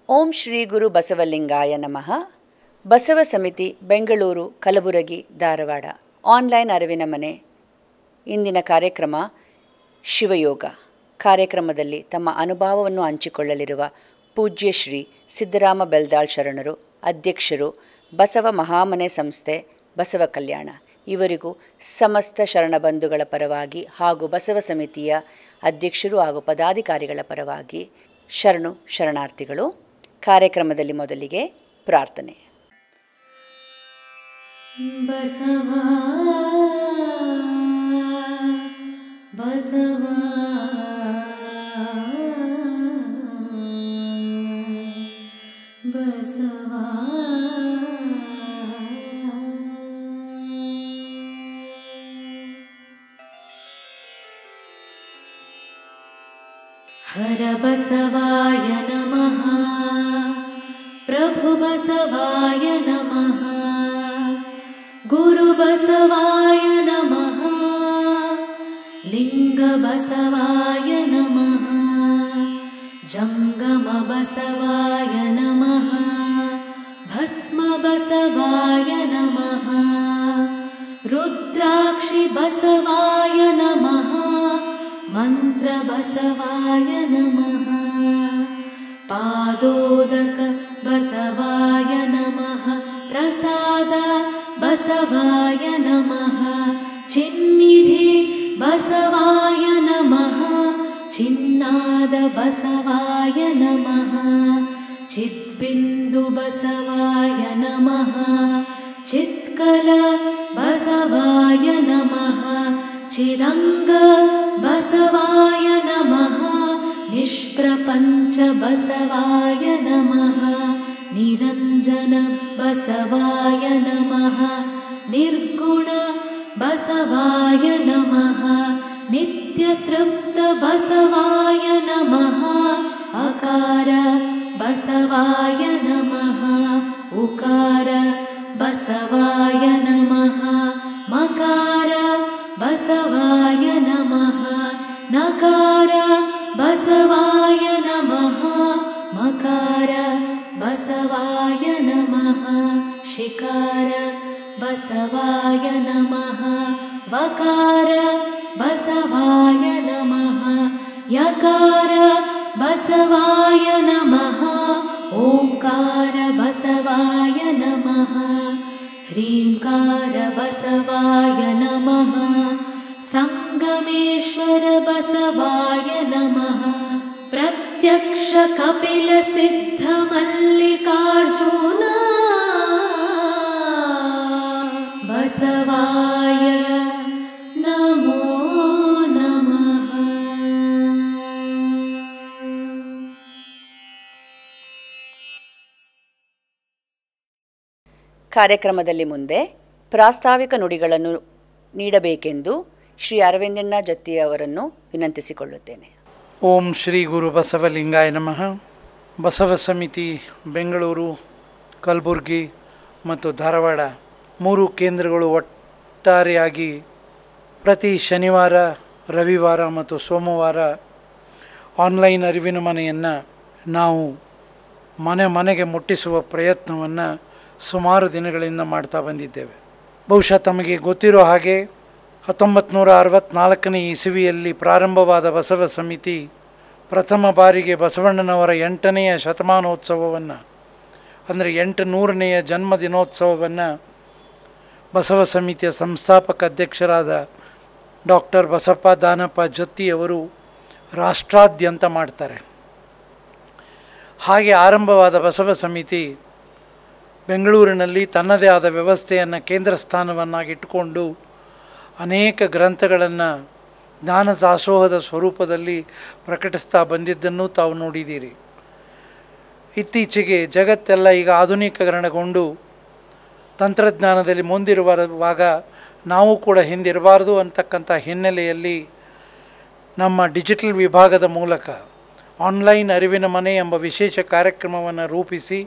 ಓಂ ಶ್ರೀ ಗುರು ಬಸವಲಿಂಗಾಯ ನಮಃ. ಬಸವ ಸಮಿತಿ ಬೆಂಗಳೂರು, ಕಲಬುರಗಿ, ಧಾರವಾಡ ಆನ್ಲೈನ್ ಅರಿವಿನ ಮನೆ ಇಂದಿನ ಕಾರ್ಯಕ್ರಮ ಶಿವಯೋಗ. ಕಾರ್ಯಕ್ರಮದಲ್ಲಿ ತಮ್ಮ ಅನುಭವವನ್ನು ಹಂಚಿಕೊಳ್ಳಲಿರುವ ಪೂಜ್ಯ ಶ್ರೀ ಸಿದ್ದರಾಮ ಬೆಲ್ದಾಳ್ ಶರಣರು, ಅಧ್ಯಕ್ಷರು, ಬಸವ ಮಹಾಮನೆ ಸಂಸ್ಥೆ, ಬಸವ ಕಲ್ಯಾಣ. ಇವರಿಗೂ ಸಮಸ್ತ ಶರಣ ಬಂಧುಗಳ ಪರವಾಗಿ ಹಾಗೂ ಬಸವ ಸಮಿತಿಯ ಅಧ್ಯಕ್ಷರು ಹಾಗೂ ಪದಾಧಿಕಾರಿಗಳ ಪರವಾಗಿ ಶರಣಾರ್ಥಿಗಳು. ಕಾರ್ಯಕ್ರಮದಲ್ಲಿ ಮೊದಲಿಗೆ ಪ್ರಾರ್ಥನೆ. ಬಸವ ಬಸವ ಬಸವ ಹರ ಬಸವಾಯ ನಮಃ. ಪ್ರಭು ಬಸವಾಯ ನಮಃ. ಗುರು ಬಸವಾಯ ನಮಃ. ಲಿಂಗ ಬಸವಾಯ ನಮಃ. ಜಂಗಮ ಬಸವಾಯ ನಮಃ. ಭಸ್ಮ ಬಸವಾಯ ನಮಃ. ರುದ್ರಾಕ್ಷಿ ಬಸವಾಯ ನಮಃ. ಮಂತ್ರ ಬಸವಾಯ ನಮಃ. ಪಾದೋದಕ ಬಸವಾಯ ನಮಃ. ಪ್ರಸಾದ ಬಸವಾಯ ನಮಃ. ಚಿನ್ನಿಧಿ ಬಸವಾಯ ನಮಃ. ಚಿನ್ನಾದ ಬಸವಾಯ ನಮಃ. ಚಿದ್ಬಿಂದು ಬಸವಾಯ ನಮಃ. ಚಿತ್ಕಲ ಬಸವಾಯ ನಮಃ. ಚಿದಂಗ ಬಸವಾಯ ನಮಃ. ನಿಷ್ಪ್ರಪಂಚ ಬಸವಾಯ ನಮಃ. ನಿರಂಜನ ಬಸವಾಯ ನಮಃ. ನಿರ್ಗುಣ ಬಸವಾಯ ನಮಃ. ನಿತ್ಯ ತೃಪ್ತ ಬಸವಾಯ ನಮಃ. ಅಕಾರ ಬಸವಾಯ ನಮಃ. ಉಕಾರ ಬಸವಾಯ ನಮಃ. ಮಕಾರ ಬಸವಾಯ ನಮಃ. ನಕಾರ ಬಸವಾಯ ನಮಃ. ಮಕಾರ ಬಸವಾಯ ನಮಃ. ಶಿಕಾರ ಬಸವಾಯ ನಮಃ. ವಕಾರ ಬಸವಾಯ ನಮಃ. ಯಕಾರ ಬಸವಾಯ ನಮಃ. ಓಂಕಾರ ಬಸವಾಯ ನಮಃ. ಹ್ರೀಂಕಾರ ಬಸವಾಯ ನಮಃ. ಸಂಗಮೇಶ್ವರ ಬಸವಾಯ ನಮಃ. ಪ್ರತ್ಯಕ್ಷ ಕಪಿಲ ಸಿದ್ಧ ಮಲ್ಲಿಕಾರ್ಜುನ ಬಸವಾಯ ನಮೋ ನಮಃ. ಕಾರ್ಯಕ್ರಮದಲ್ಲಿ ಮುಂದೆ ಪ್ರಾಸ್ತಾವಿಕ ನುಡಿಗಳನ್ನು ನೀಡಬೇಕೆಂದು ಶ್ರೀ ಅರವಿಂದಣ್ಣ ಜತ್ತಿಯವರನ್ನು ವಿನಂತಿಸಿಕೊಳ್ಳುತ್ತೇನೆ. ಓಂ ಶ್ರೀ ಗುರು ಬಸವಲಿಂಗಾಯ ನಮಃ. ಬಸವ ಸಮಿತಿ ಬೆಂಗಳೂರು, ಕಲಬುರಗಿ ಮತ್ತು ಧಾರವಾಡ 3 ಕೇಂದ್ರಗಳು ಒಟ್ಟಾರೆಯಾಗಿ ಪ್ರತಿ ಶನಿವಾರ, ರವಿವಾರ ಮತ್ತು ಸೋಮವಾರ ಆನ್ಲೈನ್ ಅರಿವಿನ ಮನೆಯನ್ನು ನಾವು ಮನೆಗೆ ಮುಟ್ಟಿಸುವ ಪ್ರಯತ್ನವನ್ನು ಸುಮಾರು ದಿನಗಳಿಂದ ಮಾಡ್ತಾ ಬಂದಿದ್ದೇವೆ. ಬಹುಶಃ ತಮಗೆ ಗೊತ್ತಿರೋ ಹಾಗೆ 1964ನೇ ಇಸವಿಯಲ್ಲಿ ಪ್ರಾರಂಭವಾದ ಬಸವ ಸಮಿತಿ ಪ್ರಥಮ ಬಾರಿಗೆ ಬಸವಣ್ಣನವರ 8ನೇ ಶತಮಾನೋತ್ಸವವನ್ನು, ಅಂದರೆ 800ನೇ ಜನ್ಮದಿನೋತ್ಸವವನ್ನು ಬಸವ ಸಮಿತಿಯ ಸಂಸ್ಥಾಪಕ ಅಧ್ಯಕ್ಷರಾದ ಡಾಕ್ಟರ್ ಬಸಪ್ಪ ದಾನಪ್ಪ ಜತ್ತಿಯವರು ರಾಷ್ಟ್ರಾದ್ಯಂತ ಮಾಡ್ತಾರೆ. ಹಾಗೆ ಆರಂಭವಾದ ಬಸವ ಸಮಿತಿ ಬೆಂಗಳೂರಿನಲ್ಲಿ ತನ್ನದೇ ಆದ ವ್ಯವಸ್ಥೆಯನ್ನು ಕೇಂದ್ರ ಸ್ಥಾನವನ್ನಾಗಿಟ್ಟುಕೊಂಡು ಅನೇಕ ಗ್ರಂಥಗಳನ್ನು ಜ್ಞಾನ ದಾಸೋಹದ ಸ್ವರೂಪದಲ್ಲಿ ಪ್ರಕಟಿಸ್ತಾ ಬಂದಿದ್ದನ್ನು ತಾವು ನೋಡಿದ್ದೀರಿ. ಇತ್ತೀಚೆಗೆ ಜಗತ್ತೆಲ್ಲ ಈಗ ಆಧುನೀಕರಣಗೊಂಡು ತಂತ್ರಜ್ಞಾನದಲ್ಲಿ ಮುಂದಿರುವಾಗ ನಾವು ಕೂಡ ಹಿಂದಿರಬಾರ್ದು ಅಂತಕ್ಕಂಥ ಹಿನ್ನೆಲೆಯಲ್ಲಿ ನಮ್ಮ ಡಿಜಿಟಲ್ ವಿಭಾಗದ ಮೂಲಕ ಆನ್ಲೈನ್ ಅರಿವಿನ ಮನೆ ಎಂಬ ವಿಶೇಷ ಕಾರ್ಯಕ್ರಮವನ್ನು ರೂಪಿಸಿ,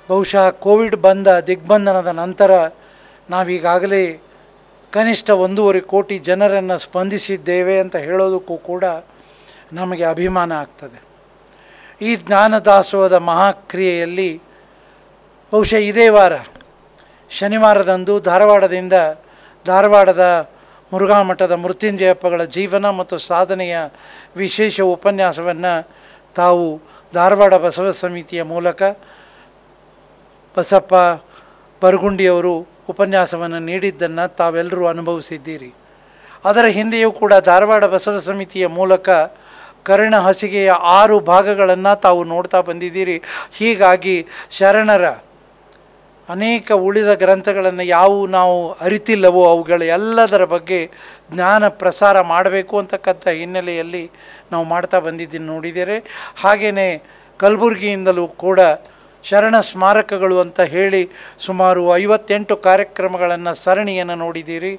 ಬಹುಶಃ ಕೋವಿಡ್ ದಿಗ್ಬಂಧನದ ನಂತರ ನಾವೀಗಾಗಲೇ ಕನಿಷ್ಠ 1.5 ಕೋಟಿ ಜನರನ್ನು ಸ್ಪಂದಿಸಿದ್ದೇವೆ ಅಂತ ಹೇಳೋದಕ್ಕೂ ಕೂಡ ನಮಗೆ ಅಭಿಮಾನ ಆಗ್ತದೆ. ಈ ಜ್ಞಾನದಾಸೋಹದ ಮಹಾಕ್ರಿಯೆಯಲ್ಲಿ ಬಹುಶಃ ಇದೇ ವಾರ ಶನಿವಾರದಂದು ಧಾರವಾಡದ ಮುರುಘಾ ಮಠದ ಮೃತ್ಯುಂಜಯಪ್ಪಗಳ ಜೀವನ ಮತ್ತು ಸಾಧನೆಯ ವಿಶೇಷ ಉಪನ್ಯಾಸವನ್ನು ತಾವು ಧಾರವಾಡ ಬಸವ ಸಮಿತಿಯ ಮೂಲಕ ಬಸಪ್ಪ ಬರಗುಂಡಿಯವರು ಉಪನ್ಯಾಸವನ್ನು ನೀಡಿದ್ದನ್ನು ತಾವೆಲ್ಲರೂ ಅನುಭವಿಸಿದ್ದೀರಿ. ಅದರ ಹಿಂದೆಯೂ ಕೂಡ ಧಾರವಾಡ ಬಸವ ಸಮಿತಿಯ ಮೂಲಕ ಕರ್ಣ ಹಸಿಗೆಯ 6 ಭಾಗಗಳನ್ನು ತಾವು ನೋಡ್ತಾ ಬಂದಿದ್ದೀರಿ. ಹೀಗಾಗಿ ಶರಣರ ಅನೇಕ ಉಳಿದ ಗ್ರಂಥಗಳನ್ನು ನಾವು ಅರಿತಿಲ್ಲವೋ ಅವುಗಳ ಎಲ್ಲದರ ಬಗ್ಗೆ ಜ್ಞಾನ ಪ್ರಸಾರ ಮಾಡಬೇಕು ಅಂತಕ್ಕಂಥ ಹಿನ್ನೆಲೆಯಲ್ಲಿ ನಾವು ಮಾಡ್ತಾ ಬಂದಿದ್ದೀನಿ ನೋಡಿದ್ದೇವೆ. ಹಾಗೆಯೇ ಕಲಬುರಗಿಯಿಂದಲೂ ಕೂಡ ಶರಣ ಸ್ಮಾರಕಗಳು ಅಂತ ಹೇಳಿ ಸುಮಾರು 58 ಕಾರ್ಯಕ್ರಮಗಳನ್ನು ಸರಣಿಯನ್ನು ನೋಡಿದ್ದೀರಿ.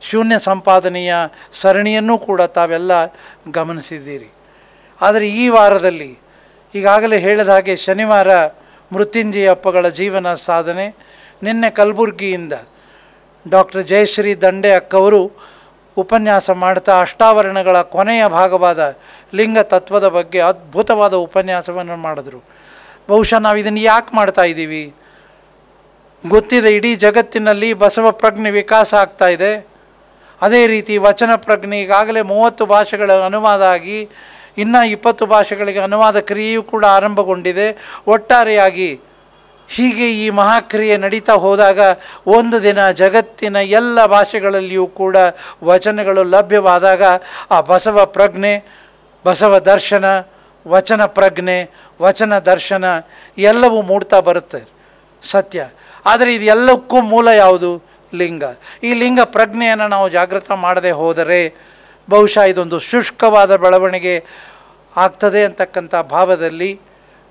ಶೂನ್ಯ ಸಂಪಾದನೆಯ ಸರಣಿಯನ್ನು ಕೂಡ ತಾವೆಲ್ಲ ಗಮನಿಸಿದ್ದೀರಿ. ಆದರೆ ಈ ವಾರದಲ್ಲಿ ಈಗಾಗಲೇ ಹೇಳಿದ ಹಾಗೆ ಶನಿವಾರ ಮೃತ್ಯುಂಜಯಪ್ಪಗಳ ಜೀವನ ಸಾಧನೆ, ನಿನ್ನೆ ಕಲಬುರಗಿಯಿಂದ ಡಾಕ್ಟರ್ ಜಯಶ್ರೀ ದಂಡೆ ಅಕ್ಕವರು ಉಪನ್ಯಾಸ ಮಾಡ್ತಾ ಅಷ್ಟಾವರಣಗಳ ಕೊನೆಯ ಭಾಗವಾದ ಲಿಂಗ ತತ್ವದ ಬಗ್ಗೆ ಅದ್ಭುತವಾದ ಉಪನ್ಯಾಸವನ್ನು ಮಾಡಿದ್ರು. ಬಹುಶಃ ನಾವು ಇದನ್ನು ಯಾಕೆ ಮಾಡ್ತಾ ಇದ್ದೀವಿ ಗೊತ್ತಿದೆ. ಇಡೀ ಜಗತ್ತಿನಲ್ಲಿ ಬಸವ ಪ್ರಜ್ಞೆ ವಿಕಾಸ ಆಗ್ತಾ ಇದೆ. ಅದೇ ರೀತಿ ವಚನ ಪ್ರಜ್ಞೆ ಈಗಾಗಲೇ 30 ಭಾಷೆಗಳ ಅನುವಾದ ಆಗಿ ಇನ್ನು 20 ಭಾಷೆಗಳಿಗೆ ಅನುವಾದ ಕ್ರಿಯೆಯೂ ಕೂಡ ಆರಂಭಗೊಂಡಿದೆ. ಒಟ್ಟಾರೆಯಾಗಿ ಹೀಗೆ ಈ ಮಹಾಕ್ರಿಯೆ ನಡೀತಾ ಹೋದಾಗ ಒಂದು ದಿನ ಜಗತ್ತಿನ ಎಲ್ಲ ಭಾಷೆಗಳಲ್ಲಿಯೂ ಕೂಡ ವಚನಗಳು ಲಭ್ಯವಾದಾಗ ಆ ಬಸವ ಪ್ರಜ್ಞೆ, ಬಸವ ದರ್ಶನ, ವಚನ ಪ್ರಜ್ಞೆ, ವಚನ ದರ್ಶನ ಎಲ್ಲವೂ ಮೂಡ್ತಾ ಬರುತ್ತೆ ಸತ್ಯ. ಆದರೆ ಇದೆಲ್ಲಕ್ಕೂ ಮೂಲ ಯಾವುದು? ಲಿಂಗ. ಈ ಲಿಂಗ ಪ್ರಜ್ಞೆಯನ್ನು ನಾವು ಜಾಗೃತ ಮಾಡದೆ ಹೋದರೆ ಬಹುಶಃ ಇದೊಂದು ಶುಷ್ಕವಾದ ಬೆಳವಣಿಗೆ ಆಗ್ತದೆ ಅಂತಕ್ಕಂಥ ಭಾವದಲ್ಲಿ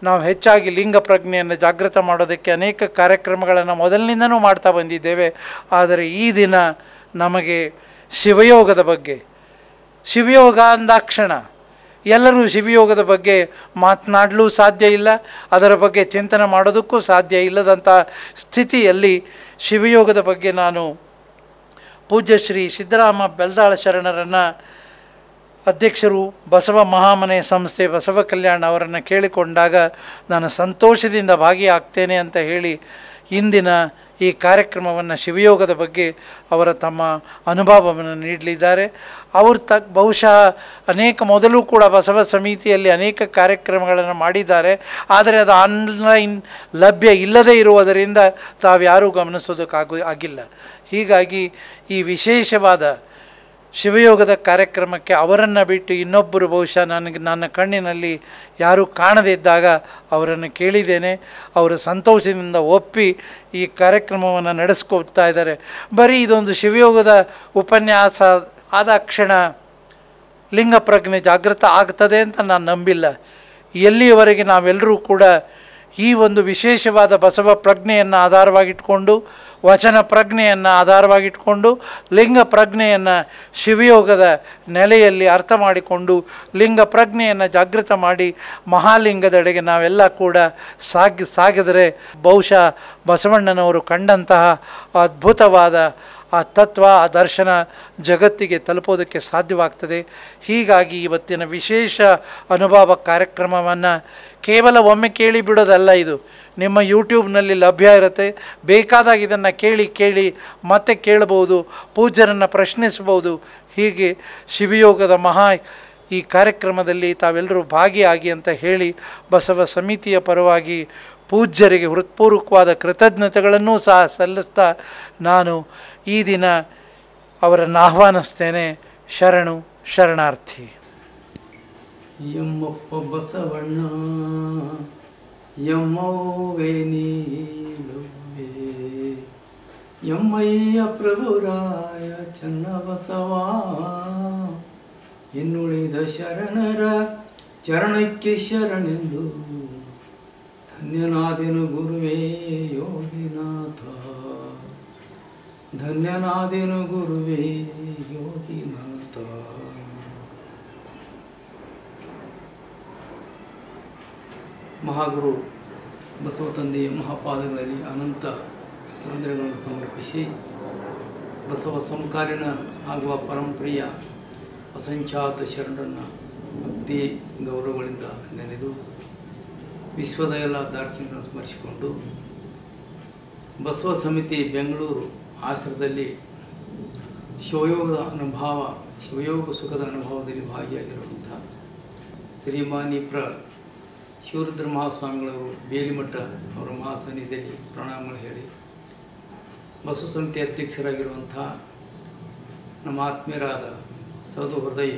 ನಾವು ಹೆಚ್ಚಾಗಿ ಲಿಂಗ ಪ್ರಜ್ಞೆಯನ್ನು ಜಾಗೃತ ಮಾಡೋದಕ್ಕೆ ಅನೇಕ ಕಾರ್ಯಕ್ರಮಗಳನ್ನು ಮೊದಲಿನಿಂದನೂ ಮಾಡ್ತಾ ಬಂದಿದ್ದೇವೆ. ಆದರೆ ಈ ದಿನ ನಮಗೆ ಶಿವಯೋಗದ ಬಗ್ಗೆ, ಶಿವಯೋಗ ಅಂದಾಕ್ಷಣ ಎಲ್ಲರೂ ಶಿವಯೋಗದ ಬಗ್ಗೆ ಮಾತನಾಡಲು ಸಾಧ್ಯ ಇಲ್ಲ, ಅದರ ಬಗ್ಗೆ ಚಿಂತನೆ ಮಾಡೋದಕ್ಕೂ ಸಾಧ್ಯ ಇಲ್ಲದಂಥ ಸ್ಥಿತಿಯಲ್ಲಿ ಶಿವಯೋಗದ ಬಗ್ಗೆ ನಾನು ಪೂಜ್ಯ ಶ್ರೀ ಸಿದ್ದರಾಮ ಬೆಲ್ದಾಳ ಶರಣರನ್ನು ಅಧ್ಯಕ್ಷರು ಬಸವ ಮಹಾಮನೆ ಸಂಸ್ಥೆ ಬಸವ ಕಲ್ಯಾಣ ಅವರನ್ನು ಕೇಳಿಕೊಂಡಾಗ ನಾನು ಸಂತೋಷದಿಂದ ಭಾಗಿಯಾಗ್ತೇನೆ ಅಂತ ಹೇಳಿ ಇಂದಿನ ಈ ಕಾರ್ಯಕ್ರಮವನ್ನು ಶಿವಯೋಗದ ಬಗ್ಗೆ ಅವರ ತಮ್ಮ ಅನುಭವವನ್ನು ನೀಡಲಿದ್ದಾರೆ. ಅವರು ಬಹುಶಃ ಅನೇಕ ಮೊದಲು ಕೂಡ ಬಸವ ಸಮಿತಿಯಲ್ಲಿ ಅನೇಕ ಕಾರ್ಯಕ್ರಮಗಳನ್ನು ಮಾಡಿದ್ದಾರೆ. ಆದರೆ ಅದು ಆನ್ಲೈನ್ ಲಭ್ಯ ಇಲ್ಲದೇ ಇರುವುದರಿಂದ ತಾವ್ಯಾರೂ ಆಗಿಲ್ಲ. ಹೀಗಾಗಿ ಈ ವಿಶೇಷವಾದ ಶಿವಯೋಗದ ಕಾರ್ಯಕ್ರಮಕ್ಕೆ ಅವರನ್ನು ಬಿಟ್ಟು ಇನ್ನೊಬ್ಬರು ಬಹುಶಃ ನನ್ನ ಕಣ್ಣಿನಲ್ಲಿ ಯಾರೂ ಕಾಣದೇ ಇದ್ದಾಗ ಅವರನ್ನು ಕೇಳಿದ್ದೇನೆ. ಅವರು ಸಂತೋಷದಿಂದ ಒಪ್ಪಿ ಈ ಕಾರ್ಯಕ್ರಮವನ್ನು ನಡೆಸ್ಕೊಳ್ತಾ ಇದ್ದಾರೆ. ಬರೀ ಇದೊಂದು ಶಿವಯೋಗದ ಉಪನ್ಯಾಸ ಆದ ಕ್ಷಣ ಲಿಂಗ ಪ್ರಜ್ಞೆ ಜಾಗೃತ ಆಗ್ತದೆ ಅಂತ ನಾನು ನಂಬಿಲ್ಲ. ಎಲ್ಲಿಯವರೆಗೆ ನಾವೆಲ್ಲರೂ ಕೂಡ ಈ ಒಂದು ವಿಶೇಷವಾದ ಬಸವ ಪ್ರಜ್ಞೆಯನ್ನು ಆಧಾರವಾಗಿಟ್ಕೊಂಡು, ವಚನ ಪ್ರಜ್ಞೆಯನ್ನು ಆಧಾರವಾಗಿಟ್ಕೊಂಡು, ಲಿಂಗ ಪ್ರಜ್ಞೆಯನ್ನು ಶಿವಯೋಗದ ನೆಲೆಯಲ್ಲಿ ಅರ್ಥ ಮಾಡಿಕೊಂಡು ಲಿಂಗ ಪ್ರಜ್ಞೆಯನ್ನು ಜಾಗೃತ ಮಾಡಿ ಮಹಾಲಿಂಗದೆಡೆಗೆ ನಾವೆಲ್ಲ ಕೂಡ ಸಾಗಿದರೆ ಬಹುಶಃ ಬಸವಣ್ಣನವರು ಕಂಡಂತಹ ಅದ್ಭುತವಾದ ಆ ತತ್ವ, ಆ ದರ್ಶನ ಜಗತ್ತಿಗೆ ತಲುಪೋದಕ್ಕೆ ಸಾಧ್ಯವಾಗ್ತದೆ. ಹೀಗಾಗಿ ಇವತ್ತಿನ ವಿಶೇಷ ಅನುಭವ ಕಾರ್ಯಕ್ರಮವನ್ನು ಕೇವಲ ಒಮ್ಮೆ ಕೇಳಿ ಬಿಡೋದಲ್ಲ, ಇದು ನಿಮ್ಮ ಯೂಟ್ಯೂಬ್ನಲ್ಲಿ ಲಭ್ಯ ಇರುತ್ತೆ. ಬೇಕಾದಾಗ ಇದನ್ನು ಕೇಳಿ ಮತ್ತೆ ಕೇಳಬಹುದು, ಪೂಜ್ಯರನ್ನು ಪ್ರಶ್ನಿಸಬಹುದು. ಹೀಗೆ ಶಿವಯೋಗದ ಈ ಕಾರ್ಯಕ್ರಮದಲ್ಲಿ ತಾವೆಲ್ಲರೂ ಭಾಗಿಯಾಗಿ ಅಂತ ಹೇಳಿ ಬಸವ ಸಮಿತಿಯ ಪರವಾಗಿ ಪೂಜ್ಯರಿಗೆ ಹೃತ್ಪೂರ್ವಕವಾದ ಕೃತಜ್ಞತೆಗಳನ್ನೂ ಸಹ ಸಲ್ಲಿಸ್ತಾ ನಾನು ಈ ದಿನ ಅವರನ್ನು ಆಹ್ವಾನಿಸ್ತೇನೆ. ಶರಣು ಶರಣಾರ್ಥಿ. ಯಮ್ಮಪ್ಪ ಬಸವಣ್ಣ ಯಮ್ಮವೇ ನೀಡುವೆ, ಯಮ್ಮಯ್ಯ ಪ್ರಭುರಾಯ ಚನ್ನ ಬಸವ, ಇನ್ನುಳಿದ ಶರಣರ ಚರಣಕ್ಕೆ ಶರಣೆಂದು ಧನ್ಯನಾದೆನು ಗುರುವೇ ಯೋಗಿನಾಥ, ಧನ್ಯನಾದೆನು ಗುರುವೇ ಯೋಗಿನಾಥ. ಮಹಾಗುರು ಬಸವ ತಂದೆಯ ಮಹಾಪಾದಗಳಲ್ಲಿ ಅನಂತ ವಂದನೆಗಳನ್ನು ಸಮರ್ಪಿಸಿ ಬಸವ ಸಮಕಾಲೀನ ಆಗುವ ಪರಂಪರೆಯ ಅಸಂಖ್ಯಾತ ಶರಣರನ್ನು ಭಕ್ತಿ ಗೌರವಗಳಿಂದ ನೆನೆದು ವಿಶ್ವದ ಎಲ್ಲ ದಾರ್ಶನಿಕರನ್ನು ಸ್ಮರಿಸಿಕೊಂಡು ಬಸವ ಸಮಿತಿ ಬೆಂಗಳೂರು ಆಶ್ರಮದಲ್ಲಿ ಶಿವಯೋಗದ ಅನುಭವ, ಶಿವಯೋಗ ಸುಖದ ಅನುಭವದಲ್ಲಿ ಭಾಗಿಯಾಗಿರುವಂಥ ಶ್ರೀಮಾನಿ ಶಿವರುದ್ರ ಮಹಾಸ್ವಾಮಿಗಳವರು ಬೇಲಿಮಠ ಅವರ ಮಹಾಸನ್ನಿಧಿಯಲ್ಲಿ ಪ್ರಣಾಮಗಳು ಹೇಳಿ, ಬಸವ ಸಮಿತಿ ಅಧ್ಯಕ್ಷರಾಗಿರುವಂಥ ನಮ್ಮ ಆತ್ಮೀಯರಾದ ಸೌದು ಹೃದಯ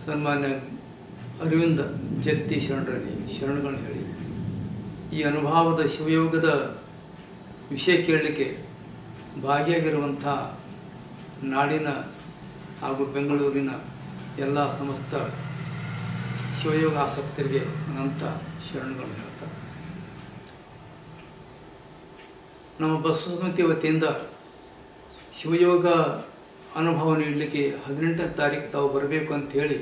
ಸನ್ಮಾನ್ಯ ಅರವಿಂದ ಜತ್ತಿ ಶರಣರಲ್ಲಿ ಶರಣಗಳನ್ನು ಹೇಳಿ, ಈ ಅನುಭವದ ಶಿವಯೋಗದ ವಿಷಯ ಕೇಳಲಿಕ್ಕೆ ಭಾಗಿಯಾಗಿರುವಂಥ ನಾಡಿನ ಹಾಗೂ ಬೆಂಗಳೂರಿನ ಎಲ್ಲ ಸಮಸ್ತ ಶಿವಯೋಗ ಆಸಕ್ತರಿಗೆ ಅನಂತ ಶರಣಗಳನ್ನು ಹೇಳ್ತಾರೆ. ನಮ್ಮ ಬಸವ ಸಮಿತಿ ವತಿಯಿಂದ ಶಿವಯೋಗ ಅನುಭವ ನೀಡಲಿಕ್ಕೆ 18ನೇ ತಾರೀಕು ತಾವು ಬರಬೇಕು ಅಂತ ಹೇಳಿ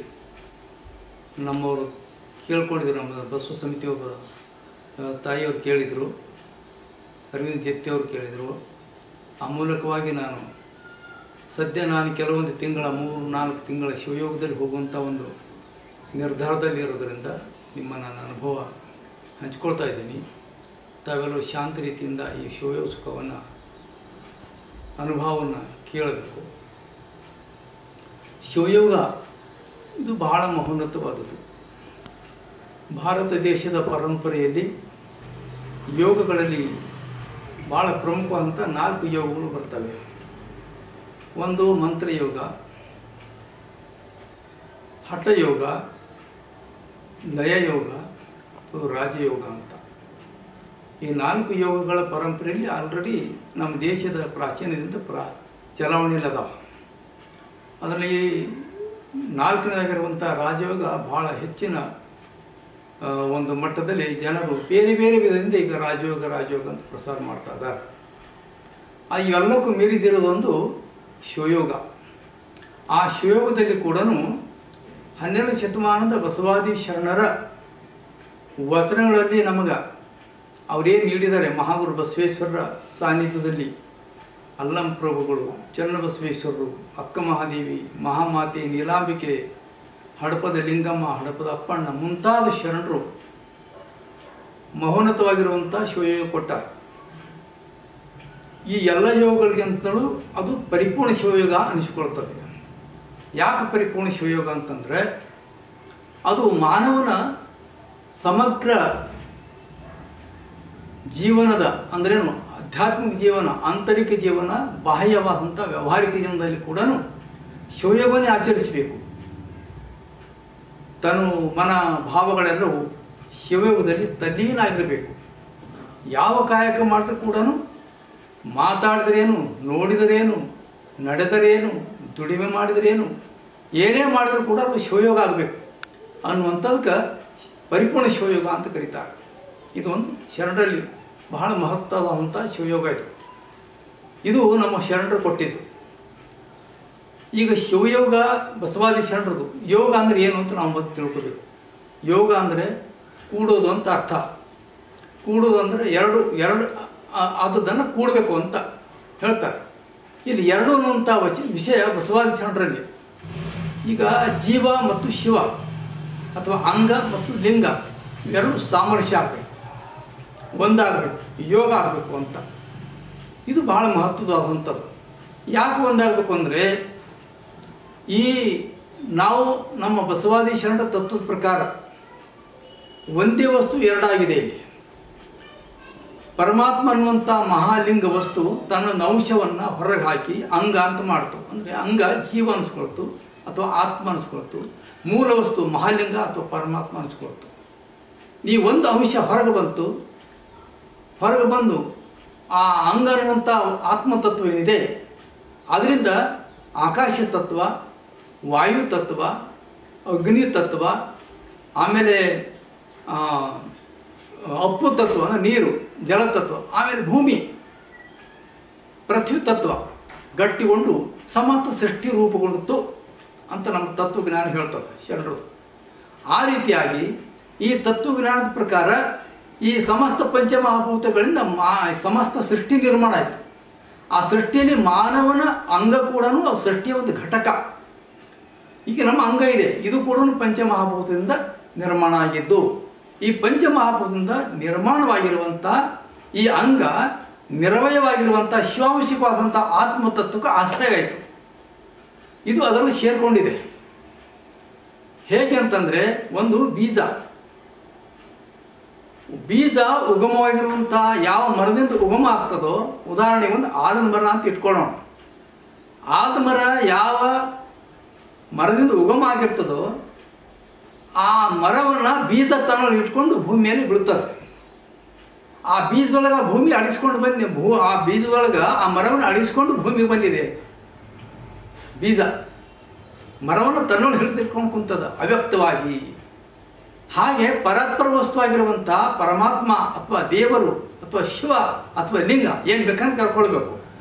ನಮ್ಮವರು ಕೇಳ್ಕೊಂಡಿದ್ರು. ನಮ್ಮ ಬಸವ ಸಮಿತಿ ಒಬ್ಬ ತಾಯಿಯವರು ಕೇಳಿದರು, ಅರವಿಂದ್ ಜತ್ತಿಯವರು ಕೇಳಿದರು. ಆ ಮೂಲಕವಾಗಿ ನಾನು ಕೆಲವೊಂದು ತಿಂಗಳ 3-4 ತಿಂಗಳ ಶಿವಯೋಗದಲ್ಲಿ ಹೋಗುವಂಥ ಒಂದು ನಿರ್ಧಾರದಲ್ಲಿ ಇರೋದರಿಂದ ನಿಮ್ಮನ್ನು ನಾನು ಅನುಭವ ಹಂಚ್ಕೊಳ್ತಾ ಇದ್ದೀನಿ. ತಾವೆಲ್ಲರೂ ಶಾಂತ ರೀತಿಯಿಂದ ಈ ಶಿವಯೋಗ ಸುಖವನ್ನು ಅನುಭವವನ್ನು ಕೇಳಬೇಕು. ಶಿವಯೋಗ ಇದು ಬಹಳ ಮಹೋನ್ನತವಾದದ್ದು. ಭಾರತ ದೇಶದ ಪರಂಪರೆಯಲ್ಲಿ ಯೋಗಗಳಲ್ಲಿ ಭಾಳ ಪ್ರಮುಖವಾದಂಥ 4 ಯೋಗಗಳು ಬರ್ತವೆ. ಒಂದು ಮಂತ್ರಯೋಗ, ಹಠಯೋಗ, ಲಯಯೋಗ, ರಾಜಯೋಗ ಅಂತ. ಈ 4 ಯೋಗಗಳ ಪರಂಪರೆಯಲ್ಲಿ ಆಲ್ರೆಡಿ ನಮ್ಮ ದೇಶದ ಪ್ರಾಚೀನದಿಂದ ಚಲಾವಣೆಯಲ್ಲಿ ಅದಾವ. ಅದರಲ್ಲಿ 4ನೇದಾಗಿರುವಂಥ ರಾಜಯೋಗ ಭಾಳ ಹೆಚ್ಚಿನ ಒಂದು ಮಟ್ಟದಲ್ಲಿ ಜನರು ಬೇರೆ ಬೇರೆ ವಿಧದಿಂದ ಈಗ ರಾಜಯೋಗ ಅಂತ ಪ್ರಸಾರ ಮಾಡ್ತಾ ಇದ್ದಾರೆ. ಇವೆಲ್ಲಕ್ಕೂ ಮೀರಿದಿರೋದೊಂದು ಶಿವಯೋಗ. ಆ ಶಿವಯೋಗದಲ್ಲಿ ಕೂಡ 12ನೇ ಶತಮಾನದ ಬಸವಾದಿ ಶರಣರ ವಚನಗಳಲ್ಲಿ ನಮಗೆ ಅವರೇನು ನೀಡಿದ್ದಾರೆ, ಮಹಾಗುರು ಬಸವೇಶ್ವರರ ಸಾನ್ನಿಧ್ಯದಲ್ಲಿ ಅಲ್ಲಂ ಪ್ರಭುಗಳು, ಚನ್ನಬಸವೇಶ್ವರರು, ಅಕ್ಕ ಮಹಾದೇವಿ, ಮಹಾಮಾತೆ ನೀಲಾಂಬಿಕೆ, ಹಡಪದ ಲಿಂಗಮ್ಮ, ಹಡಪದ ಅಪ್ಪಣ್ಣ ಮುಂತಾದ ಶರಣರು ಮಹೋನ್ನತವಾಗಿರುವಂಥ ಶಿವಯೋಗ ಕೊಟ್ಟಾರೆ. ಈ ಎಲ್ಲ ಯೋಗಗಳಿಗಿಂತಲೂ ಅದು ಪರಿಪೂರ್ಣ ಶಿವಯೋಗ ಅನಿಸಿಕೊಳ್ತದೆ. ಯಾಕೆ ಪರಿಪೂರ್ಣ ಶಿವಯೋಗ ಅಂತಂದರೆ ಅದು ಮಾನವನ ಸಮಗ್ರ ಜೀವನದ ಅಂದ್ರೇನು, ಆಧ್ಯಾತ್ಮಿಕ ಜೀವನ, ಆಂತರಿಕ ಜೀವನ, ಬಾಹ್ಯವಾದಂಥ ವ್ಯಾವಹಾರಿಕ ಜೀವನದಲ್ಲಿ ಕೂಡ ಶಿವಯೋಗವನ್ನೇ ಆಚರಿಸಬೇಕು. ತನು ಮನ ಭಾವಗಳೆಲ್ಲವೂ ಶಿವಯೋಗದಲ್ಲಿ ತಲ್ಲೀನಾಗಿರಬೇಕು. ಯಾವ ಕಾಯಕ ಮಾಡಿದ್ರೂ ಕೂಡ ಮಾತಾಡಿದ್ರೇನು, ನೋಡಿದರೇನು, ನಡೆದರೇನು, ದುಡಿಮೆ ಮಾಡಿದರೇನು, ಏನೇ ಮಾಡಿದ್ರೂ ಕೂಡ ಅದು ಶಿವಯೋಗ ಆಗಬೇಕು ಅನ್ನುವಂಥದಕ್ಕೆ ಪರಿಪೂರ್ಣ ಶಿವಯೋಗ ಅಂತ ಕರೀತಾರೆ. ಇದು ಒಂದು ಶರಣರಲ್ಲಿ ಬಹಳ ಮಹತ್ವವಾದಂಥ ಶಿವಯೋಗ ಇದು ನಮ್ಮ ಶರಣರು ಕೊಟ್ಟಿದ್ದು. ಈಗ ಶಿವಯೋಗ ಬಸವಾದಿ ಶರಣರದು. ಯೋಗ ಅಂದರೆ ಏನು ಅಂತ ನಾವು ಮೊದಲು ತಿಳ್ಕೋಬೇಕು. ಯೋಗ ಅಂದರೆ ಕೂಡೋದು ಅಂತ ಅರ್ಥ. ಕೂಡೋದು ಅಂದರೆ ಎರಡು ಆದದ್ದನ್ನು ಕೂಡಬೇಕು ಅಂತ ಹೇಳ್ತಾರೆ. ಇಲ್ಲಿ ಎರಡು ಅನ್ನುವಂಥ ವಿಷಯ ಬಸವಾದಿ ಶರಣರಲ್ಲಿ. ಈಗ ಜೀವ ಮತ್ತು ಶಿವ ಅಥವಾ ಅಂಗ ಮತ್ತು ಲಿಂಗ ಇವೆರಡು ಸಾಮರಸ್ಯ ಆಗಬೇಕು, ಒಂದಾಗಬೇಕು, ಯೋಗ ಆಗಬೇಕು ಅಂತ. ಇದು ಬಹಳ ಮಹತ್ವವಾದಂಥದ್ದು. ಯಾಕೆ ಒಂದಾಗಬೇಕು ಅಂದರೆ ನಾವು ನಮ್ಮ ಬಸವಾದಿ ಶರಣರ ತತ್ವದ ಪ್ರಕಾರ ಒಂದೇ ವಸ್ತು ಎರಡಾಗಿದೆ. ಇಲ್ಲಿ ಪರಮಾತ್ಮ ಅನ್ನುವಂಥ ಮಹಾಲಿಂಗ ವಸ್ತು ತನ್ನ ಅಂಶವನ್ನು ಹೊರಗೆ ಹಾಕಿ ಅಂಗ ಅಂತ ಮಾಡ್ತು. ಅಂದರೆ ಅಂಗ ಜೀವ ಅನಿಸ್ಕೊಳ್ತು ಅಥವಾ ಆತ್ಮ ಅನಿಸ್ಕೊಳ್ತು, ಮೂಲ ವಸ್ತು ಮಹಾಲಿಂಗ ಅಥವಾ ಪರಮಾತ್ಮ ಅನಿಸ್ಕೊಳ್ತು. ಈ ಒಂದು ಅಂಶ ಹೊರಗೆ ಬಂದು ಆ ಅಂಗ ಅನ್ನುವಂಥ ಆತ್ಮತತ್ವ ಏನಿದೆ ಅದರಿಂದ ಆಕಾಶ ತತ್ವ, ವಾಯು ತತ್ವ, ಅಗ್ನಿ ತತ್ವ, ಆಮೇಲೆ ಅಪ್ಪು ತತ್ವ ನೀರು, ಜಲತತ್ವ, ಆಮೇಲೆ ಭೂಮಿ, ಪೃಥ್ವಿ ತತ್ವ ಗಟ್ಟಿಗೊಂಡು ಸಮರ್ಥ ಸೃಷ್ಟಿ ರೂಪುಗೊಂಡಿತು ಅಂತ ನಮ್ಮ ತತ್ವಜ್ಞಾನ ಹೇಳ್ತದೆ ಶರಣರು. ಆ ರೀತಿಯಾಗಿ ಈ ತತ್ವಜ್ಞಾನದ ಪ್ರಕಾರ ಈ ಸಮಸ್ತ ಪಂಚಮಹಾಭೂತಗಳಿಂದ ಸಮಸ್ತ ಸೃಷ್ಟಿ ನಿರ್ಮಾಣ ಆಯಿತು. ಆ ಸೃಷ್ಟಿಯಲ್ಲಿ ಮಾನವನ ಅಂಗ ಕೂಡ ಸೃಷ್ಟಿಯ ಒಂದು ಘಟಕ. ಈಗ ನಮ್ಮ ಅಂಗ ಇದೆ, ಇದು ಕೂಡ ಪಂಚಮಹಾಭೂತದಿಂದ ನಿರ್ಮಾಣ ಆಗಿದ್ದು. ಈ ಪಂಚಮಹಾಭೂತದಿಂದ ನಿರ್ಮಾಣವಾಗಿರುವಂಥ ಈ ಅಂಗ ನಿರವಯವಾಗಿರುವಂಥ ಶಿವಾಂಶಿಕವಾದಂಥ ಆತ್ಮತತ್ವಕ್ಕೆ ಆಶ್ರಯ ಆಯಿತು. ಇದು ಅದರಲ್ಲಿ ಸೇರಿಕೊಂಡಿದೆ. ಹೇಗೆ ಅಂತಂದರೆ, ಒಂದು ಬೀಜ ಉಗಮವಾಗಿರುವಂಥ ಯಾವ ಮರದಿಂದ ಉಗಮ ಆಗ್ತದೋ, ಉದಾಹರಣೆಗೆ ಒಂದು ಆಲದ ಮರ ಅಂತ ಇಟ್ಕೊಳ್ಳೋಣ. ಆಲದ ಮರ ಯಾವ ಮರದಿಂದ ಉಗಮ ಆಗಿರ್ತದೋ ಆ ಮರವನ್ನು ಬೀಜ ತಗೊಂಡು ಇಟ್ಕೊಂಡು ಭೂಮಿಯಲ್ಲಿ ಬೀಳ್ತದೆ. ಆ ಬೀಜದೊಳಗೆ ಭೂಮಿ ಅಡಿಸ್ಕೊಂಡು ಆ ಬೀಜದೊಳಗೆ ಆ ಮರವನ್ನು ಅಡಿಸ್ಕೊಂಡು ಭೂಮಿಗೆ ಬಂದಿದೆ. ಬೀಜ ಮರವನ್ನು ತನ್ನೊಳಗೆ ಹಿಡಿದಿಟ್ಕೊಂಡು ಕುಂತದ ಅವ್ಯಕ್ತವಾಗಿ. ಹಾಗೆ ಪರಾತ್ಪರ ವಸ್ತುವಾಗಿರುವಂಥ ಪರಮಾತ್ಮ ಅಥವಾ ದೇವರು ಅಥವಾ ಶಿವ ಅಥವಾ ಲಿಂಗ ಏನು ಬೇಕಂತ ಕರ್ಕೊಳ್ಬೇಕು,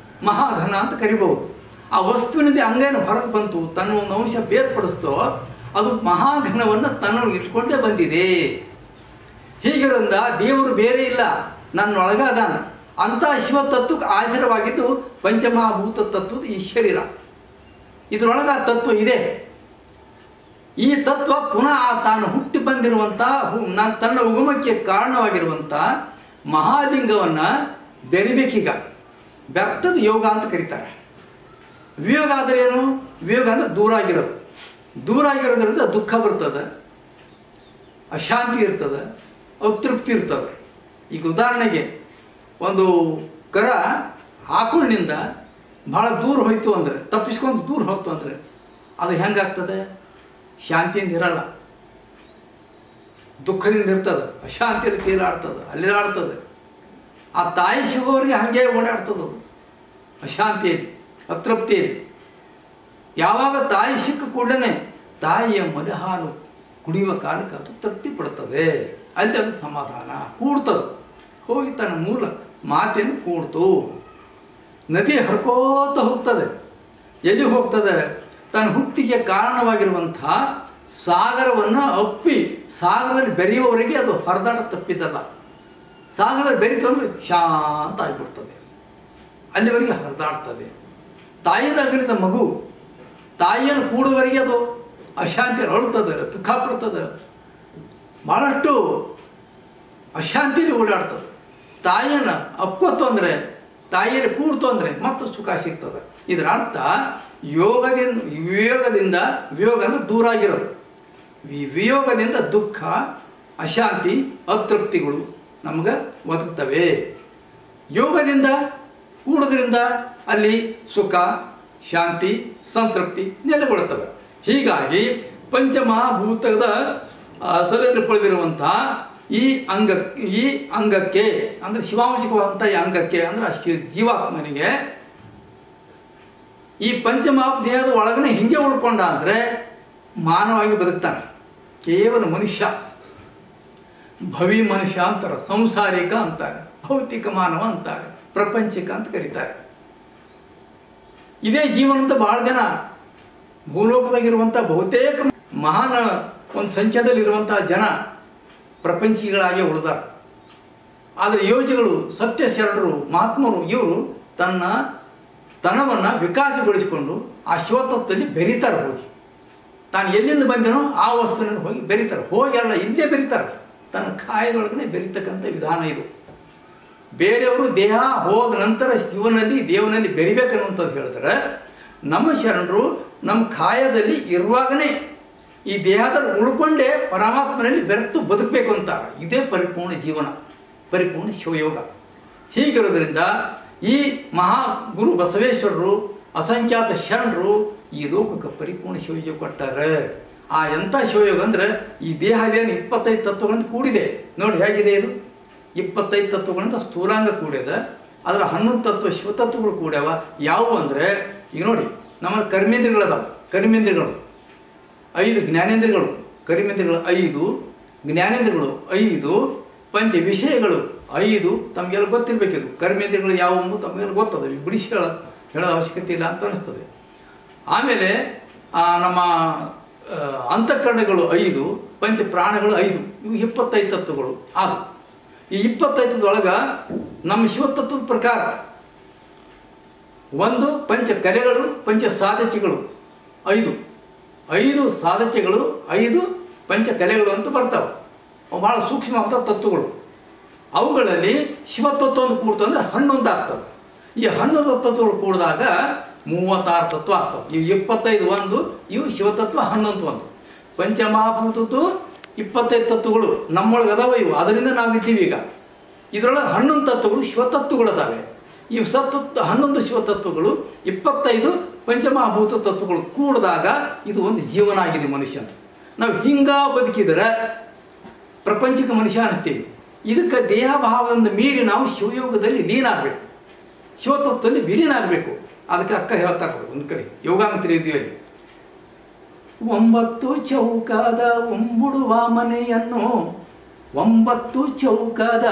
ಮಹಾಘನ ಅಂತ ಕರಿಬಹುದು. ಆ ವಸ್ತುವಿನಿಂದ ಅಂಗೇನು ಹೊರಗೆ ಬಂತು, ತನ್ನ ಒಂದು ಅಂಶ ಬೇರ್ಪಡಿಸ್ತೋ ಅದು ಮಹಾಘನವನ್ನು ತನ್ನೊಳಗೆ ಇಟ್ಕೊಂಡೇ ಬಂದಿದೆ. ಹೀಗಿರೋದ್ರಿಂದ ದೇವರು ಬೇರೆ ಇಲ್ಲ, ನನ್ನೊಳಗಾದಾನ ಅಂಥ ಶಿವತತ್ವಕ್ಕೆ ಆಧಾರವಾಗಿದ್ದು ಪಂಚಮಹಾಭೂತ ತತ್ವದ ಈ ಶರೀರ. ಇದರೊಳಗೆ ಆ ತತ್ವ ಇದೆ. ಈ ತತ್ವ ಪುನಃ ತಾನು ಹುಟ್ಟಿ ಬಂದಿರುವಂಥ ತನ್ನ ಉಗಮಕ್ಕೆ ಕಾರಣವಾಗಿರುವಂಥ ಮಹಾಲಿಂಗವನ್ನು ಬೆರಿಬೇಕೀಗ. ವ್ಯರ್ಥದ ಯೋಗ ಅಂತ ಕರೀತಾರೆ. ವಿಯೋಗ ಆದರೆ ಏನು? ವಿಯೋಗ ಅಂದರೆ ದೂರ ಆಗಿರೋದು. ದೂರ ಆಗಿರೋದ್ರಿಂದ ದುಃಖ ಬರ್ತದೆ, ಅಶಾಂತಿ ಇರ್ತದೆ, ಅತೃಪ್ತಿ ಇರ್ತದೆ. ಈಗ ಉದಾಹರಣೆಗೆ ಒಂದು ಕರ ಆಕಳಿನಿಂದ ಭಾಳ ದೂರ ಹೋಯ್ತು ಅಂದರೆ, ತಪ್ಪಿಸ್ಕೊಂಡು ದೂರ ಹೋಯ್ತು ಅಂದರೆ ಅದು ಹೆಂಗಾಗ್ತದೆ? ಶಾಂತಿಯಿಂದ ಇರಲ್ಲ, ದುಃಖದಿಂದ ಇರ್ತದೆ, ಅಶಾಂತಿಯಲ್ಲಿ ತೀರಾಡ್ತದೆ, ಅಲ್ಲಿರಾಡ್ತದೆ. ಆ ತಾಯಿ ಸಿಗೋರಿಗೆ ಹಾಗೆ ಓಡಾಡ್ತದೆ, ಅದು ಅಶಾಂತಿಯಲ್ಲಿ, ಅತೃಪ್ತಿಯಲ್ಲಿ. ಯಾವಾಗ ತಾಯಿ ಸಿಕ್ಕ ಕೂಡಲೇ ತಾಯಿಯ ಮದ ಹಾಲು ಕುಡಿಯುವ ಕಾಲಕ್ಕೆ ಅದು ತೃಪ್ತಿ ಪಡ್ತದೆ, ಅಲ್ಲಿ ಅದು ಸಮಾಧಾನ ಕೂಡ್ತದೆ. ಹೋಗಿ ತನ್ನ ಮೂಲ ಮಾತೆಯನ್ನು ಕೂಡ್ತು. ನದಿ ಹರ್ಕೋತ ಹೋಗ್ತದೆ. ಎಲ್ಲಿ ಹೋಗ್ತದೆ? ತನ್ನ ಹುಟ್ಟಿಗೆ ಕಾರಣವಾಗಿರುವಂಥ ಸಾಗರವನ್ನು ಅಪ್ಪಿ ಸಾಗರದಲ್ಲಿ ಬೆರೆಯುವವರೆಗೆ ಅದು ಹರಿದಾಟ ತಪ್ಪಿದ್ದಲ್ಲ. ಸಾಗರದಲ್ಲಿ ಬೆರೀತು ಅಂದರೆ ಶಾಂತ ಆಗಿಬಿಡ್ತದೆ, ಅಲ್ಲಿವರೆಗೆ ಹರಿದಾಡ್ತದೆ. ತಾಯಿದಾಗಲಿದ್ದ ಮಗು ತಾಯಿಯನ್ನು ಕೂಡುವವರೆಗೆ ಅದು ಅಶಾಂತಿಯಲ್ಲಿ ಅಳುತ್ತದೆ, ದುಃಖ ಪಡ್ತದೆ, ಭಾಳಷ್ಟು ಅಶಾಂತಿಯಲ್ಲಿ ಓಡಾಡ್ತದೆ. ತಾಯಿಯನ್ನು ಅಪ್ಕೊತ್ತು ಅಂದರೆ, ತಾಯಿಯಲ್ಲಿ ಕೂಡ್ತು ಅಂದರೆ ಮತ್ತು ಸುಖ ಸಿಗ್ತದೆ. ಇದರ ಅರ್ಥ ವಿಯೋಗದಿಂದ ವಿಯೋಗ ಅಂದರೆ ದೂರ ಆಗಿರೋದು. ವಿಯೋಗದಿಂದ ದುಃಖ, ಅಶಾಂತಿ, ಅತೃಪ್ತಿಗಳು ನಮಗೆ ಒದಗ್ತವೆ. ಯೋಗದಿಂದ ಕೂಡೋದ್ರಿಂದ ಅಲ್ಲಿ ಸುಖ, ಶಾಂತಿ, ಸಂತೃಪ್ತಿ ನೆಲೆಗೊಳ್ಳುತ್ತವೆ. ಹೀಗಾಗಿ ಪಂಚಮಹಾಭೂತದ ಸರಲ್ಲಿ ಪಡೆದಿರುವಂಥ ಈ ಅಂಗಕ್ಕೆ ಅಂದರೆ ಶಿವಾಂಶಿಕವಾದಂಥ ಈ ಅಂಗಕ್ಕೆ ಅಂದರೆ ಜೀವಾತ್ಮನಿಗೆ ಈ ಪಂಚಮಹಾದೇಹದ ಒಳಗನೆ ಹಿಂಗೆ ಉಳ್ಕೊಂಡ ಅಂದರೆ ಮಾನವಾಗಿ ಬದುಕ್ತಾನೆ. ಕೇವಲ ಮನುಷ್ಯ, ಭವಿ ಮನುಷ್ಯ ಅಂತಾರೆ, ಸಂಸಾರಿಕ ಅಂತಾರೆ, ಭೌತಿಕ ಮಾನವ ಅಂತಾರೆ, ಪ್ರಪಂಚಿಕ ಅಂತ ಕರೀತಾರೆ. ಇದೇ ಜೀವನ ಅಂತ ಭಾಳ ಜನ ಭೂಲೋಕದಾಗಿರುವಂಥ ಬಹುತೇಕ ಮಹಾನ್ ಒಂದು ಸಂಖ್ಯೆದಲ್ಲಿರುವಂಥ ಜನ ಪ್ರಪಂಚಿಗಳಾಗಿ ಉಳಿದಾರೆ. ಆದರೆ ಯೋಗಿಗಳು, ಸತ್ಯ ಶರಣರು, ಮಹಾತ್ಮರು ಇವರು ತನವನ್ನು ವಿಕಾಸಗೊಳಿಸಿಕೊಂಡು ಆ ಶಿವತತ್ವದಲ್ಲಿ ಬೆರೀತಾರೆ. ಹೋಗಿ ತಾನು ಎಲ್ಲಿಂದ ಬಂದನೋ ಆ ವಸ್ತುವಿನಲ್ಲಿ ಹೋಗಿ ಬೆರೀತಾರೆ. ಹೋಗಿ ಅಲ್ಲ, ಇಲ್ಲೇ ಬೆರೀತಾರೆ. ತನ್ನ ಕಾಯದೊಳಗನೆ ಬೆರೀತಕ್ಕಂಥ ವಿಧಾನ ಇದು. ಬೇರೆಯವರು ದೇಹ ಹೋದ ನಂತರ ಶಿವನಲ್ಲಿ ದೇವನಲ್ಲಿ ಬೆರಿಬೇಕನ್ನುವಂಥದ್ದು ಹೇಳಿದ್ರೆ, ನಮ್ಮ ಶರಣರು ನಮ್ಮ ಕಾಯದಲ್ಲಿ ಇರುವಾಗನೇ ಈ ದೇಹದಲ್ಲಿ ಉಳ್ಕೊಂಡೇ ಪರಮಾತ್ಮನಲ್ಲಿ ಬೆರೆತು ಬದುಕಬೇಕು ಅಂತಾರೆ. ಇದೇ ಪರಿಪೂರ್ಣ ಜೀವನ, ಪರಿಪೂರ್ಣ ಶಿವಯೋಗ. ಹೀಗಿರೋದ್ರಿಂದ ಈ ಮಹಾಗುರು ಬಸವೇಶ್ವರರು, ಅಸಂಖ್ಯಾತ ಶರಣರು ಈ ಲೋಕಕ್ಕೆ ಪರಿಪೂರ್ಣ ಶಿವಯೋಗ ಕೊಟ್ಟಾರೆ. ಆ ಎಂಥ ಶಿವಯೋಗ ಅಂದರೆ ಈ ದೇಹ ಏನು 25 ತತ್ವಗಳಿಂದ ಕೂಡಿದೆ. ನೋಡಿ ಹೇಗಿದೆ ಇದು. 25 ತತ್ವಗಳಿಂದ ಸ್ಥೂಲಾಂಗ ಕೂಡ್ಯದ, ಅದರ 11 ತತ್ವ ಶಿವತತ್ವಗಳು ಕೂಡ್ಯಾವ. ಯಾವುವು ಅಂದರೆ ಈಗ ನೋಡಿ, ನಮ್ಮಲ್ಲಿ ಕರ್ಮೇಂದ್ರಿಯಗಳದಾವ. ಕರ್ಮೇಂದ್ರಿಯಗಳು 5, ಜ್ಞಾನೇಂದ್ರಿಯಗಳು, ಕರ್ಮೇಂದ್ರಿಯಗಳು 5, ಜ್ಞಾನೇಂದ್ರಿಯಗಳು 5, ಪಂಚ ವಿಷಯಗಳು 5. ತಮಗೆಲ್ಲ ಗೊತ್ತಿರಬೇಕಿದು. ಕರ್ಮೇಂದ್ರಿಯಗಳು ಯಾವುವು ತಮಗೆಲ್ಲ ಗೊತ್ತದ, ಬಿಡಿಸಿ ಹೇಳೋದ ಅವಶ್ಯಕತೆ ಇಲ್ಲ ಅಂತ ಅನಿಸ್ತದೆ. ಆಮೇಲೆ ನಮ್ಮ ಅಂತಃಕರಣಗಳು 5, ಪಂಚ ಪ್ರಾಣಗಳು 5, ಇವು 25 ತತ್ವಗಳು. ಅದು ಈ 25 ನಮ್ಮ ಶಿವತತ್ವದ ಪ್ರಕಾರ 1 ಪಂಚ ಕಲೆಗಳು, ಪಂಚ ಸಾಧಕೆಗಳು 5 ಸಾಧಕೆಗಳು, 5 ಪಂಚಕಲೆಗಳು ಅಂತ ಬರ್ತಾವೆ. ಅವು ಭಾಳ ಸೂಕ್ಷ್ಮವಾದ ತತ್ವಗಳು. ಅವುಗಳಲ್ಲಿ ಶಿವತತ್ವ ಒಂದು ಕೂಡ್ತು ಅಂದರೆ 11 ಆಗ್ತದೆ. ಈ 11 ತತ್ವಗಳು ಕೂಡಿದಾಗ 36 ತತ್ವ ಆಗ್ತವೆ. ಇವು 25 ಒಂದು, ಇವು ಶಿವತತ್ವ 11 ಒಂದು. ಪಂಚಮಹಾಭೂತದ್ದು 25 ತತ್ವಗಳು ನಮ್ಮೊಳಗೆ ಅದಾವ ಇವು, ಅದರಿಂದ ನಾವಿದ್ದೀವಿ. ಈಗ ಇದರೊಳಗೆ 11 ತತ್ವಗಳು ಶಿವತತ್ವಗಳದಾವೆ. ಈ 11 ಶಿವತತ್ವಗಳು 25 ಪಂಚಮಹಾಭೂತ ತತ್ವಗಳು ಕೂಡಿದಾಗ ಇದು ಒಂದು ಜೀವನ ಆಗಿದೆ ಮನುಷ್ಯ. ನಾವು ಹಿಂಗ ಬದುಕಿದರೆ ಪ್ರಪಂಚಕ ಮನುಷ್ಯ ಅನ್ನಿಸ್ತೀವಿ. ಇದಕ್ಕೆ ದೇಹಭಾವದಿಂದ ಮೀರಿ ನಾವು ಶಿವಯೋಗದಲ್ಲಿ ಲೀನ ಆಗಬೇಕು, ಶಿವತತ್ವದಲ್ಲಿ ವಿಲೀನ ಆಗಬೇಕು. ಅದಕ್ಕೆ ಅಕ್ಕ ಹೇಳ್ತಾರೆ ಒಂದು ಕಡೆ ಯೋಗಾಂಗ ತಿಳಿದೀವಿ. 9 ಚೌಕದ ಉಂಬುಡುವ ಮನೆಯನ್ನು, 9 ಚೌಕದ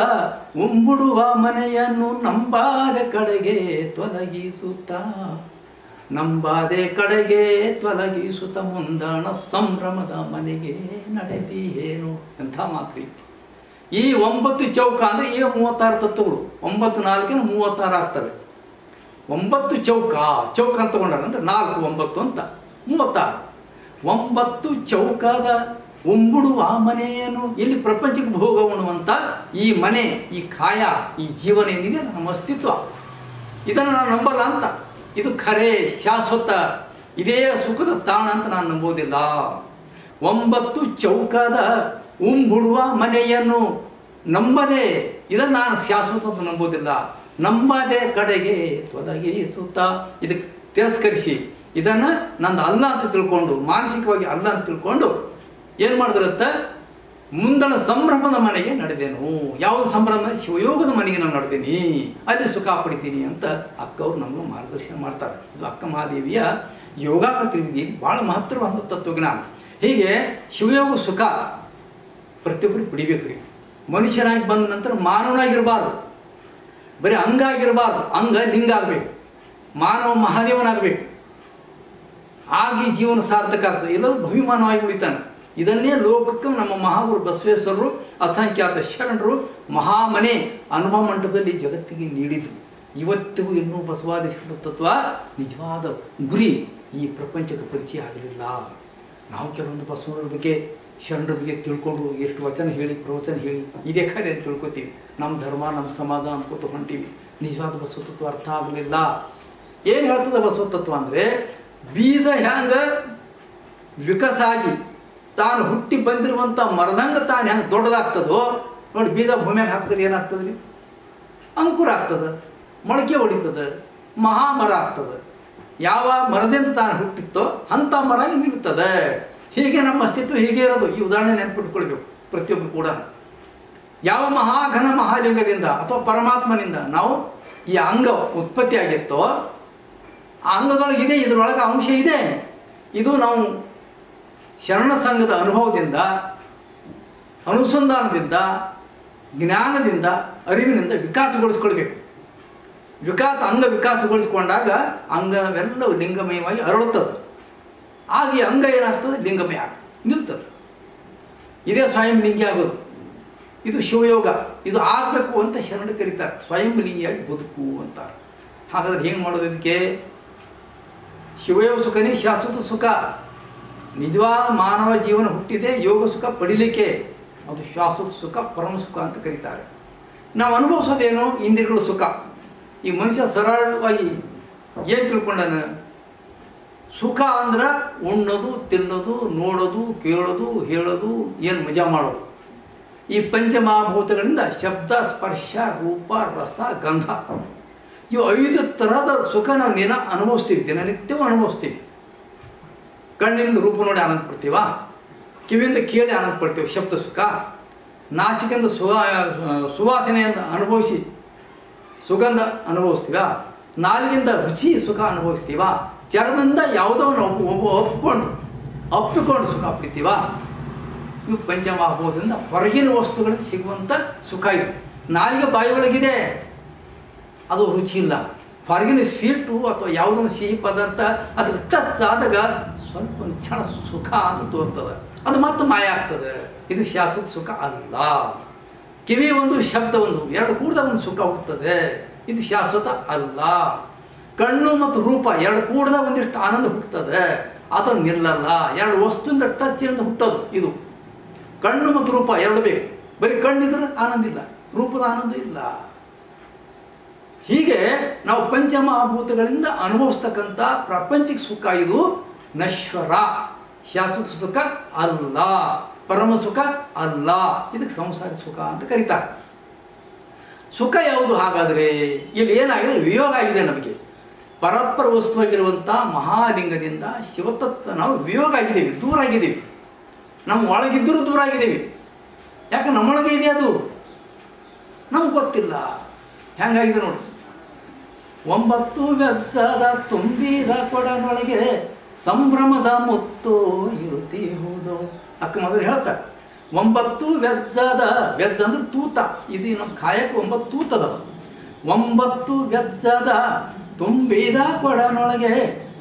ಉಂಬುಡುವ ಮನೆಯನ್ನು ನಂಬಾದೆ ಕಡೆಗೆ ತೊಲಗಿಸುತ್ತಾ, ನಂಬಾದೆ ಕಡೆಗೆ ತೊಲಗಿಸುತ್ತ ಮುಂದಾಣ ಸಂಭ್ರಮದ ಮನೆಗೆ ನಡೆದಿ ಏನು ಎಂಥ ಮಾತ್ರಿ. ಈ 9 ಚೌಕ ಅಂದರೆ ಈ 36 ತತ್ವಗಳು. 9 4 36 ಆಗ್ತವೆ. 9 ಚೌಕ ಅಂತ ತಗೊಂಡಾರ ಅಂದರೆ 4 9 ಅಂತ 36. 9 ಚೌಕದ ಉಂಬುಡುವ ಮನೆಯನ್ನು, ಇಲ್ಲಿ ಪ್ರಪಂಚಕ್ಕೆ ಭೋಗ ಉಣ್ಣುವಂಥ ಈ ಮನೆ, ಈ ಕಾಯ, ಈ ಜೀವನ ಏನಿದೆ ನಮ್ಮ ಅಸ್ತಿತ್ವ, ಇದನ್ನು ನಾನು ನಂಬಲ್ಲ ಅಂತ. ಇದು ಖರೆ ಶಾಶ್ವತ, ಇದೇ ಸುಖದ ತಾಣ ಅಂತ ನಾನು ನಂಬೋದಿಲ್ಲ. 9 ಚೌಕದ ಉಂಬುಡುವ ಮನೆಯನ್ನು ನಂಬದೆ, ಇದನ್ನು ನಾನು ಶಾಶ್ವತ ನಂಬೋದಿಲ್ಲ. ನಂಬದೆ ಕಡೆಗೆ ತೊಲಗಿಸುತ್ತ, ಇದಕ್ಕೆ ತಿರಸ್ಕರಿಸಿ ಇದನ್ನು ನಂದು ಅಲ್ಲ ಅಂತ ತಿಳ್ಕೊಂಡು, ಮಾನಸಿಕವಾಗಿ ಅಲ್ಲ ಅಂತ ತಿಳ್ಕೊಂಡು ಏನು ಮಾಡಿದ್ರತ್ತ ಮುಂದಣ ಸಂಭ್ರಮದ ಮನೆಗೆ ನಡೆದೇನು. ಯಾವುದು ಸಂಭ್ರಮ? ಶಿವಯೋಗದ ಮನೆಗೆ ನಾನು ನಡೆದೀನಿ, ಅಲ್ಲಿ ಸುಖ ಪಡಿತೀನಿ ಅಂತ ಅಕ್ಕವ್ರು ನಮಗೂ ಮಾರ್ಗದರ್ಶನ ಮಾಡ್ತಾರೆ. ಇದು ಅಕ್ಕ ಮಹಾದೇವಿಯ ಯೋಗಾಂಗ ತಿಳಿದಿ ಭಾಳ ಮಹತ್ತರವಾದ ತತ್ವಜ್ಞಾನ. ಹೀಗೆ ಶಿವಯೋಗ ಸುಖ ಪ್ರತಿಯೊಬ್ಬರು ಪಡಿಬೇಕು ರೀ. ಮನುಷ್ಯನಾಗಿ ಬಂದ ನಂತರ ಮಾನವನಾಗಿರಬಾರ್ದು, ಬರೀ ಅಂಗಾಗಿರಬಾರ್ದು, ಅಂಗ ಲಿಂಗ ಆಗಬೇಕು, ಮಾನವ ಮಹಾದೇವನಾಗಬೇಕು. ಆಗಿ ಜೀವನ ಸಾರ್ಥಕ ಆಗ್ತದೆ. ಎಲ್ಲರೂ ಭವಿಮಾನವಾಗಿ ಉಳಿತಾನೆ. ಇದನ್ನೇ ಲೋಕಕ್ಕೆ ನಮ್ಮ ಮಹಾಗುರು ಬಸವೇಶ್ವರರು, ಅಸಂಖ್ಯಾತ ಶರಣರು ಮಹಾಮನೆ ಅನುಭವ ಮಂಟಪದಲ್ಲಿ ಜಗತ್ತಿಗೆ ನೀಡಿದರು. ಇವತ್ತಿಗೂ ಇನ್ನೂ ಬಸವಾದಿ ತತ್ವ ನಿಜವಾದ ಗುರಿ ಈ ಪ್ರಪಂಚಕ್ಕೆ ಪರಿಚಯ ಆಗಲಿಲ್ಲ. ನಾವು ಕೆಲವೊಂದು ಬಸವರ ಬಗ್ಗೆ, ಶರಣರ ಬಗ್ಗೆ ತಿಳ್ಕೊಂಡು ಎಷ್ಟು ವಚನ ಹೇಳಿ, ಪ್ರವಚನ ಹೇಳಿ ಇದೇ ಖಾಲಿ ಅಂತ ತಿಳ್ಕೊತೀವಿ. ನಮ್ಮ ಧರ್ಮ, ನಮ್ಮ ಸಮಾಜ ಅಂದ್ಕೊತ ಹೊಂಟೀವಿ. ನಿಜವಾದ ಬಸವತತ್ವ ಅರ್ಥ ಆಗಲಿಲ್ಲ. ಏನು ಹೇಳ್ತದೆ ಬಸವತತ್ವ ಅಂದರೆ, ಬೀಜ ಹ್ಯಾಂಗ ವಿಕಾಸ ಆಗಿ ತಾನು ಹುಟ್ಟಿ ಬಂದಿರುವಂಥ ಮರದಂಗ ತಾನು ಹೆಂಗೆ ದೊಡ್ಡದಾಗ್ತದೋ ನೋಡಿ. ಬೀಜ ಭೂಮಿಯಾಗ ಹಾಕಿದ್ರೆ ಏನಾಗ್ತದೆ ರೀ? ಅಂಕುರ ಆಗ್ತದೆ, ಮೊಳಕೆ ಹೊಡಿತದೆ, ಮಹಾಮರ ಆಗ್ತದೆ. ಯಾವ ಮರದಿಂದ ತಾನು ಹುಟ್ಟಿತ್ತೋ ಅಂಥ ಮರ ನಿಲ್ತದೆ. ಹೀಗೆ ನಮ್ಮ ಅಸ್ತಿತ್ವ ಹೀಗೆ ಇರೋದು. ಈ ಉದಾಹರಣೆ ನೆನಪಿಟ್ಕೊಳ್ಬೇಕು ಪ್ರತಿಯೊಬ್ಬರು ಕೂಡ. ಯಾವ ಮಹಾಘನ ಮಹಾಲಿಂಗದಿಂದ ಅಥವಾ ಪರಮಾತ್ಮನಿಂದ ನಾವು ಈ ಅಂಗ ಉತ್ಪತ್ತಿ ಆಗಿತ್ತೋ ಆ ಅಂಗದೊಳಗಿದೆ, ಇದರೊಳಗೆ ಅಂಶ ಇದೆ. ಇದು ನಾವು ಶರಣ ಸಂಘದ ಅನುಭವದಿಂದ, ಅನುಸಂಧಾನದಿಂದ, ಜ್ಞಾನದಿಂದ, ಅರಿವಿನಿಂದ ವಿಕಾಸಗೊಳಿಸ್ಕೊಳ್ಬೇಕು. ಅಂಗ ವಿಕಾಸಗೊಳಿಸ್ಕೊಂಡಾಗ ಅಂಗವೆಲ್ಲವೂ ಲಿಂಗಮಯವಾಗಿ ಅರಳುತ್ತದೆ. ಆಗ ಈ ಅಂಗ ಏನಾಗ್ತದೆ? ಲಿಂಗಮಯ ನಿಲ್ತದೆ. ಇದೇ ಸ್ವಯಂ ಲಿಂಗಿ ಆಗೋದು. ಇದು ಶಿವಯೋಗ. ಇದು ಆಗಬೇಕು ಅಂತ ಶರಣರು ಕರೀತಾರೆ. ಸ್ವಯಂ ಲಿಂಗಿಯಾಗಿ ಬದುಕು ಅಂತಾರೆ. ಹಾಗಾದ್ರೆ ಹೆಂಗೆ ಮಾಡೋದು? ಇದಕ್ಕೆ ಶಿವಯೋಗ ಸುಖನೇ ಶಾಶ್ವತ ಸುಖ. ನಿಜವಾದ ಮಾನವ ಜೀವನ ಹುಟ್ಟಿದೆ ಯೋಗ ಸುಖ ಪಡಿಲಿಕ್ಕೆ. ಅದು ಶಾಶ್ವತ ಸುಖ, ಪರಮ ಸುಖ ಅಂತ ಕರೀತಾರೆ. ನಾವು ಅನುಭವಿಸೋದೇನು? ಇಂದ್ರಿಯಗಳ ಸುಖ. ಈ ಮನುಷ್ಯ ಸರಳವಾಗಿ ಏನು ತಿಳ್ಕೊಂಡಾನ? ಸುಖ ಅಂದ್ರೆ ಉಣ್ಣೋದು, ತಿನ್ನೋದು, ನೋಡೋದು, ಕೇಳೋದು, ಹೇಳೋದು, ಏನು ಮಜಾ ಮಾಡೋದು. ಈ ಪಂಚಮಹಾಭೂತಗಳಿಂದ ಶಬ್ದ, ಸ್ಪರ್ಶ, ರೂಪ, ರಸ, ಗಂಧ, ಇವು 5 ಥರದ ಸುಖ ನಾವು ಅನುಭವಿಸ್ತೀವಿ. ದಿನನಿತ್ಯವೂ ಅನುಭವಿಸ್ತೀವಿ. ಕಣ್ಣಿನಿಂದ ರೂಪ ನೋಡಿ ಆನಂದ ಪಡ್ತೀವ, ಕಿವಿಯಿಂದ ಕೇಳಿ ಆನಂದ ಪಡ್ತೀವಿ ಶಬ್ದ ಸುಖ, ನಾಚಿಕೆಯಿಂದ ಸುವಾಸನೆಯಿಂದ ಅನುಭವಿಸಿ ಸುಗಂಧ ಅನುಭವಿಸ್ತೀವ, ನಾಲಿಗೆಯಿಂದ ರುಚಿ ಸುಖ ಅನುಭವಿಸ್ತೀವ, ಚರ್ಮದಿಂದ ಯಾವುದೋ ಅಪ್ಪಿಕೊಂಡು ಸುಖ ಪಡಿತೀವ. ಇವು ಪಂಚಮಹಾಭೂತದಿಂದ ಹೊರಗಿನ ವಸ್ತುಗಳಿಂದ ಸಿಗುವಂಥ ಸುಖ. ಇದು ನಾಲಿಗೆ ಬಾಯಿ ಒಳಗಿದೆ, ಅದು ರುಚಿ ಇಲ್ಲ. ಹೊರಗಿನ ಸ್ವೀಟು ಅಥವಾ ಯಾವುದೊಂದು ಸಿಹಿ ಪದಾರ್ಥ ಅದ್ರ ಟಚ್ ಆದಾಗ ಸ್ವಲ್ಪ ಒಂದು ಕ್ಷಣ ಸುಖ ಅಂತ ತೋರ್ತದೆ, ಅದು ಮತ್ತೆ ಮಾಯ ಆಗ್ತದೆ. ಇದು ಶಾಶ್ವತ ಸುಖ ಅಲ್ಲ. ಕಿವಿ ಒಂದು, ಶಬ್ದ ಒಂದು, ಎರಡು ಕೂಡಿದ ಒಂದು ಸುಖ ಹುಟ್ಟುತ್ತದೆ. ಇದು ಶಾಶ್ವತ ಅಲ್ಲ. ಕಣ್ಣು ಮತ್ತು ರೂಪ ಎರಡು ಕೂಡಿದ ಒಂದಿಷ್ಟು ಆನಂದ ಹುಟ್ಟುತ್ತದೆ, ಅದು ನಿಲ್ಲಲ್ಲ. ಎರಡು ವಸ್ತುವಿಂದ ಟಚ್ಚಿನಿಂದ ಹುಟ್ಟೋದು ಇದು ಕಣ್ಣು ಮತ್ತು ರೂಪ ಎರಡು ಬೇಕು. ಬರೀ ಕಣ್ಣಿದ್ರೆ ಆನಂದ ಇಲ್ಲ, ರೂಪದ ಆನಂದ ಇಲ್ಲ. ಹೀಗೆ ನಾವು ಪಂಚಮಹಾಭೂತಗಳಿಂದ ಅನುಭವಿಸ್ತಕ್ಕಂಥ ಪ್ರಾಪಂಚಿಕ ಸುಖ ಇದು ನಶ್ವರ, ಶಾಶ್ವತ ಸುಖ ಅಲ್ಲ, ಪರಮ ಸುಖ ಅಲ್ಲ. ಇದಕ್ಕೆ ಸಂಸಾರಿಕ ಸುಖ ಅಂತ ಕರೀತಾರೆ. ಸುಖ ಯಾವುದು ಹಾಗಾದರೆ? ಇಲ್ಲಿ ಏನಾಗಿದೆ? ವಿಯೋಗ ಆಗಿದೆ. ನಮಗೆ ಪರಸ್ಪರ ವಸ್ತುವಾಗಿರುವಂಥ ಮಹಾಲಿಂಗದಿಂದ ಶಿವತತ್ವ ನಾವು ವಿಯೋಗ ಆಗಿದ್ದೇವೆ, ದೂರ ಆಗಿದ್ದೇವೆ. ನಮ್ಮ ಒಳಗಿದ್ದರೂ ದೂರ ಆಗಿದ್ದೇವೆ. ಯಾಕೆ? ನಮ್ಮೊಳಗೆ ಇದೆ ಅದು, ನಮ್ಗೆ ಗೊತ್ತಿಲ್ಲ. ಹೆಂಗಾಗಿದೆ ನೋಡಿ. 9 ವ್ಯಜ್ಜದ ತುಂಬಿದ ಕೊಡನೊಳಗೆ ಸಂಭ್ರಮದ ಮುತ್ತು ಇರುತ್ತಿಹುದು. ಅಕ್ಕ ಮೊದಲು ಹೇಳ್ತಾರೆ 9 ವ್ಯಜ್ಜದ, ವ್ಯಜ್ಜ ಅಂದ್ರೆ ತೂತ. ಇದು ನಮ್ಮ ಕಾಯಕ್ಕೆ 9 ತೂತದವ. 9 ವ್ಯಜ್ಜದ ತುಂಬಿದ ಕೊಡನೊಳಗೆ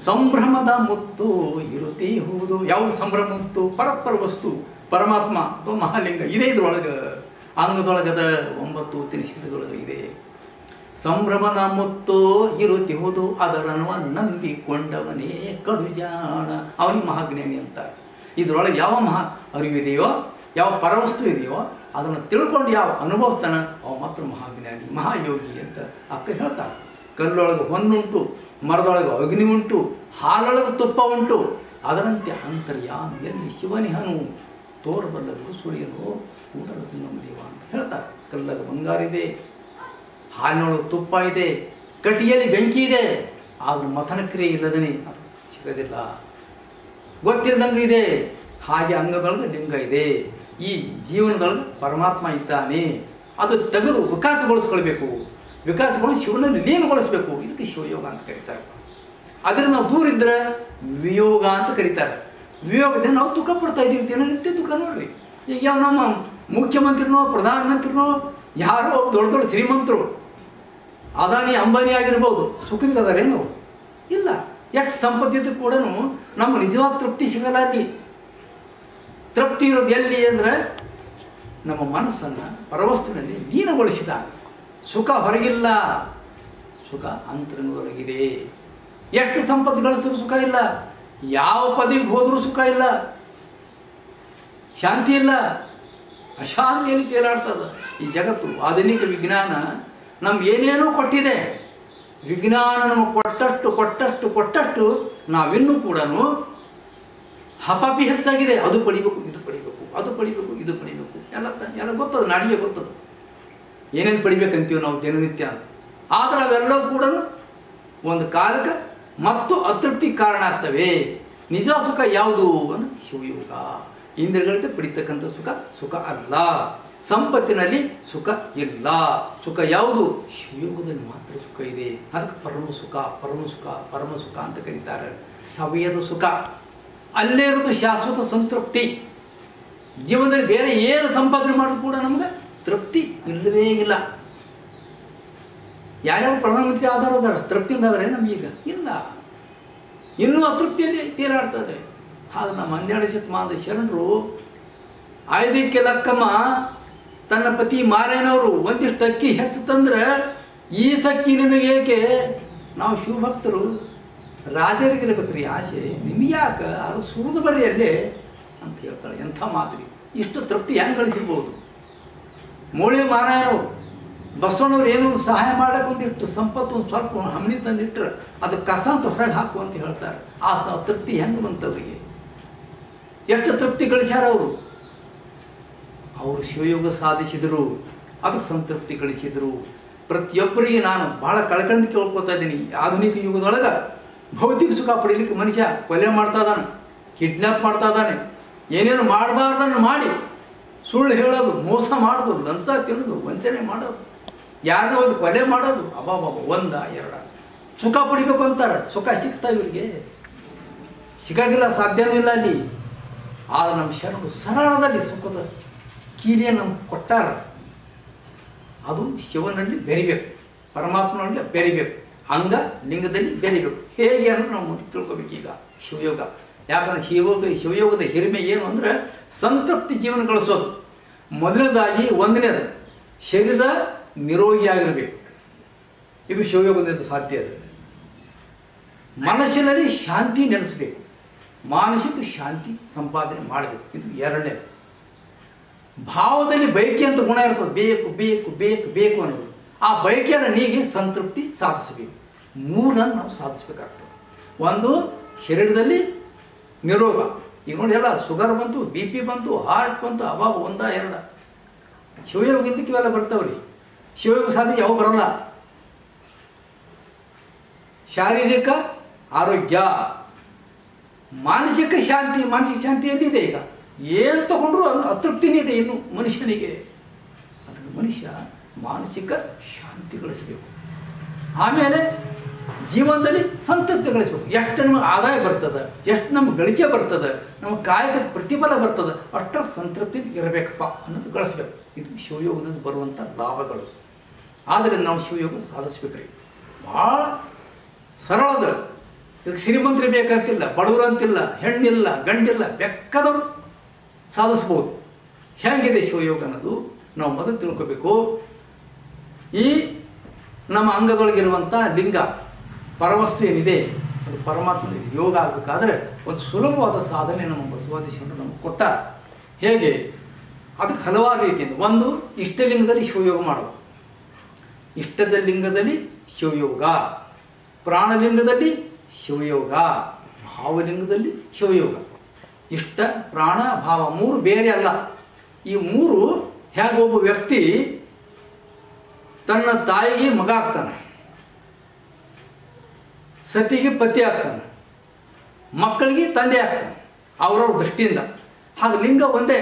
ಸಂಭ್ರಮದ ಮುತ್ತು ಇರುತ್ತಿಹುದು. ಯಾವುದು ಸಂಭ್ರಮ ಮುತ್ತು? ಪರಸ್ಪರ ವಸ್ತು ಪರಮಾತ್ಮ ಅಥವಾ ಮಹಾಲಿಂಗ ಇದೆ ಇದ್ರೊಳಗೆ. ಅಂಗದೊಳಗದ 9 ತಿನಿಸಿದೊಳಗೆ ಇದೆ. ಸಂಭ್ರಮದ ಮುತ್ತು ಇರುತ್ತಿಹುದು ಅದರನ್ನು ನಂಬಿಕೊಂಡವನೇ ಕಡುಜಾಣ, ಅವನಿಗೆ ಮಹಾಜ್ಞಾನಿ ಅಂತಾರೆ. ಇದರೊಳಗೆ ಯಾವ ಮಹಾ ಅರಿವಿದೆಯೋ, ಯಾವ ಪರವಸ್ತು ಇದೆಯೋ ಅದನ್ನು ತಿಳ್ಕೊಂಡು ಯಾವ ಅನುಭವಿಸ್ತಾನ ಅವ ಮಾತ್ರ ಮಹಾಜ್ಞಾನಿ, ಮಹಾಯೋಗಿ ಅಂತ ಅಕ್ಕ ಹೇಳ್ತಾಳೆ. ಕಲ್ಲೊಳಗೆ ಹೊನ್ನುಂಟು, ಮರದೊಳಗೆ ಅಗ್ನಿ ಉಂಟು, ಹಾಲೊಳಗೆ ತುಪ್ಪ ಉಂಟು, ಅದರಂತೆ ಅಂತರ್ಯಾಮಿಯಲ್ಲಿ ಶಿವನಿಹನು ತೋರಬಲ್ಲರು ಸುಳಿಯಲು ಕೂಡಲ ಸಿಂಗಮದೇವ ಅಂತ ಹೇಳ್ತಾರೆ. ಕಲ್ಲಲ್ಲಿ ಬಂಗಾರ ಇದೆ, ಹಾಲಿನೊಳಗೆ ತುಪ್ಪ ಇದೆ, ಕಟ್ಟಿಗೆಯಲ್ಲಿ ಬೆಂಕಿ ಇದೆ, ಆದರೂ ಮಥನ ಕ್ರಿಯೆ ಇಲ್ಲದೇ ಅದು ಸಿಗೋದಿಲ್ಲ. ಗೊತ್ತಿಲ್ಲದಂಗೆ ಇದೆ. ಹಾಗೆ ಅಂಗದೊಳಗೆ ಲಿಂಗ ಇದೆ. ಈ ಜೀವನದೊಳಗೆ ಪರಮಾತ್ಮ ಇದ್ದಾನೆ. ಅದು ತೆಗೆದು ವಿಕಾಸಗೊಳಿಸ್ಕೊಳ್ಬೇಕು. ವಿಕಾಸಗೊಳಿಸಿ ಶಿವನಲ್ಲಿ ಲೀನಗೊಳಿಸ್ಬೇಕು. ಇದಕ್ಕೆ ಶಿವಯೋಗ ಅಂತ ಕರೀತಾರೆ. ಅದರಿಂದ ನಾವು ದೂರ ಇದ್ದರೆ ವಿಯೋಗ ಅಂತ ಕರೀತಾರೆ. ವಿಯೋಗದಿಂದ ನಾವು ದುಃಖ ಪಡ್ತಾ ಇದ್ದೀವಿ. ದಿನನಿತ್ಯ ದುಃಖ ನೋಡ್ರಿ. ಈಗ ಯಾವ ನಮ್ಮ ಮುಖ್ಯಮಂತ್ರಿನೋ ಪ್ರಧಾನಮಂತ್ರಿನೋ ಯಾರೋ ದೊಡ್ಡ ದೊಡ್ಡ ಶ್ರೀಮಂತರು, ಅದಾನಿ ಅಂಬಾನಿ ಆಗಿರ್ಬೋದು, ಸುಖದಿಂದದಾರೇನು? ಇಲ್ಲ. ಎಷ್ಟು ಸಂಪತ್ತಿದ್ದು ಕೂಡ ನಮ್ಮ ನಿಜವಾದ ತೃಪ್ತಿ ಸಿಗಲ್ಲ. ಅಲ್ಲಿ ತೃಪ್ತಿ ಇರೋದು ಎಲ್ಲಿ ಅಂದರೆ ನಮ್ಮ ಮನಸ್ಸನ್ನು ಪರವಸ್ತುವಿನಲ್ಲಿ ಲೀನಗೊಳಿಸಿದ. ಸುಖ ಹೊರಗಿಲ್ಲ, ಸುಖ ಅಂತರಂಗದೊಳಗಿದೆ. ಎಷ್ಟು ಸಂಪತ್ತು ಗಳಿಸಿದ್ರು ಸುಖ ಇಲ್ಲ, ಯಾವ ಪದವಿಗೆ ಹೋದರೂ ಸುಖ ಇಲ್ಲ, ಶಾಂತಿ ಇಲ್ಲ, ಅಶಾಂತಿಯಲ್ಲಿ ತೇಲಾಡ್ತದೆ ಈ ಜಗತ್ತು. ಆಧುನಿಕ ವಿಜ್ಞಾನ ನಮ್ಗೆ ಏನೇನೋ ಕೊಟ್ಟಿದೆ. ವಿಜ್ಞಾನ ನಮಗೆ ಕೊಟ್ಟಷ್ಟು ನಾವಿನ್ನೂ ಕೂಡ ಹಪಾಪಿ ಹೆಚ್ಚಾಗಿದೆ. ಅದು ಪಡಿಬೇಕು, ಇದು ಪಡಿಬೇಕು, ಅದು ಪಡಿಬೇಕು, ಇದು ಪಡಿಬೇಕು, ಎಲ್ಲ ಗೊತ್ತದ, ನಾಡಿಗೆ ಗೊತ್ತದ ಏನೇನು ಪಡಿಬೇಕಂತೀವಿ ನಾವು ದಿನನಿತ್ಯ ಅಂತ. ಆದರೆ ಅವೆಲ್ಲವೂ ಕೂಡ ಒಂದು ಕಾಲಕ್ಕೆ ಮತ್ತು ಅತೃಪ್ತಿ ಕಾರಣ ಆಗ್ತವೆ. ನಿಜ ಸುಖ ಯಾವುದು ಅಂದರೆ ಶಿವಯೋಗ. ಇಂದ್ರಿಯಗಳಿಂದ ಪಡಿತಕ್ಕಂಥ ಸುಖ ಅಲ್ಲ. ಸಂಪತ್ತಿನಲ್ಲಿ ಸುಖ ಇಲ್ಲ. ಸುಖ ಯಾವುದು? ಶಿವಯೋಗದಲ್ಲಿ ಮಾತ್ರ ಸುಖ ಇದೆ. ಅದಕ್ಕೆ ಪರಮ ಸುಖ ಅಂತ ಕರೀತಾರೆ. ಸಮಯದ ಸುಖ ಅಲ್ಲೇ ಇರೋದು ಶಾಶ್ವತ ಸಂತೃಪ್ತಿ. ಜೀವನದಲ್ಲಿ ಬೇರೆ ಏನು ಸಂಪಾದನೆ ಮಾಡೋದು ಕೂಡ ನಮ್ಗೆ ತೃಪ್ತಿ ಇಲ್ಲವೇ ಇಲ್ಲ. ಯಾರ್ಯಾವ ಪ್ರಧಾನಮಂತ್ರಿ ಆಧಾರ ತೃಪ್ತಿಯಿಂದ ಆದರೆ ನಮಗೀಗ ಇಲ್ಲ, ಇನ್ನೂ ಅತೃಪ್ತಿಯಲ್ಲಿ ತೇಲಾಡ್ತಾರೆ. ಹಾಗೆ ನಮ್ಮ 12 ಶತಮಾನದ ಶರಣರು ಆಯ್ದಕ್ಕೆ ಲಕ್ಕಮ್ಮ ತನ್ನ ಪತಿ ಮಾರೇನವರು ಒಂದಿಷ್ಟು ಅಕ್ಕಿ ಹೆಚ್ಚು ತಂದ್ರೆ, ಈ ಸಕ್ಕಿ ನಿಮಗೇಕೆ? ನಾವು ಶಿವಭಕ್ತರು, ರಾಜರಿಗಿರ್ಬೇಕ್ರಿ ಆಸೆ, ನಿಮಗ್ಯಾಕೆ? ಅದು ಸುರಿದು ಬರೀ ಅಲ್ಲೇ ಅಂತ ಹೇಳ್ತಾಳೆ. ಎಂಥ ಮಾತ್ರಿ! ಇಷ್ಟು ತೃಪ್ತಿ ಹೆಂಗೆ ಗಳಿಸಿರ್ಬೋದು? ಮೋಳಿ ಮಾರಾಯನವರು ಬಸವಣ್ಣವ್ರು ಏನೋ ಒಂದು ಸಹಾಯ ಮಾಡೋಕೆ ಒಂದಿಷ್ಟು ಸಂಪತ್ತು ಒಂದು ಸ್ವಲ್ಪ ಹಮ್ಮಿ ತಂದಿಟ್ರೆ ಅದು ಕಸ ಅಂತ ಹೊರಗೆ ಹಾಕು ಅಂತ ಹೇಳ್ತಾರೆ. ಆ ತೃಪ್ತಿ ಹೆಂಗೆ ಬಂತವರಿಗೆ? ಎಷ್ಟು ತೃಪ್ತಿ ಗಳಿಸ್ಯಾರ ಅವರು? ಶಿವಯೋಗ ಸಾಧಿಸಿದರು, ಅದಕ್ಕೆ ಸಂತೃಪ್ತಿ ಗಳಿಸಿದರು. ಪ್ರತಿಯೊಬ್ಬರಿಗೆ ನಾನು ಭಾಳ ಕಳ್ಕಂಡು ಕೇಳ್ಕೊತಾ ಇದ್ದೀನಿ. ಆಧುನಿಕ ಯುಗದೊಳಗೆ ಭೌತಿಕ ಸುಖ ಪಡೀಲಿಕ್ಕೆ ಮನುಷ್ಯ ಕೊಲೆ ಮಾಡ್ತಾ ಇದ್ದಾನೆ, ಕಿಡ್ನಾಪ್ ಮಾಡ್ತಾ ಇದ್ದಾನೆ, ಏನೇನು ಮಾಡಬಾರ್ದನ್ನು ಮಾಡಿ ಸುಳ್ಳು ಹೇಳೋದು, ಮೋಸ ಮಾಡೋದು, ಲಂಚ ತಿನ್ನೋದು, ವಂಚನೆ ಮಾಡೋದು, ಯಾರನ್ನೋ ಒಂದು ಕೊಲೆ ಮಾಡೋದು. ಅಬಾಬಾಬ, 1 2 ಸುಖ ಪಡಿಬೇಕು ಅಂತಾರೆ. ಸುಖ ಸಿಗ್ತಾ ಇವರಿಗೆ? ಸಿಗಾಗಿಲ್ಲ, ಸಾಧ್ಯವೂ ಇಲ್ಲ ಅಲ್ಲಿ. ಆದರೆ ನಮ್ಮ ಶರಣರು ಸರಳದಲ್ಲಿ ಸುಖದ ಕೀಲಿಯನ್ನು ನಮ್ಗೆ ಕೊಟ್ಟಾರ. ಅದು ಶಿವನಲ್ಲಿ ಬೆರಿಬೇಕು, ಪರಮಾತ್ಮನಲ್ಲಿ ಬೆರಿಬೇಕು, ಅಂಗ ಲಿಂಗದಲ್ಲಿ ಬೆರಿಬೇಕು. ಹೇಗೆ ಅನ್ನೋದು ನಾವು ಮುಂದೆ ತಿಳ್ಕೊಬೇಕು. ಈಗ ಶಿವಯೋಗ, ಯಾಕಂದ್ರೆ ಶಿವಯೋಗದ ಹಿರಿಮೆ ಏನು ಅಂದರೆ ಸಂತೃಪ್ತಿ ಜೀವನ ಗಳಿಸೋದು. ಮೊದಲನೇದಾಗಿ 1ನೇದು ಶರೀರ ನಿರೋಗಿಯಾಗಿರಬೇಕು. ಇದು ಶಿವಯೋಗದಿಂದ ಸಾಧ್ಯ. ಅದು ಮನಸ್ಸಿನಲ್ಲಿ ಶಾಂತಿ ನೆಲೆಸಬೇಕು, ಮಾನಸಿಕ ಶಾಂತಿ ಸಂಪಾದನೆ ಮಾಡಬೇಕು. ಇದು 2ನೇದು. ಭಾವದಲ್ಲಿ ಬಯಕೆ ಅಂತ ಗುಣ ಇರ್ತದೆ, ಬೇಕು ಬೇಕು ಬೇಕು ಬೇಕು ಅನ್ನೋದು. ಆ ಬಯಕೆಯನ್ನು ನೀಗಿ ಸಂತೃಪ್ತಿ ಸಾಧಿಸಬೇಕು. ಮೂರನ್ನು ನಾವು ಸಾಧಿಸಬೇಕಾಗ್ತದೆ. ಒಂದು ಶರೀರದಲ್ಲಿ ನಿರೋಗ. ಈಗ ನೋಡಿ ಎಲ್ಲ ಶುಗರ್ ಬಂತು, ಬಿ ಪಿ ಬಂತು, ಹಾರ್ಟ್ ಬಂತು, ಅಭಾವ ಒಂದ ಎರಡ. ಶಿವಯೋಗದಿಂದ ಇವೆಲ್ಲ ಬರ್ತಾವ್ರಿ. ಶಿವಯೋಗ ಸಾಧನೆ ಯಾವ ಬರಲ್ಲ. ಶಾರೀರಿಕ ಆರೋಗ್ಯ, ಮಾನಸಿಕ ಶಾಂತಿ ಎಲ್ಲಿದೆ? ಈಗ ಏನು ತಗೊಂಡ್ರು ಅತೃಪ್ತಿನೇ ಇದೆ ಇನ್ನು ಮನುಷ್ಯನಿಗೆ. ಅದಕ್ಕೆ ಮನುಷ್ಯ ಮಾನಸಿಕ ಶಾಂತಿ ಗಳಿಸಬೇಕು. ಆಮೇಲೆ ಜೀವನದಲ್ಲಿ ಸಂತೃಪ್ತಿ ಗಳಿಸಬೇಕು. ಎಷ್ಟು ನಮಗೆ ಆದಾಯ ಬರ್ತದೆ, ಎಷ್ಟು ನಮ್ಗೆ ಗಳಿಕೆ ಬರ್ತದೆ, ನಮ್ಮ ಕಾಯಕ ಪ್ರತಿಫಲ ಬರ್ತದೆ, ಅಷ್ಟರ ಸಂತೃಪ್ತಿ ಇರಬೇಕಪ್ಪ ಅನ್ನೋದು ಗಳಿಸ್ಬೇಕು. ಇದು ಶಿವಯೋಗದಿಂದ ಬರುವಂಥ ಲಾಭಗಳು. ಆದರೆ ನಾವು ಶಿವಯೋಗ ಸಾಧಿಸ್ಬೇಕ್ರಿ. ಭಾಳ ಸರಳದ. ಇದಕ್ಕೆ ಶ್ರೀಮಂತರು ಬೇಕಾಗ್ತಿಲ್ಲ, ಬಡವರು ಅಂತಿಲ್ಲ, ಹೆಣ್ಣಿಲ್ಲ, ಗಂಡಿಲ್ಲ, ಬೇಕಾದವರು ಸಾಧಿಸ್ಬೋದು. ಹೇಗಿದೆ ಶಿವಯೋಗ ಅನ್ನೋದು ನಾವು ಮೊದಲು ತಿಳ್ಕೋಬೇಕು. ಈ ನಮ್ಮ ಅಂಗದೊಳಗಿರುವಂಥ ಲಿಂಗ ಪರವಸ್ತು ಏನಿದೆ ಅದು ಪರಮಾತ್ಮ ಯೋಗ ಆಗಬೇಕಾದ್ರೆ ಒಂದು ಸುಲಭವಾದ ಸಾಧನೆ ನಮ್ಮ ಬಸವಾದೀಶ್ವರರು ನಮಗೆ ಕೊಟ್ಟ. ಹೇಗೆ? ಅದಕ್ಕೆ ಹಲವಾರು ರೀತಿಯಿಂದ. ಒಂದು, ಇಷ್ಟಲಿಂಗದಲ್ಲಿ ಶಿವಯೋಗ ಮಾಡೋದು. ಇಷ್ಟದ ಲಿಂಗದಲ್ಲಿ ಶಿವಯೋಗ, ಪ್ರಾಣಲಿಂಗದಲ್ಲಿ ಶಿವಯೋಗ, ಭಾವಲಿಂಗದಲ್ಲಿ ಶಿವಯೋಗ. ಇಷ್ಟ, ಪ್ರಾಣ, ಭಾವ ಮೂರು ಬೇರೆ ಅಲ್ಲ. ಈ ಮೂರು ಹೇಗೆ ಒಬ್ಬ ವ್ಯಕ್ತಿ ತನ್ನ ತಾಯಿಗೆ ಮಗ ಆಗ್ತಾನೆ, ಸತಿಗೆ ಪತಿ ಆಗ್ತಾನೆ, ಮಕ್ಕಳಿಗೆ ತಂದೆ ಆಗ್ತಾನೆ ಅವರವ್ರ ದೃಷ್ಟಿಯಿಂದ. ಹಾಗೆ ಲಿಂಗ ಒಂದೇ.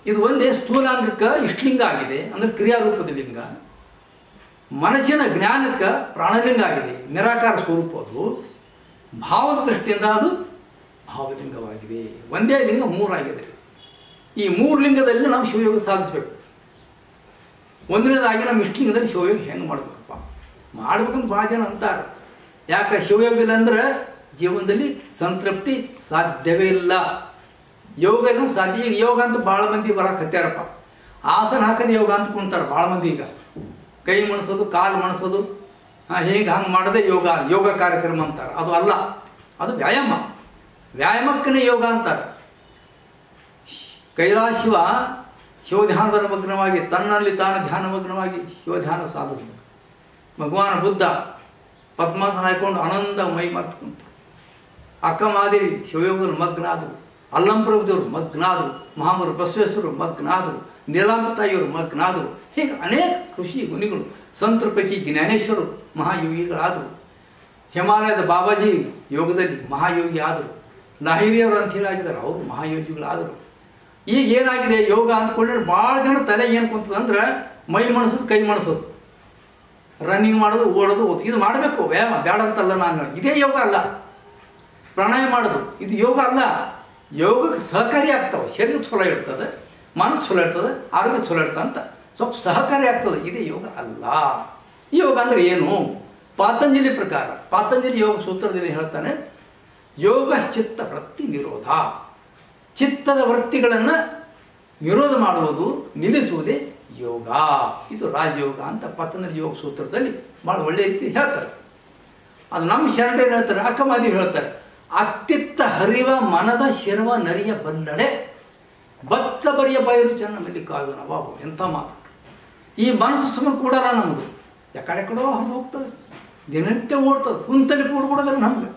ಇದು ಒಂದೇ. ಸ್ಥೂಲಾಂಗಕ್ಕೆ ಇಷ್ಟಲಿಂಗ ಆಗಿದೆ, ಅಂದರೆ ಕ್ರಿಯಾರೂಪದ ಲಿಂಗ. ಮನಸ್ಸಿನ ಜ್ಞಾನಕ್ಕೆ ಪ್ರಾಣಲಿಂಗ ಆಗಿದೆ, ನಿರಾಕಾರ ಸ್ವರೂಪ. ಅದು ಭಾವದ ದೃಷ್ಟಿಯಿಂದ ಅದು ಭಾವಲಿಂಗವಾಗಿದೆ. ಒಂದೇ ಲಿಂಗ ಮೂರಾಗಿದೆ. ಈ ಮೂರು ಲಿಂಗದಲ್ಲಿ ನಾವು ಶಿವಯೋಗ ಸಾಧಿಸಬೇಕು. ಒಂದನೇದಾಗಿ ನಮ್ಮ ಇಷ್ಟಲಿಂಗದಲ್ಲಿ ಶಿವಯೋಗ ಹೆಂಗೆ ಮಾಡ್ಬೇಕಪ್ಪ? ಮಾಡ್ಬೇಕಂತ ಭಾಳ ಜನ ಅಂತಾರೆ. ಯಾಕೆ? ಶಿವಯೋಗ ಇಲ್ಲ ಅಂದ್ರೆ ಜೀವನದಲ್ಲಿ ಸಂತೃಪ್ತಿ ಸಾಧ್ಯವೇ ಇಲ್ಲ. ಯೋಗ ಇಲ್ಲ ಸಾಧ್ಯ. ಈಗ ಯೋಗ ಅಂತ ಭಾಳ ಮಂದಿ ಬರಕತ್ಯಾರಪ್ಪ. ಆಸನ ಹಾಕದ ಯೋಗ ಅಂತ ಕುಂತಾರೆ ಭಾಳ ಮಂದಿ. ಈಗ ಕೈ ಮಣಿಸೋದು, ಕಾಲು ಮಣಿಸೋದು, ಹೀಗೆ ಹಂಗೆ ಮಾಡದೆ ಯೋಗ ಕಾರ್ಯಕ್ರಮ ಅಂತಾರೆ. ಅದು ಅಲ್ಲ, ಅದು ವ್ಯಾಯಾಮ. ವ್ಯಾಯಾಮಕ್ಕನೇ ಯೋಗ ಅಂತಾರೆ. ಕೈಲಾಸ ಶಿವಧ್ಯಾನದ ಮಗ್ನವಾಗಿ ತನ್ನಲ್ಲಿ ತಾನು ಧ್ಯಾನಮಗ್ನವಾಗಿ ಶಿವಧ್ಯಾನ ಸಾಧಿಸಬೇಕು. ಭಗವಾನ್ ಬುದ್ಧ ಪದ್ಮಾಸನ ಹಾಕೊಂಡು ಆನಂದ ಮೈ ಮರ್ತ್ಕೊಂತ. ಅಕ್ಕ ಮಹಾದೇವಿ ಶಿವಯೋಗದಲ್ಲಿ ಮಗ್ನಾದರು. ಅಲ್ಲಂಪ್ರಭುದೇವರು ಮಗ್ನಾದರು. ಮಹಾಮರು ಬಸವೇಶ್ವರರು ಮಗ್ನಾದರು. ನೀಲಾಂಬತಾಯಿಯವರು ಮಗ್ನಾದರು. ಹೀಗೆ ಅನೇಕ ಋಷಿ ಮುನಿಗಳು, ಸಂತರ ಪೈಕಿ ಜ್ಞಾನೇಶ್ವರರು ಮಹಾಯೋಗಿಗಳಾದರು. ಹಿಮಾಲಯದ ಬಾಬಾಜಿ ಯೋಗದಲ್ಲಿ ಮಹಾಯೋಗಿ ಆದರು. ಲಾಹಿರಿಯವರು ಅಂತ ಹೇಳಾಗಿದ್ದಾರೆ, ಅವರು ಮಹಾಯೋಗಿಗಳಾದರು. ಈಗ ಏನಾಗಿದೆ ಯೋಗ ಅಂದ್ಕೊಂಡ್ರೆ ಭಾಳ ಜನ ತಲೆಗೆ ಏನು ಕುಂತದಂದ್ರೆ ಮೈ ಮಣಿಸೋದು, ಕೈ ಮಣಿಸೋದು, ರನ್ನಿಂಗ್ ಮಾಡೋದು, ಓಡೋದು, ಇದು ಮಾಡಬೇಕು ವ್ಯಾಯಾಮ, ಬೇಡ ಅಂತಲ್ಲ ನಾನು. ಇದೇ ಯೋಗ ಅಲ್ಲ. ಪ್ರಾಣಾಯಾಮ ಮಾಡೋದು ಇದು ಯೋಗ ಅಲ್ಲ. ಯೋಗಕ್ಕೆ ಸಹಕಾರಿ ಆಗ್ತಾವೆ. ಶರೀರ ಚಲೋ ಇರ್ತದೆ, ಮನಸ್ಸು ಚಲೋ ಇರ್ತದೆ, ಆರೋಗ್ಯ ಚಲೋ ಇರ್ತದೆ ಅಂತ ಸ್ವಲ್ಪ ಸಹಕಾರಿ ಆಗ್ತದೆ. ಇದೇ ಯೋಗ ಅಲ್ಲ. ಯೋಗ ಅಂದರೆ ಏನು? ಪಾತಂಜಲಿ ಪ್ರಕಾರ, ಪಾತಂಜಲಿ ಯೋಗ ಸೂತ್ರದಲ್ಲಿ ಹೇಳ್ತಾನೆ, ಯೋಗ ಚಿತ್ತ ವೃತ್ತಿ ನಿರೋಧ. ಚಿತ್ತದ ವೃತ್ತಿಗಳನ್ನು ನಿರೋಧ ಮಾಡುವುದು, ನಿಲ್ಲಿಸುವುದೇ ಯೋಗ. ಇದು ರಾಜಯೋಗ ಅಂತ ಪತಂಜಲಿ ಯೋಗ ಸೂತ್ರದಲ್ಲಿ ಭಾಳ ಒಳ್ಳೆಯ ರೀತಿ ಹೇಳ್ತಾರೆ. ಅದು ನಮ್ಮ ಶರಣರು ಹೇಳ್ತಾರೆ, ಅಕ್ಕಮಾದೇವಿ ಹೇಳ್ತಾರೆ, ಅತ್ತಿತ್ತ ಹರಿವ ಮನದ ಶಿರವ ನರಿಯ ಬಲ್ಲಡೆ ಬತ್ತ ಬರಿಯ ಬಯಲು ಚೆನ್ನ ಮಲ್ಲಿಕಾರ್ಜುನ ಬಾಬು. ಎಂಥ ಮಾತು! ಈ ಮನಸ್ಸು ಸುಮ್ಮನೆ ಕೂಡಲ್ಲ ನಮ್ಮದು, ಯಾಕಡೆ ಕಡೆ ಹೊರದು ಹೋಗ್ತದೆ, ದಿನನಿತ್ಯ ಓಡ್ತದೆ, ಕುಂತಲ್ಲಿ ಕೂಡ್ಬಿಡೋದಲ್ಲ ನಮ್ಗೆ.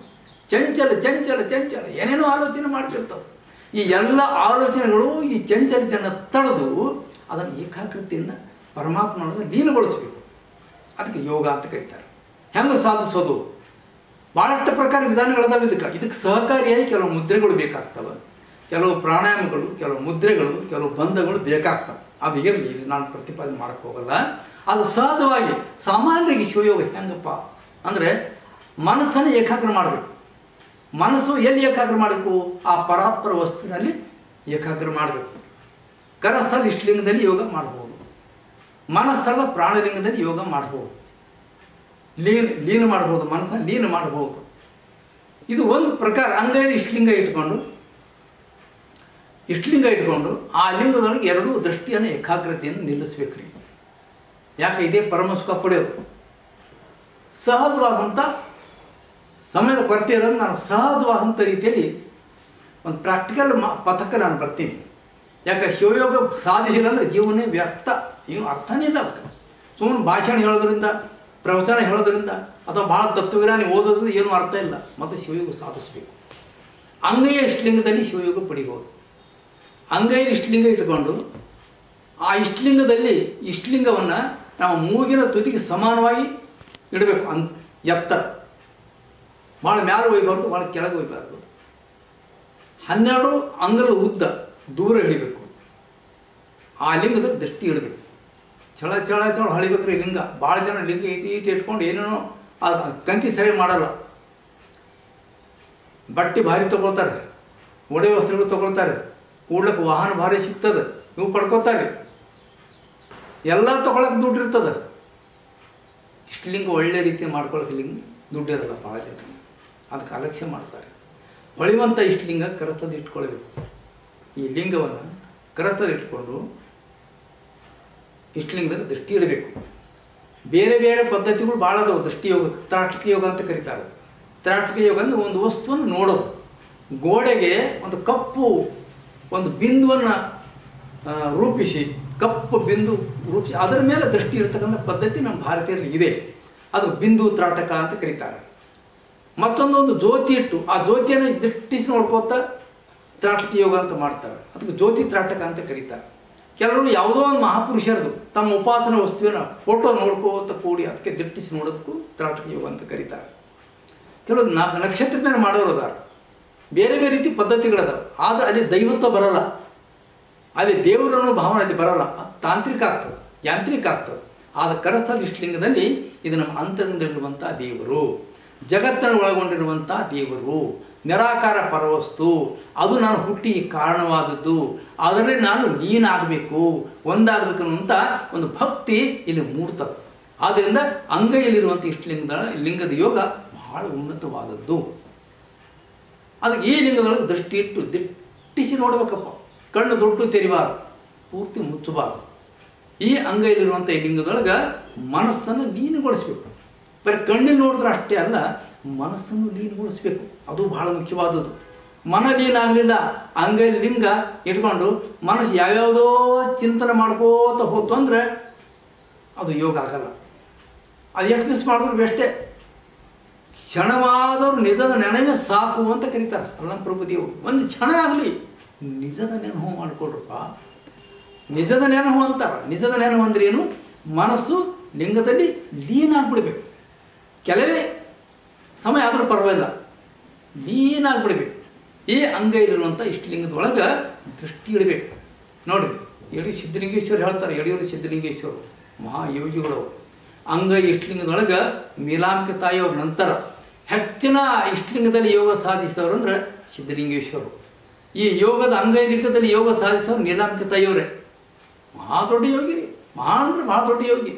ಚಂಚಲ ಚಂಚಲ ಚಂಚಲ ಏನೇನೋ ಆಲೋಚನೆ ಮಾಡ್ತಿರ್ತದೆ. ಈ ಎಲ್ಲ ಆಲೋಚನೆಗಳು ಈ ಚಂಚಲತೆಯನ್ನು ತಡೆದು ಅದನ್ನು ಏಕಾಗ್ರತೆಯಿಂದ ಪರಮಾತ್ಮನೊಳಗೆ ಲೀನಗೊಳಿಸಬೇಕು. ಅದಕ್ಕೆ ಯೋಗ ಅಂತ ಕರೀತಾರೆ. ಹೆಂಗೆ ಸಾಧಿಸೋದು? ಭಾಳಷ್ಟು ಪ್ರಕಾರ ವಿಧಾನಗಳದಾವೆ. ಇದಕ್ಕೆ ಸಹಕಾರಿಯಾಗಿ ಕೆಲವು ಮುದ್ರೆಗಳು ಬೇಕಾಗ್ತವೆ, ಕೆಲವು ಪ್ರಾಣಾಯಾಮಗಳು, ಕೆಲವು ಮುದ್ರೆಗಳು, ಕೆಲವು ಬಂಧಗಳು ಬೇಕಾಗ್ತವೆ. ಅದು ಇರಲಿ, ಇಲ್ಲಿ ನಾನು ಪ್ರತಿಪಾದನೆ ಮಾಡೋಕ್ಕೆ ಹೋಗಲ್ಲ. ಅದು ಸಹಜವಾಗಿ ಸಾಮಾನ್ಯರಿಗೆ ಶಿವಯೋಗ ಹೆಂಗಪ್ಪ ಅಂದರೆ ಮನಸ್ಸನ್ನು ಏಕಾಗ್ರ ಮಾಡಬೇಕು. ಮನಸ್ಸು ಎಲ್ಲಿ ಏಕಾಗ್ರ ಮಾಡಬೇಕು? ಆ ಪರಾತ್ಪರ ವಸ್ತುವಿನಲ್ಲಿ ಏಕಾಗ್ರ ಮಾಡಬೇಕು. ಕರಸ್ಥಳ ಇಷ್ಟಲಿಂಗದಲ್ಲಿ ಯೋಗ ಮಾಡ್ಬೋದು, ಮನಸ್ಥಳದ ಪ್ರಾಣಲಿಂಗದಲ್ಲಿ ಯೋಗ ಮಾಡ್ಬೋದು, ಲೀನ ಮಾಡ್ಬೋದು, ಮನಸ್ಸನ್ನು ಲೀನ ಮಾಡ್ಬೋದು. ಇದು ಒಂದು ಪ್ರಕಾರ. ಅಂಗೈಯಲ್ಲಿ ಇಷ್ಟಲಿಂಗ ಇಟ್ಕೊಂಡು ಆ ಲಿಂಗದೊಳಗೆ ಎರಡೂ ದೃಷ್ಟಿಯನ್ನು ಏಕಾಗ್ರತೆಯನ್ನು ನಿಲ್ಲಿಸ್ಬೇಕ್ರಿ. ಯಾಕೆ? ಇದೇ ಪರಮ ಸುಖ ಪಡೆಯೋದು. ಸಹಜವಾದಂಥ ಸಮಯದ ಕೊರತೆ ಇರೋದು ನಾನು ಸಹಜವಾದಂಥ ರೀತಿಯಲ್ಲಿ ಒಂದು ಪ್ರಾಕ್ಟಿಕಲ್ ಪಥಕ್ಕೆ ನಾನು ಬರ್ತೀನಿ. ಯಾಕೆ ಶಿವಯೋಗ ಸಾಧಿಸಿಲ್ಲ ಅಂದರೆ ಜೀವನೇ ವ್ಯರ್ಥ, ಏನು ಅರ್ಥನೇ ಇಲ್ಲ ಅದಕ್ಕೆ. ಸುಮ್ಮನೆ ಭಾಷಣ ಹೇಳೋದ್ರಿಂದ, ಪ್ರವಚನ ಹೇಳೋದ್ರಿಂದ ಅಥವಾ ಭಾಳ ತತ್ವಜ್ಞಾನಿ ಓದೋದ್ರಿಂದ ಏನೂ ಅರ್ಥ ಇಲ್ಲ. ಮತ್ತು ಶಿವಯೋಗ ಸಾಧಿಸಬೇಕು. ಅಂಗೈಯ ಇಷ್ಟಲಿಂಗದಲ್ಲಿ ಶಿವಯೋಗ ಪಡಿಬೋದು. ಅಂಗೈಯಲ್ಲಿ ಇಷ್ಟಲಿಂಗ ಇಟ್ಕೊಂಡು ಆ ಇಷ್ಟಲಿಂಗದಲ್ಲಿ ಇಷ್ಟಲಿಂಗವನ್ನು ನಾವು ಮೂಗಿನ ತುದಿಗೆ ಸಮಾನವಾಗಿ ಇಡಬೇಕು. ಎತ್ತರ ಭಾಳ ಮ್ಯಾಲೆ ಒಯ್ಬಾರ್ದು, ಭಾಳ ಕೆಳಗೆ ಒಯ್ಬಾರ್ದು. 12 ಅಂಗಲ ಉದ್ದ ದೂರ ಹಿಡಿಬೇಕು. ಆ ಲಿಂಗದ ದೃಷ್ಟಿ ಇಡಬೇಕು. ಚಳ ಚಳ ಚಳ ಹಳಿಬೇಕ್ರಿ ಲಿಂಗ. ಭಾಳ ಜನ ಲಿಂಗ ಇಟ್ಕೊಂಡು ಏನೇನೋ ಕಂತಿ ಸರಿ ಮಾಡಲ್ಲ. ಬಟ್ಟೆ ಭಾರಿ ತೊಗೊಳ್ತಾರೆ, ಒಡೆ ವಸ್ತ್ರಗಳು ತೊಗೊಳ್ತಾರೆ, ಕೂಡ್ಲಕ್ಕೆ ವಾಹನ ಭಾರಿ ಸಿಗ್ತದೆ, ಇವು ಪಡ್ಕೋತಾರೆ, ಎಲ್ಲ ತೊಗೊಳಕ್ಕೆ ದುಡ್ಡು ಇರ್ತದೆ. ಇಷ್ಟು ಲಿಂಗ ಒಳ್ಳೆ ರೀತಿ ಮಾಡ್ಕೊಳಕ್ಕೆ ದುಡ್ಡು ಇರಲ್ಲ ಭಾಳ ಜನ, ಅದಕ್ಕೆ ಅಲಕ್ಷ್ಯ ಮಾಡ್ತಾರೆ. ಹೊಳೆಯುವಂಥ ಇಷ್ಟು ಲಿಂಗ ಕರಸಲ್ಲಿ ಇಟ್ಕೊಳ್ಬೇಕು. ಈ ಲಿಂಗವನ್ನು ಕರಸಲ್ಲಿ ಇಟ್ಕೊಂಡು ಇಷ್ಟಲಿಂಗದ ದೃಷ್ಟಿ ಇಡಬೇಕು. ಬೇರೆ ಬೇರೆ ಪದ್ಧತಿಗಳು ಭಾಳ ಅದಾವೆ ದೃಷ್ಟಿ ಯೋಗ. ತ್ರಾಟಕ ಯೋಗ ಅಂತ ಕರೀತಾರೆ. ತ್ರಾಟಕ ಯೋಗ ಅಂದರೆ ಒಂದು ವಸ್ತುವನ್ನು ನೋಡೋದು. ಗೋಡೆಗೆ ಒಂದು ಕಪ್ಪು ಒಂದು ಬಿಂದುವನ್ನು ರೂಪಿಸಿ, ಕಪ್ಪು ಬಿಂದು ರೂಪಿಸಿ ಅದರ ಮೇಲೆ ದೃಷ್ಟಿ ಇಡ್ತಕ್ಕಂಥ ಪದ್ಧತಿ ನಮ್ಮ ಭಾರತೀಯರಲ್ಲಿ ಇದೆ. ಅದು ಬಿಂದು ತ್ರಾಟಕ ಅಂತ ಕರೀತಾರೆ. ಮತ್ತೊಂದು ಜ್ಯೋತಿ ಇಟ್ಟು ಆ ಜ್ಯೋತಿಯನ್ನು ದಿಟ್ಟಿಸಿ ನೋಡ್ಕೋತಾ ತ್ರಾಟಕ ಯೋಗ ಅಂತ ಮಾಡ್ತಾರೆ. ಅದಕ್ಕೆ ಜ್ಯೋತಿ ತ್ರಾಟಕ ಅಂತ ಕರೀತಾರೆ. ಕೆಲವರು ಯಾವುದೋ ಒಂದು ಮಹಾಪುರುಷರದು ತಮ್ಮ ಉಪಾಸನಾ ವಸ್ತುವಿನ ಫೋಟೋ ನೋಡ್ಕೋತ ಕೂಡಿ ಅದಕ್ಕೆ ದಿಟ್ಟಿಸಿ ನೋಡೋದಕ್ಕೂ ತ್ರಾಟಕ ಯೋಗ ಅಂತ ಕರೀತಾರೆ. ಕೆಲವು ನಕ್ಷತ್ರ ಮೇಲೆ ಮಾಡೋರು ಅದಾರ. ಬೇರೆ ಬೇರೆ ರೀತಿ ಪದ್ಧತಿಗಳದಾವೆ. ಆದರೆ ಅಲ್ಲಿ ದೈವತ್ವ ಬರಲ್ಲ, ಅಲ್ಲಿ ದೇವರನ್ನು ಭಾವನೆ ಅಲ್ಲಿ ಬರಲ್ಲ. ಅದು ತಾಂತ್ರಿಕ ಆಗ್ತದೆ, ಯಾಂತ್ರಿಕ ಆಗ್ತದೆ. ಆದ ಕರಸ್ಥಲ ಇಷ್ಟಲಿಂಗದಲ್ಲಿ ಇದು ನಮ್ಮ ಅಂತರಂಗದಲ್ಲಿರುವಂಥ ದೇವರು, ಜಗತ್ತನ್ನು ಒಳಗೊಂಡಿರುವಂಥ ದೇವರು, ನಿರಾಕಾರ ಪರವಸ್ತು, ಅದು ನಾನು ಹುಟ್ಟಿ ಕಾರಣವಾದದ್ದು, ಅದರಲ್ಲಿ ನಾನು ಲೀನಾಗಬೇಕು, ಒಂದಾಗಬೇಕು ಅನ್ನುವಂಥ ಒಂದು ಭಕ್ತಿ ಇಲ್ಲಿ ಮೂಡ್ತದೆ. ಆದ್ದರಿಂದ ಅಂಗೈಯಲ್ಲಿರುವಂಥ ಲಿಂಗದ ಯೋಗ ಬಹಳ ಉನ್ನತವಾದದ್ದು. ಅದಕ್ಕೆ ಈ ಲಿಂಗದೊಳಗೆ ದೃಷ್ಟಿ ಇಟ್ಟು ದಿಟ್ಟಿಸಿ ನೋಡ್ಬೇಕಪ್ಪ. ಕಣ್ಣು ದೊಡ್ಡ ತೆರಿಬಾರ್ದು, ಪೂರ್ತಿ ಮುಚ್ಚಬಾರ್ದು. ಈ ಅಂಗೈಯಲ್ಲಿರುವಂಥ ಈ ಲಿಂಗದೊಳಗೆ ಮನಸ್ಸನ್ನು ಲೀನಗೊಳಿಸ್ಬೇಕು. ಬರೀ ಕಣ್ಣಿನ ನೋಡಿದ್ರೆ ಅಷ್ಟೇ ಅಲ್ಲ, ಮನಸ್ಸನ್ನು ಲೀನಗೊಳಿಸ್ಬೇಕು. ಅದು ಬಹಳ ಮುಖ್ಯವಾದದ್ದು. ಮನ ಲೀನಾಗಲಿಲ್ಲ, ಅಂಗೈ ಲಿಂಗ ಇಟ್ಕೊಂಡು ಮನಸ್ಸು ಯಾವ್ಯಾವುದೋ ಚಿಂತನೆ ಮಾಡ್ಕೋತ ಹೋತು ಅಂದರೆ ಅದು ಯೋಗ ಆಗಲ್ಲ. ಅದು ಎಷ್ಟು ದಿವಸ ಮಾಡಿದ್ರು ಬೆಷ್ಟೇ. ಕ್ಷಣವಾದವರು ನಿಜದ ನೆನವೇ ಸಾಕು ಅಂತ ಕರೀತಾರೆ ಅಲ್ಲಂ ಪ್ರಭುದೇವರು. ಒಂದು ಕ್ಷಣ ಆಗಲಿ ನಿಜದ ನೆನಹು ಮಾಡಿಕೊಡ್ರಪ್ಪ. ನಿಜದ ನೆನಹು ಅಂತಾರೆ. ನಿಜದ ನೆನಹು ಅಂದ್ರೆ ಏನು? ಮನಸ್ಸು ಲಿಂಗದಲ್ಲಿ ಲೀನಾಗ್ಬಿಡ್ಬೇಕು. ಕೆಲವೇ ಸಮಯ ಆದರೂ ಪರವಾಗಿಲ್ಲ, ಲೀನಾಗ್ಬಿಡ್ಬೇಕು. ಈ ಅಂಗೈಲಿರುವಂಥ ಇಷ್ಟಲಿಂಗದೊಳಗೆ ದೃಷ್ಟಿ ಇಡಬೇಕು. ನೋಡಿರಿ, ಸಿದ್ಧಲಿಂಗೇಶ್ವರ ಹೇಳ್ತಾರೆ, ಯಡಿಯೂರು ಸಿದ್ಧಲಿಂಗೇಶ್ವರು ಮಹಾಯೋಗಿಗಳು. ಅಂಗೈ ಇಷ್ಟಲಿಂಗದೊಳಗೆ ನೀಲಾಂಬಿಕೆ ತಾಯಿಯವ್ರ ನಂತರ ಹೆಚ್ಚಿನ ಇಷ್ಟಲಿಂಗದಲ್ಲಿ ಯೋಗ ಸಾಧಿಸಿದವರು ಅಂದ್ರೆ ಸಿದ್ಧಲಿಂಗೇಶ್ವರು. ಈ ಯೋಗದ ಅಂಗೈ ಲಿಂಗದಲ್ಲಿ ಯೋಗ ಸಾಧಿಸೋರು ನೀಲಾಂಬಿಕೆ ತಾಯಿಯವರೇ. ಮಹಾ ದೊಡ್ಡ ಯೋಗಿ ರೀ, ಮಹಾ ಅಂದ್ರೆ ಮಹಾ ದೊಡ್ಡ ಯೋಗಿ.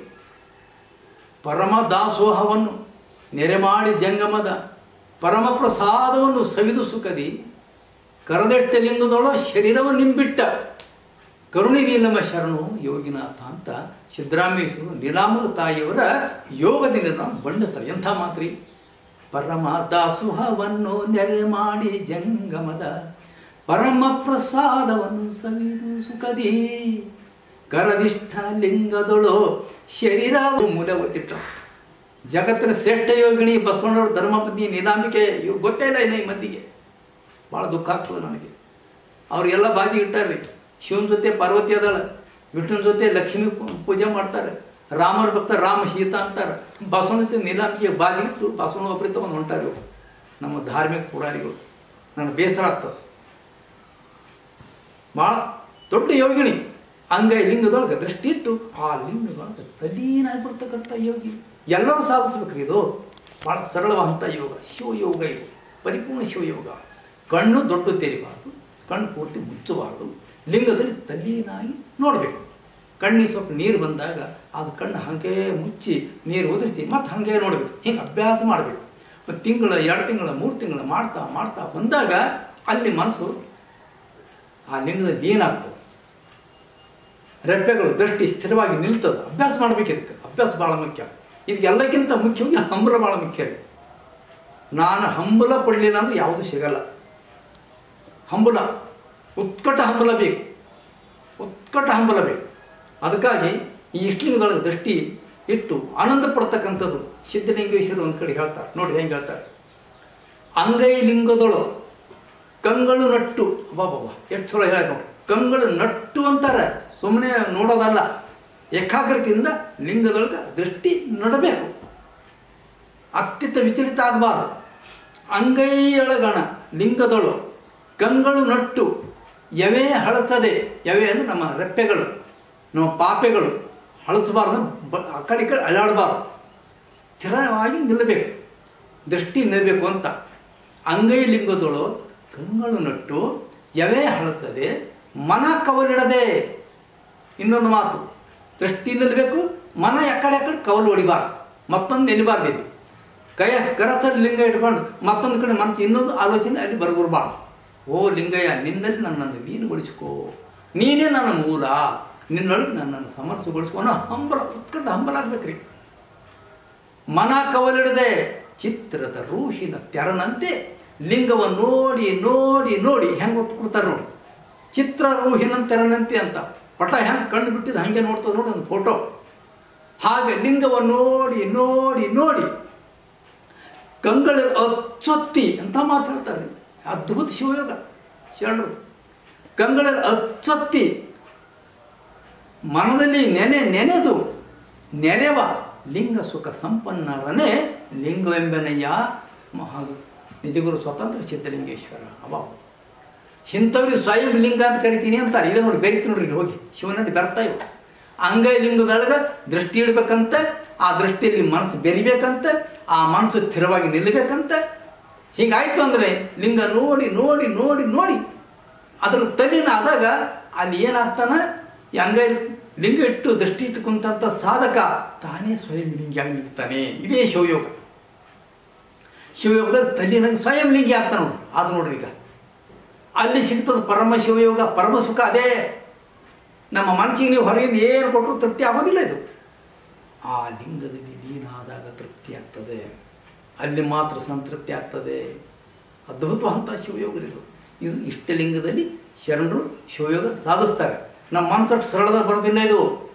ಪರಮ ದಾಸೋಹವನ್ನು ನೆರೆ ಮಾಡಿ ಜಂಗಮದ ಪರಮ ಪ್ರಸಾದವನ್ನು ಸವಿದು ಸುಖದಿ ಕರದೆಟ್ಟ ಲಿಂಗದೊಳ ಶರೀರವನ್ನು ನಿಂಬಿಟ್ಟ ಕರುಣಿ ನೀಲಮ ಶರಣು ಯೋಗಿನಾಥ ಅಂತ ಸಿದ್ದರಾಮೇಶ್ವರು ನೀಲಾಂಬ ತಾಯಿಯವರ ಯೋಗದಿಂದ ನಾವು ಬಣ್ಣಿಸ್ತಾರೆ. ಎಂಥ ಮಾತ್ರಿ! ಪರಮ ದಾಸೋಹವನ್ನು ನೆರೆ ಮಾಡಿ ಜಂಗಮದ ಪರಮ ಪ್ರಸಾದವನ್ನು ಸವಿದು ಸುಖದಿ ಕರದಿಷ್ಠ ಲಿಂಗದೊಳು ಶರೀರ ಮೂಲೆ ಒತ್ತಿಟ್ಟ. ಜಗತ್ತಿನ ಶ್ರೇಷ್ಠ ಯೋಗಿಣಿ ಬಸವಣ್ಣವರು ಧರ್ಮಪತ್ನಿ ನೀಲಾಂಬಿಕೆ ಇವ್ರು ಗೊತ್ತೇ ಇಲ್ಲ ಇನ್ನು ಈ ಮಂದಿಗೆ. ಭಾಳ ದುಃಖ ಆಗ್ತದೆ ನನಗೆ. ಅವ್ರಿಗೆಲ್ಲ ಬಾಜಿ ಇಟ್ಟಾರ್ರಿ. ಶಿವನ ಜೊತೆ ಪಾರ್ವತಿ ಅದಾಳ, ವಿಷ್ಣುನ ಜೊತೆ ಲಕ್ಷ್ಮೀ ಪೂಜೆ ಮಾಡ್ತಾರೆ, ರಾಮರ ಭಕ್ತ ರಾಮ ಸೀತಾ ಅಂತಾರೆ. ಬಸವಣ್ಣ ಜೊತೆ ನೀಲಾಂಬಿಕೆ ಬಾಜಿ ಇಟ್ಟು ಬಸವಣ್ಣ ಒಬ್ಬರಿ ತಗೊಂಡು ಹೊಂಟಾರೆ ಇವರು ನಮ್ಮ ಧಾರ್ಮಿಕ ಪುರಾರಿಗಳು. ನನಗೆ ಬೇಸರ ಆಗ್ತದೆ. ಭಾಳ ದೊಡ್ಡ ಯೋಗಿಣಿ. ಅಂಗೈ ಲಿಂಗದೊಳಗೆ ದೃಷ್ಟಿ ಇಟ್ಟು ಆ ಲಿಂಗದೊಳಗೆ ತಲೀನಾಗ್ಬಿಡ್ತಕ್ಕಂಥ ಯೋಗಿ. ಎಲ್ಲರೂ ಸಾಧಿಸ್ಬೇಕ್ರಿ. ಇದು ಭಾಳ ಸರಳವಾದಂಥ ಯೋಗ, ಶಿವಯೋಗ. ಇದು ಪರಿಪೂರ್ಣ ಶಿವಯೋಗ. ಕಣ್ಣು ದೊಡ್ಡ ತೆರಿಬಾರ್ದು, ಕಣ್ಣು ಪೂರ್ತಿ ಮುಚ್ಚಬಾರ್ದು, ಲಿಂಗದಲ್ಲಿ ತಲೀನಾಗಿ ನೋಡಬೇಕು. ಕಣ್ಣಿಗೆ ಸ್ವಲ್ಪ ನೀರು ಬಂದಾಗ ಅದು ಕಣ್ಣು ಹಾಗೆ ಮುಚ್ಚಿ ನೀರು ಒದರಿಸಿ ಮತ್ತು ಹಾಗೆ ನೋಡಬೇಕು. ಹಿಂಗೆ ಅಭ್ಯಾಸ ಮಾಡಬೇಕು. ಒಂದು ತಿಂಗಳು, 2 ತಿಂಗಳು, 3 ತಿಂಗಳು ಮಾಡ್ತಾ ಮಾಡ್ತಾ ಬಂದಾಗ ಅಲ್ಲಿ ಮನಸ್ಸು ಆ ಲಿಂಗದಲ್ಲಿ ಏನಾಗ್ತದೆ, ರೆಪ್ಪೆಗಳು ದೃಷ್ಟಿ ಸ್ಥಿರವಾಗಿ ನಿಲ್ತದೆ. ಅಭ್ಯಾಸ ಮಾಡಬೇಕು. ಇದಕ್ಕೆ ಅಭ್ಯಾಸ ಭಾಳ ಮುಖ್ಯ. ಇದಕ್ಕೆಲ್ಲಕ್ಕಿಂತ ಮುಖ್ಯವಾಗಿ ಹಂಬಲ ಭಾಳ ಮುಖ್ಯ ರೀ. ನಾನು ಹಂಬಲ ಪಡಲಿಲ್ಲ ಅಂದ್ರೆ ಯಾವುದೂ ಸಿಗಲ್ಲ. ಹಂಬಲ, ಉತ್ಕಟ ಹಂಬಲ ಬೇಕು. ಉತ್ಕಟ ಹಂಬಲ ಬೇಕು. ಅದಕ್ಕಾಗಿ ಈ ಇಷ್ಟಲಿಂಗದೊಳಗೆ ದೃಷ್ಟಿ ಇಟ್ಟು ಆನಂದ ಪಡ್ತಕ್ಕಂಥದ್ದು ಸಿದ್ಧಲಿಂಗೇಶ್ವರ ಒಂದು ಕಡೆ ಹೇಳ್ತಾರೆ. ನೋಡಿ ಹೆಂಗೆ ಹೇಳ್ತಾರೆ, ಅಂಗೈ ಲಿಂಗದೊಳು ಕಂಗಳು ನಟ್ಟು, ಬಾಬಾ ಎಷ್ಟು ಚಲೋ ಹೇಳ ನೋಡಿ, ಕಂಗಳು ನಟ್ಟು ಅಂತಾರೆ, ಸುಮ್ಮನೆ ನೋಡೋದಲ್ಲ, ಏಕಾಗ್ರತೆಯಿಂದ ಲಿಂಗದೊಳಗೆ ದೃಷ್ಟಿ ನಡಬೇಕು, ಅತ್ಯಂತ ವಿಚಲಿತ ಆಗಬಾರ್ದು. ಅಂಗೈಯೊಳಗಣ ಲಿಂಗದೊಳು ಕಂಗಳು ನಟ್ಟು ಯವೇ ಹಳತದೆ, ಯವೇ ಅಂದರೆ ನಮ್ಮ ರೆಪ್ಪೆಗಳು, ನಮ್ಮ ಪಾಪೆಗಳು ಹಳಸಬಾರ್ದು, ಆ ಕಡೆ ಈ ಕಡೆ ಅಳ್ಳಾಡಬಾರ್ದು, ಸ್ಥಿರವಾಗಿ ನಿಲ್ಲಬೇಕು, ದೃಷ್ಟಿ ನಿಲ್ಲಬೇಕು ಅಂತ. ಅಂಗೈ ಲಿಂಗದೊಳು ಕಂಗಳು ನಟ್ಟು ಯವೇ ಹಳತದೆ ಮನ ಕವಲಿಡದೆ. ಇನ್ನೊಂದು ಮಾತು, ದೃಷ್ಟಿ ನಿಲ್ಲಬೇಕು, ಮನ ಎಕಡೆ ಕವಲು ಹೊಡಿಬಾರ್ದು, ಮತ್ತೊಂದು ನೆನಬಾರ್ದು. ಇಲ್ಲಿ ಕರತಲ್ಲಿ ಲಿಂಗ ಇಟ್ಕೊಂಡು ಮತ್ತೊಂದು ಕಡೆ ಮನಸ್ಸು ಇನ್ನೊಂದು ಆಲೋಚನೆ ಅಲ್ಲಿ ಬರಬಾರ್ದು. ಓ ಲಿಂಗಯ್ಯ, ನಿನ್ನಲ್ಲಿ ನನ್ನನ್ನು ನೀನುಗೊಳಿಸಿಕೋ, ನೀನೇ ನನ್ನ ಮೂಲ, ನಿನ್ನೊಳಗೆ ನನ್ನನ್ನು ಸಮರ್ಸಗೊಳಿಸ್ಕೊ ಅನ್ನೋ ಹಂಬಲ, ಉತ್ಕಟ ಹಂಬಲ ಆಗ್ಬೇಕ್ರಿ. ಮನ ಕವಲಿಡದೆ ಚಿತ್ರದ ರೂಹಿನ ತೆರನಂತೆ ಲಿಂಗವನ್ನು ನೋಡಿ ನೋಡಿ ನೋಡಿ ಹೆಂಗೆ ಒತ್ತು ಕೊಡ್ತಾರೆ ನೋಡಿ, ಚಿತ್ರ ರೂಹಿನ ತೆರನಂತೆ ಅಂತ ಪಟ ಹೆಂಗೆ ಕಣ್ಣು ಬಿಟ್ಟಿದ್ದು ಹಾಗೆ ನೋಡ್ತದೆ ನೋಡಿ ಒಂದು ಫೋಟೋ. ಹಾಗೆ ಲಿಂಗವನ್ನು ನೋಡಿ ನೋಡಿ ನೋಡಿ ಕಂಗಳ ಅಚ್ಚೊತ್ತಿ ಅಂತ ಮಾತಾಡ್ತಾರೆ. ಅದ್ಭುತ ಶಿವಯೋಗ ಶರಣರು. ಕಂಗಳ ಅಚ್ಚೊತ್ತಿ ಮನದಲ್ಲಿ ನೆನೆದು ನೆನೆವ ಲಿಂಗ ಸುಖ ಸಂಪನ್ನರನೇ ಲಿಂಗವೆಂಬನೆಯ ಮಹಾ ನಿಜಗುರು ಸ್ವತಂತ್ರ ಸಿದ್ಧಲಿಂಗೇಶ್ವರ. ಅವ ಇಂಥವ್ರಿಗೆ ಸ್ವಯಂ ಲಿಂಗ ಅಂತ ಕರಿತೀನಿ ಅಂತಾರೆ. ಇದು ನೋಡಿ ಬೆರೀತಿ ನೋಡ್ರಿ, ಹೋಗಿ ಶಿವನಲ್ಲಿ ಬರ್ತಾ ಇವು. ಅಂಗೈ ಲಿಂಗದೊಳಗೆ ದೃಷ್ಟಿ ಇಡಬೇಕಂತ, ಆ ದೃಷ್ಟಿಯಲ್ಲಿ ಮನಸ್ಸು ಬೆರಿಬೇಕಂತ, ಆ ಮನಸ್ಸು ಸ್ಥಿರವಾಗಿ ನಿಲ್ಲಬೇಕಂತ. ಹೀಗಾಯ್ತು ಅಂದರೆ ಲಿಂಗ ನೋಡಿ ನೋಡಿ ನೋಡಿ ನೋಡಿ ಅದ್ರ ತಲೆನ ಆದಾಗ ಅಲ್ಲಿ ಏನಾಗ್ತಾನೆ, ಈ ಅಂಗೈ ಲಿಂಗ ಇಟ್ಟು ದೃಷ್ಟಿ ಇಟ್ಟುಕೊಂತ ಸಾಧಕ ತಾನೇ ಸ್ವಯಂ ಲಿಂಗಿಯಾಗಿ ನಿಲ್ತಾನೆ. ಇದೇ ಶಿವಯೋಗ. ಶಿವಯೋಗದಾಗ ತಲೆನಾಗ ಸ್ವಯಂ ಲಿಂಗಿ ಆಗ್ತಾನೆ ನೋಡ್ರಿ. ಅದು ನೋಡ್ರಿ, ಈಗ ಅಲ್ಲಿ ಸಿಗ್ತದೆ ಪರಮ ಶಿವಯೋಗ, ಪರಮ ಸುಖ. ಅದೇ ನಮ್ಮ ಮನಸ್ಸಿಗೆ ನೀವು ಹೊರಗಿಂದ ಏನು ಕೊಟ್ಟರು ತೃಪ್ತಿ ಆಗೋದಿಲ್ಲ. ಇದು ಆ ಲಿಂಗದಲ್ಲಿ ಲೀನಾದಾಗ ತೃಪ್ತಿ ಆಗ್ತದೆ, ಅಲ್ಲಿ ಮಾತ್ರ ಸಂತೃಪ್ತಿ ಆಗ್ತದೆ. ಅದ್ಭುತವಂಥ ಶಿವಯೋಗರಿದು. ಇದು ಇಷ್ಟಲಿಂಗದಲ್ಲಿ ಶರಣರು ಶಿವಯೋಗ ಸಾಧಿಸ್ತಾರೆ. ನಮ್ಮ ಮನಸ್ಸು ಸರಳದ ಬರೋದಿಲ್ಲ. ಇದು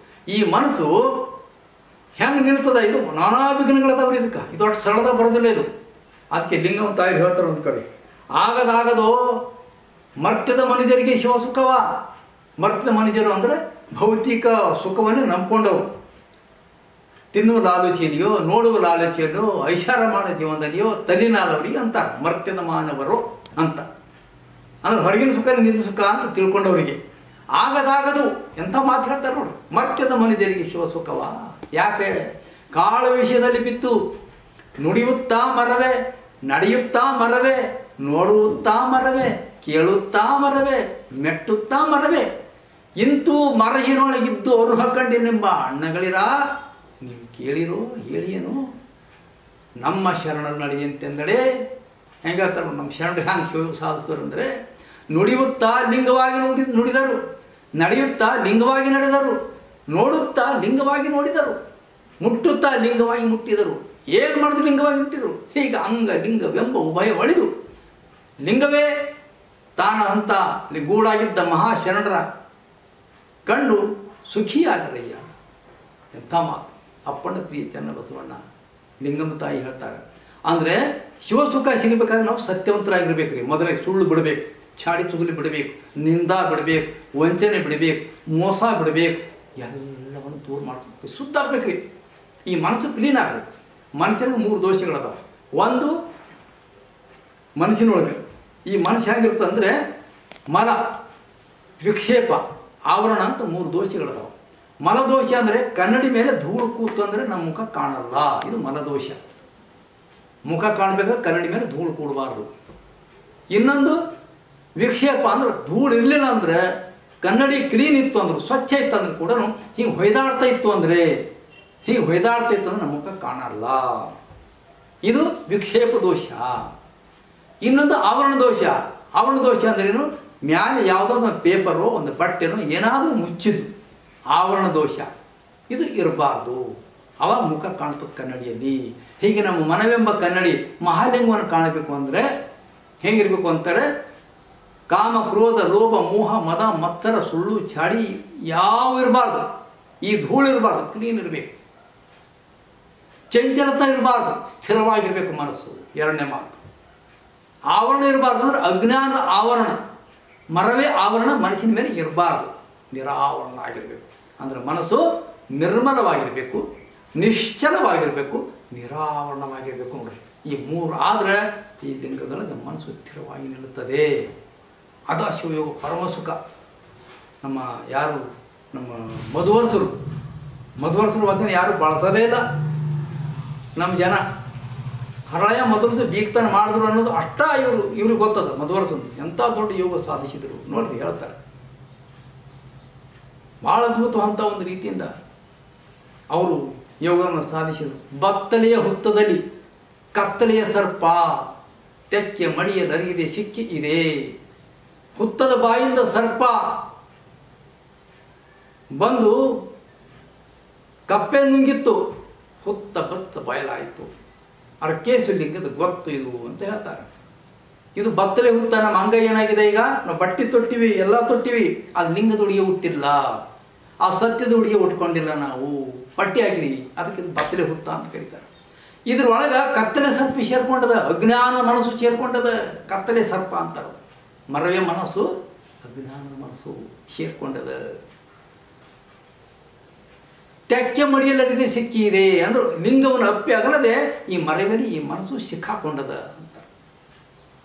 ಈ ಮನಸ್ಸು ಹೆಂಗೆ ನಿಲ್ತದ, ಇದು ನಾನಾ ವಿಘ್ನಗಳದವ್ರು ಇದಕ್ಕೆ. ಇದು ಅಷ್ಟು ಸರಳದ ಬರೋದಿಲ್ಲ ಇದು. ಅದಕ್ಕೆ ಲಿಂಗವಂತ ತಾಯಿ ಹೇಳ್ತಾರೆ ಒಂದು ಕಡೆ, ಆಗದಾಗದೋ ಮರ್ತ್ಯದ ಮನುಜರಿಗೆ ಶಿವ ಸುಖವ. ಮರ್ತ್ಯದ ಮನುಜರು ಅಂದರೆ ಭೌತಿಕ ಸುಖವನ್ನೇ ನಂಬ್ಕೊಂಡವು, ತಿನ್ನುವ ಲಾಲೂಚಿಯಲ್ಲಿಯೋ ನೋಡುವ ಲಾಲೂಚಿಯಲ್ಲೋ ಐಷಾರ ಮಾಡೋ ಜೀವನದಲ್ಲಿಯೋ ತಲ್ಲಿನಾದವರಿಗೆ ಅಂತ ಮರ್ತ್ಯದ ಮಾನವರು ಅಂತ. ಅಂದ್ರೆ ಹೊರಗಿನ ಸುಖ ನಿಜ ಸುಖ ಅಂತ ತಿಳ್ಕೊಂಡವರಿಗೆ ಆಗದಾಗದು. ಎಂಥ ಮಾತು ಹೇಳ್ತಾರೆ ನೋಡು, ಮರ್ತ್ಯದ ಮನುಜರಿಗೆ ಶಿವ ಸುಖವ. ಯಾಕೆ? ಕಾಳು ವಿಷಯದಲ್ಲಿ ಬಿತ್ತು ನುಡಿಯುತ್ತಾ ಮರವೇ, ನಡೆಯುತ್ತಾ ಮರವೇ, ನೋಡುತ್ತಾ ಮರವೇ, ಕೇಳುತ್ತಾ ಮರವೇ, ಮೆಟ್ಟುತ್ತಾ ಮರವೇ, ಇಂತೂ ಮರಹಿನೊಳಗಿದ್ದು ಅವರು ಹಾಕೊಂಡಿನೆಂಬ ಅಣ್ಣಗಳಿರ ನೀವು ಕೇಳಿರೋ ಹೇಳಿಯೇನು. ನಮ್ಮ ಶರಣರು ನಡೆಯಂತೆಂದಡೆ ಹೆಂಗಳ್ತಾರೆ ನಮ್ಮ ಶರಣರು ಹ್ಯಾಂಗೆ ಶಿವ ಸಾಧಿಸಿದ್ರು ಅಂದರೆ, ನುಡಿಯುತ್ತಾ ಲಿಂಗವಾಗಿ ನುಡಿದರು, ನಡೆಯುತ್ತಾ ಲಿಂಗವಾಗಿ ನಡೆದರು, ನೋಡುತ್ತಾ ಲಿಂಗವಾಗಿ ನೋಡಿದರು, ಮುಟ್ಟುತ್ತಾ ಲಿಂಗವಾಗಿ ಮುಟ್ಟಿದರು. ಏನು ಮಾಡಿದ್ರು ಲಿಂಗವಾಗಿ ಮುಟ್ಟಿದರು. ಹೀಗೆ ಅಂಗ ಲಿಂಗವೆಂಬ ಉಭಯ ಒಳಿದು ಲಿಂಗವೇ ತಾನಂತ ಗೂಡಾಗಿದ್ದ ಮಹಾಶರಣರ ಕಂಡು ಸುಖಿಯಾಗರಯ್ಯ. ಎಂಥ ಮಾತು. ಅಪ್ಪಣ್ಣ ಪ್ರಿಯ ಚನ್ನಬಸವಣ್ಣ ಲಿಂಗಮ್ಮ ತಾಯಿ ಹೇಳ್ತಾರೆ. ಅಂದರೆ ಶಿವಸುಖ ಸಿಗಬೇಕಾದ್ರೆ ನಾವು ಸತ್ಯವಂತರಾಗಿರ್ಬೇಕು ರೀ. ಮೊದಲೇ ಸುಳ್ಳು ಬಿಡಬೇಕು, ಚಾಡಿ ಚುಗುಲಿ ಬಿಡಬೇಕು, ನಿಂದ ಬಿಡಬೇಕು, ವಂಚನೆ ಬಿಡಬೇಕು, ಮೋಸ ಬಿಡಬೇಕು, ಎಲ್ಲವನ್ನು ದೂರ ಮಾಡ್ಬೇಕು, ಶುದ್ಧ ಆಗ್ಬೇಕು ರೀ. ಈ ಮನಸ್ಸು ಕ್ಲೀನ್ ಆಗಬೇಕು. ಮನುಷ್ಯನಿಗೆ 3 ದೋಷಗಳದಾವೆ. ಒಂದು ಮನಸ್ಸಿನೊಳಗೆ ಈ ಮನಸ್ಸು ಹೇಗಿರುತ್ತೆ ಅಂದರೆ ಮಲ, ವಿಕ್ಷೇಪ, ಆವರಣ ಅಂತ 3 ದೋಷಗಳದಾವೆ. ಮಲದೋಷ ಅಂದರೆ ಕನ್ನಡಿ ಮೇಲೆ ಧೂಳು ಕೂತು ಅಂದರೆ ನಮ್ಮ ಮುಖ ಕಾಣಲ್ಲ, ಇದು ಮಲದೋಷ. ಮುಖ ಕಾಣಬೇಕಾದ್ರೆ ಕನ್ನಡಿ ಮೇಲೆ ಧೂಳು ಕೂಡಬಾರ್ದು. ಇನ್ನೊಂದು ವಿಕ್ಷೇಪ ಅಂದ್ರೆ ಧೂಳು ಇರಲಿಲ್ಲ ಅಂದರೆ, ಕನ್ನಡಿ ಕ್ಲೀನ್ ಇತ್ತು ಅಂದ್ರೆ, ಸ್ವಚ್ಛ ಇತ್ತು ಅಂದ್ರೆ ಕೂಡ ಹಿಂಗೆ ಹೊಯ್ದಾಡ್ತಾ ಇತ್ತು ಅಂದರೆ, ಹೀಗೆ ಹೊಯ್ದಾಡ್ತಾ ಇತ್ತು ಅಂದ್ರೆ ನಮ್ಮ ಮುಖ ಕಾಣಲ್ಲ. ಇದು ವಿಕ್ಷೇಪ ದೋಷ. ಇನ್ನೊಂದು ಆವರಣ ದೋಷ. ಆವರಣ ದೋಷ ಅಂದ್ರೇನು? ಮ್ಯಾಲೆ ಯಾವುದಾದ್ರು ಒಂದು ಪೇಪರು, ಒಂದು ಬಟ್ಟೆನೋ ಏನಾದರೂ ಮುಚ್ಚಿದ್ದು ಆವರಣ ದೋಷ. ಇದು ಇರಬಾರ್ದು. ಅವಾಗ ಮುಖ ಕಾಣ್ತದೆ ಕನ್ನಡಿಯಲ್ಲಿ. ಹೀಗೆ ನಮ್ಮ ಮನವೆಂಬ ಕನ್ನಡಿ ಮಹಾಲಿಂಗವನ್ನು ಕಾಣಬೇಕು ಅಂದರೆ ಹೇಗಿರಬೇಕು ಅಂತಾರೆ, ಕಾಮ ಕ್ರೋಧ ಲೋಭ ಮೋಹ ಮದ ಮತ್ಸರ ಸುಳ್ಳು ಚಾಡಿ ಯಾವ ಇರಬಾರ್ದು. ಈ ಧೂಳು ಇರಬಾರ್ದು, ಕ್ಲೀನ್ ಇರಬೇಕು. ಚಂಚಲತೆ ಇರಬಾರ್ದು, ಸ್ಥಿರವಾಗಿರಬೇಕು ಮನಸ್ಸು. ಎರಡನೇ ಮಾತು. ಆವರಣ ಇರಬಾರ್ದು ಅಂದರೆ ಅಜ್ಞಾನದ ಆವರಣ, ಮರವೇ ಆವರಣ ಮನಸ್ಸಿನ ಮೇಲೆ ಇರಬಾರ್ದು, ನಿರಾವರಣ ಆಗಿರಬೇಕು. ಅಂದರೆ ಮನಸ್ಸು ನಿರ್ಮಲವಾಗಿರಬೇಕು, ನಿಶ್ಚಲವಾಗಿರಬೇಕು, ನಿರಾವರಣವಾಗಿರಬೇಕು. ನೋಡ್ರಿ, ಈ ಮೂರು ಆದರೆ ಈ ಲಿಂಗದೊಳಗೆ ಮನಸ್ಸು ಸ್ಥಿರವಾಗಿ ನಿಲ್ಲುತ್ತದೆ. ಅದ ಶಿವಯೋಗ ಪರಮಸುಖ. ನಮ್ಮ ಯಾರು ನಮ್ಮ ಮಧುವರ್ಸರು ವಚನ ಯಾರು ಬಳಸೋದೇ ಇಲ್ಲ ನಮ್ಮ ಜನ. ಹರಳಯ ಮಧುವರ್ಸ ಬೀಗ್ತಾನೆ ಮಾಡಿದ್ರು ಅನ್ನೋದು ಅಷ್ಟ ಇವ್ರಿಗೆ ಗೊತ್ತದ. ಮಧುವರ್ಸನ್ ಎಂಥ ದೊಡ್ಡ ಯೋಗ ಸಾಧಿಸಿದರು ನೋಡ್ರಿ, ಹೇಳ್ತಾರೆ. ಭಾಳ ಅದ್ಭುತವಂತ ಒಂದು ರೀತಿಯಿಂದ ಅವರು ಯೋಗವನ್ನು ಸಾಧಿಸಿದರು. ಬತ್ತಲೆಯ ಹುತ್ತದಲ್ಲಿ ಕತ್ತಲೆಯ ಸರ್ಪ ತೆಕ್ಕೆ ಮಡಿಯಲರಿಗಿದೆ ಸಿಕ್ಕಿ ಇದೆ. ಹುತ್ತದ ಬಾಯಿಂದ ಸರ್ಪ ಬಂದು ಕಪ್ಪೆ ನುಂಗಿತ್ತು, ಹುತ್ತ ಬತ್ತ ಬಯಲಾಯಿತು. ಅರಕೇಶು ಲಿಂಗದ ಗೊತ್ತು ಇದು ಅಂತ ಹೇಳ್ತಾರೆ. ಇದು ಬತ್ತಲೆ ಹುತ್ತ. ನಮ್ಮ ಅಂಗ ಏನಾಗಿದೆ, ಈಗ ನಾವು ಬಟ್ಟೆ ತೊಟ್ಟಿವಿ, ಎಲ್ಲ ತೊಟ್ಟಿವಿ, ಅದು ಲಿಂಗದ ಉಡಿಗೆ ಹುಟ್ಟಿಲ್ಲ, ಆ ಸತ್ಯದ ಉಡಿಗೆ ಉಟ್ಕೊಂಡಿಲ್ಲ. ನಾವು ಪಟ್ಟಿ ಹಾಕಿದೀವಿ, ಅದಕ್ಕೆ ಇದು ಬತ್ತಲೆ ಹುತ್ತ ಅಂತ ಕರೀತಾರೆ. ಇದ್ರೊಳಗೆ ಕತ್ತಲೆ ಸರ್ಪ ಸೇರ್ಕೊಂಡದ, ಅಜ್ಞಾನ ಮನಸ್ಸು ಸೇರ್ಕೊಂಡದ. ಕತ್ತಲೆ ಸರ್ಪ ಅಂತಾರೆ. ಮರವೇ ಮನಸ್ಸು, ಅಜ್ಞಾನದ ಮನಸ್ಸು ಸೇರ್ಕೊಂಡದ. ತೆಕ್ಕೆ ಮಡಿಯಲ್ಲದೆ ಸಿಕ್ಕಿದೆ ಅಂದ್ರೆ ಲಿಂಗವನ್ನು ಅಪ್ಪಿ ಆಗಲದೆ ಈ ಮರವಲ್ಲಿ ಈ ಮನಸ್ಸು ಸಿಕ್ಕಾಕೊಂಡದ ಅಂತ.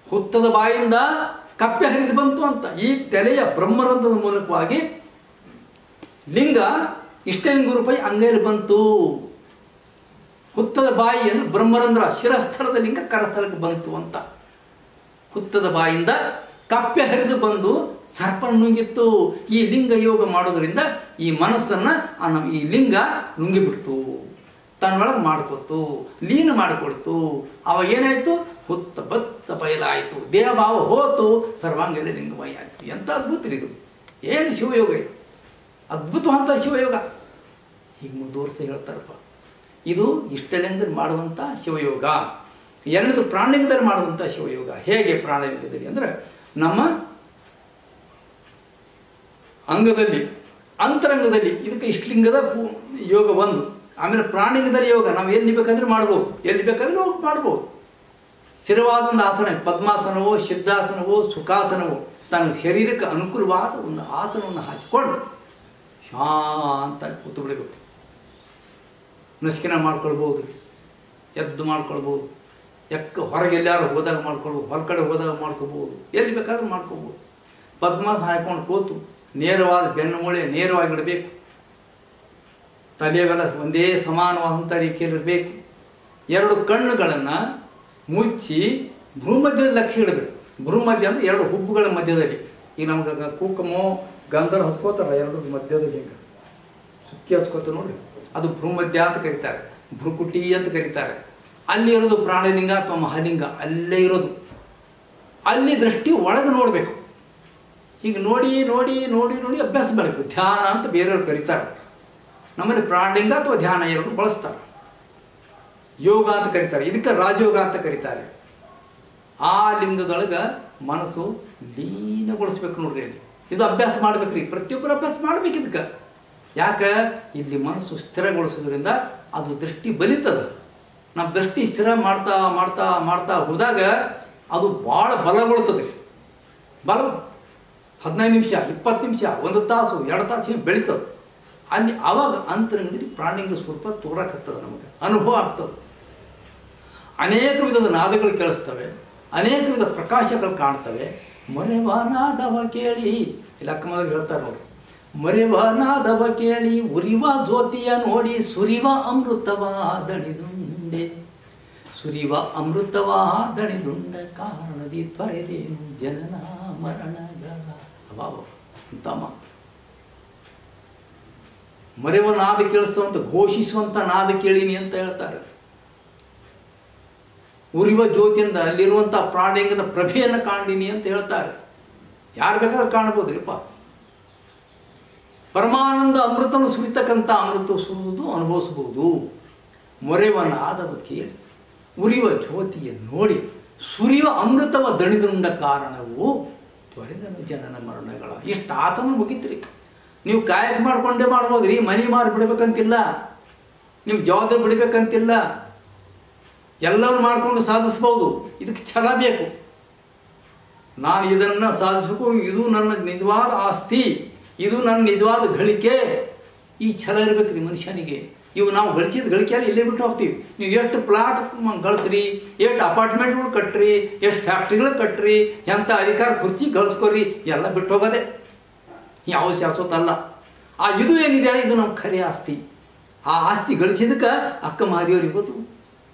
ಹುತ್ತದ ಬಾಯಿಂದ ಕಪ್ಪೆ ಹರಿದು ಬಂತು ಅಂತ. ಈ ತಲೆಯ ಬ್ರಹ್ಮರಂಧ್ರದ ಮೂಲಕವಾಗಿ ಲಿಂಗ ಇಷ್ಟಲಿಂಗ ರೂಪಾಯಿ ಅಂಗೈಲಿ ಬಂತು. ಹುತ್ತದ ಬಾಯಿ ಅಂದ್ರೆ ಬ್ರಹ್ಮರಂಧ್ರ, ಶಿರಸ್ಥಳದ ಲಿಂಗ ಕರಸ್ಥಳಕ್ಕೆ ಬಂತು ಅಂತ. ಹುತ್ತದ ಬಾಯಿಂದ ಕಪ್ಪೆ ಹರಿದು ಬಂದು ಸರ್ಪ ನುಂಗಿತ್ತು. ಈ ಲಿಂಗ ಯೋಗ ಮಾಡೋದ್ರಿಂದ ಈ ಮನಸ್ಸನ್ನು ಈ ಲಿಂಗ ನುಂಗಿಬಿಡ್ತು, ತನ್ನೊಳಗೆ ಮಾಡ್ಕೊತು, ಲೀನ ಮಾಡಿಕೊಳ್ತು. ಅವಾಗ ಏನಾಯ್ತು, ಹುತ್ತ ಬತ್ತ ಬಯಲಾಯಿತು, ದೇಹ ಭಾವ ಹೋತು, ಸರ್ವಾಂಗದಲ್ಲಿ ಲಿಂಗಮಯ ಆಯಿತು. ಎಂಥ ಅದ್ಭುತ ಇದು! ಏನು ಶಿವಯೋಗ ಇದು! ಅದ್ಭುತವಂತ ಶಿವಯೋಗ. ಹೀಗೆ ಮುಂದುವರ್ಸ ಹೇಳ್ತಾರಪ್ಪ. ಇದು ಇಷ್ಟಲಿಂಗದಲ್ಲಿ ಮಾಡುವಂಥ ಶಿವಯೋಗ. ಎರಡನೇದು ಪ್ರಾಣಲಿಂಗದಲ್ಲಿ ಮಾಡುವಂಥ ಶಿವಯೋಗ. ಹೇಗೆ ಪ್ರಾಣಲಿಂಗದಲ್ಲಿ ಅಂದರೆ ನಮ್ಮ ಅಂಗದಲ್ಲಿ, ಅಂತರಂಗದಲ್ಲಿ ಇದಕ್ಕೆ ಇಷ್ಟಲಿಂಗದ ಯೋಗ ಒಂದು. ಆಮೇಲೆ ಪ್ರಾಣಲಿಂಗದಲ್ಲಿ ಯೋಗ ನಾವು ಎಲ್ಲಿ ಬೇಕಾದ್ರೆ ಮಾಡ್ಬೋದು, ಎಲ್ಲಿ ಬೇಕಾದ್ರೆ ಹೋಗಿ ಮಾಡ್ಬೋದು. ಸ್ಥಿರವಾದ ಒಂದು ಆಸನ, ಪದ್ಮಾಸನವೋ ಸಿದ್ಧಾಸನವೋ ಸುಖಾಸನವೋ, ತನ್ನ ಶರೀರಕ್ಕೆ ಅನುಕೂಲವಾದ ಒಂದು ಆಸನವನ್ನು ಹಾಕಿಕೊಂಡು ಶಾಂತ ಕೂತು ಬಿಡಬೇಕು. ನಸಿಕಿನ ಮಾಡ್ಕೊಳ್ಬೋದು, ಎದ್ದು ಮಾಡ್ಕೊಳ್ಬೋದು, ಹೊರಗೆ ಎಲ್ಲಾರು ಹೋದಾಗ ಮಾಡ್ಕೊಳ್ಬೋದು, ಹೊರಗಡೆ ಹೋದಾಗ ಮಾಡ್ಕೋಬೋದು, ಎಲ್ಲಿ ಬೇಕಾದ್ರೂ ಮಾಡ್ಕೋಬೋದು. ಪದ್ಮಾಸನ ಹಾಕೊಂಡು ಕೂತು ನೇರವಾದ ಬೆನ್ನು ಮೂಳೆ ನೇರವಾಗಿಡಬೇಕು. ತಲೆಯವೆಲ್ಲ ಒಂದೇ ಸಮಾನವಾದಂಥ ರೀತಿಯಲ್ಲಿರಬೇಕು. ಎರಡು ಕಣ್ಣುಗಳನ್ನು ಮುಚ್ಚಿ ಭ್ರೂಮಧ್ಯದ ಲಕ್ಷ್ಯ ಇಡಬೇಕು. ಭ್ರೂಮಧ್ಯ ಅಂದರೆ ಎರಡು ಹುಬ್ಬುಗಳ ಮಧ್ಯದಲ್ಲಿ. ಈಗ ನಮ್ಗೆ ಕುಂಕುಮೋ ಗಂಧರ ಹಚ್ಕೋತಾರ, ಎರಡು ಮಧ್ಯದಲ್ಲಿ ಹಿಂಗೆ ಸುಕ್ಕಿ ಹಚ್ಕೋತ ನೋಡ್ರಿ, ಅದು ಭ್ರೂಮಧ್ಯ ಅಂತ ಕರೀತಾರೆ, ಭ್ರುಕುಟಿ ಅಂತ ಕರೀತಾರೆ. ಅಲ್ಲಿ ಇರೋದು ಪ್ರಾಣಲಿಂಗ ಅಥವಾ ಮಹಾಲಿಂಗ, ಅಲ್ಲೇ ಇರೋದು. ಅಲ್ಲಿ ದೃಷ್ಟಿ ಒಳಗೆ ನೋಡಬೇಕು. ಹೀಗೆ ನೋಡಿ ನೋಡಿ ನೋಡಿ ನೋಡಿ ಅಭ್ಯಾಸ ಮಾಡಬೇಕು. ಧ್ಯಾನ ಅಂತ ಬೇರೆಯವ್ರು ಕರೀತಾರೆ. ನಮ್ಮಲ್ಲಿ ಪ್ರಾಣಲಿಂಗ ಅಥವಾ ಧ್ಯಾನ ಎರಡು ಬಳಸ್ತಾರೆ. ಯೋಗ ಅಂತ ಕರೀತಾರೆ, ಇದಕ್ಕೆ ರಾಜಯೋಗ ಅಂತ ಕರೀತಾರೆ. ಆ ಲಿಂಗದೊಳಗೆ ಮನಸ್ಸು ಲೀನಗೊಳಿಸ್ಬೇಕು ನೋಡ್ರಿ. ಅಲ್ಲಿ ಇದು ಅಭ್ಯಾಸ ಮಾಡ್ಬೇಕ್ರಿ, ಪ್ರತಿಯೊಬ್ಬರು ಅಭ್ಯಾಸ ಮಾಡ್ಬೇಕು ಇದಕ್ಕೆ. ಯಾಕೆ, ಇಲ್ಲಿ ಮನಸ್ಸು ಸ್ಥಿರಗೊಳಿಸೋದ್ರಿಂದ ಅದು ದೃಷ್ಟಿ ಬಲಿತದ. ನಮ್ಮ ದೃಷ್ಟಿ ಸ್ಥಿರ ಮಾಡ್ತಾ ಮಾಡ್ತಾ ಮಾಡ್ತಾ ಹೋದಾಗ ಅದು ಭಾಳ ಬಲಗೊಳ್ತದೆ. ಬಲ 15 ನಿಮಿಷ 20 ನಿಮಿಷ 1 ತಾಸು 2 ತಾಸು ಬೆಳೀತದೆ. ಅಲ್ಲಿ ಆವಾಗ ಅಂತರಂಗದಲ್ಲಿ ಪ್ರಾಣಿಲಿಂಗ ಸ್ವರೂಪ ತೋರಕತ್ತದ, ನಮಗೆ ಅನುಭವ ಆಗ್ತದೆ. ಅನೇಕ ವಿಧದ ನಾದಗಳು ಕೇಳಿಸ್ತವೆ, ಅನೇಕ ವಿಧ ಪ್ರಕಾಶಗಳು ಕಾಣ್ತವೆ. ಮರೆವ ನಾದವ ಕೇಳಿ, ಇಲ್ಲಿ ಅಕ್ಕಮಗಳು ಹೇಳ್ತಾರೆ ನೋಡ್ರಿ, ಮರೆವ ನಾದವ ಕೇಳಿ ಉರಿವ ಜ್ಯೋತಿಯ ನೋಡಿ ಸುರಿವ ಅಮೃತವ ದಣಿದುಂಡೆ, ಸುರಿವ ಅಮೃತವ ದಣಿದುಂಡ ಕಾರಣದಿ ತ್ವರೆದೇನು ಜನನ ಮರಣಗಳ ಅಭಾವ ಅಂತ ಮಾತು. ಮರೆವ ನಾದ ಕೇಳಿಸ್ತವಂತ, ಘೋಷಿಸುವಂಥ ನಾದ ಕೇಳೀನಿ ಅಂತ ಹೇಳ್ತಾರೆ. ಉರಿವ ಜ್ಯೋತಿಯಿಂದ ಅಲ್ಲಿರುವಂಥ ಪ್ರಾಣಿಲಿಂಗದ ಪ್ರಭೆಯನ್ನು ಕಾಣೀನಿ ಅಂತ ಹೇಳ್ತಾರೆ. ಯಾರು ಬೇಕಾದ್ರೆ ಕಾಣ್ಬೋದ್ರಿಪ್ಪ. ಪರಮಾನಂದ ಅಮೃತವನ್ನು ಸುರಿತಕ್ಕಂಥ ಅಮೃತ ಸುರಿದು ಅನುಭವಿಸಬಹುದು. ಮೊರೆವ ನಾದವ ಕೇಳಿ ಉರಿವ ಜ್ಯೋತಿಯ ನೋಡಿ ಸುರಿಯುವ ಅಮೃತವ ದಣಿದುಂಡ ಕಾರಣವು ತ್ವರಿದನು ಜನನ ಮರಣಗಳ. ಇಷ್ಟು ಆತನು ಮುಗಿತ್ರಿ. ನೀವು ಕಾಯಕ ಮಾಡ್ಕೊಂಡೇ ಮಾಡ್ಬೋದ್ರಿ. ಮನೆ ಮಾರಿ ಬಿಡ್ಬೇಕಂತಿಲ್ಲ, ನೀವು ಜವಾಬ್ದಾರಿ ಬಿಡಬೇಕಂತಿಲ್ಲ, ಎಲ್ಲವನ್ನೂ ಮಾಡಿಕೊಂಡು ಸಾಧಿಸ್ಬೋದು. ಇದಕ್ಕೆ ಛಲ ಬೇಕು. ನಾನು ಇದನ್ನು ಸಾಧಿಸಬೇಕು, ಇದು ನನ್ನ ನಿಜವಾದ ಆಸ್ತಿ, ಇದು ನನ್ನ ನಿಜವಾದ ಗಳಿಕೆ, ಈ ಛಲ ಇರಬೇಕು ರೀ ಮನುಷ್ಯನಿಗೆ. ಇವು ನಾವು ಗಳಿಸಿದ ಗಳಿಕೆಯಲ್ಲಿ ಇಲ್ಲೇ ಬಿಟ್ಟು ಹೋಗ್ತೀವಿ. ನೀವು ಎಷ್ಟು ಪ್ಲಾಟ್ ಗಳಿಸ್ರಿ, ಎಷ್ಟು ಅಪಾರ್ಟ್ಮೆಂಟ್ಗಳು ಕಟ್ಟ್ರಿ, ಎಷ್ಟು ಫ್ಯಾಕ್ಟ್ರಿಗಳು ಕಟ್ಟ್ರಿ, ಎಂಥ ಅಧಿಕಾರ ಕುರ್ಚಿ ಗಳಿಸ್ಕೊರಿ, ಎಲ್ಲ ಬಿಟ್ಟು ಹೋಗೋದೆ. ಯಾವ ಶಾಶ್ವತ ಅಲ್ಲ. ಆ ಇದು ಏನಿದೆ ಇದು ನಮ್ಮ ಖರೆ ಆಸ್ತಿ. ಆ ಆಸ್ತಿ ಗಳಿಸಿದಕ್ಕೆ ಅಕ್ಕ ಮಹಾದೇವ್ರಿಗೆ ಗೊತ್ತು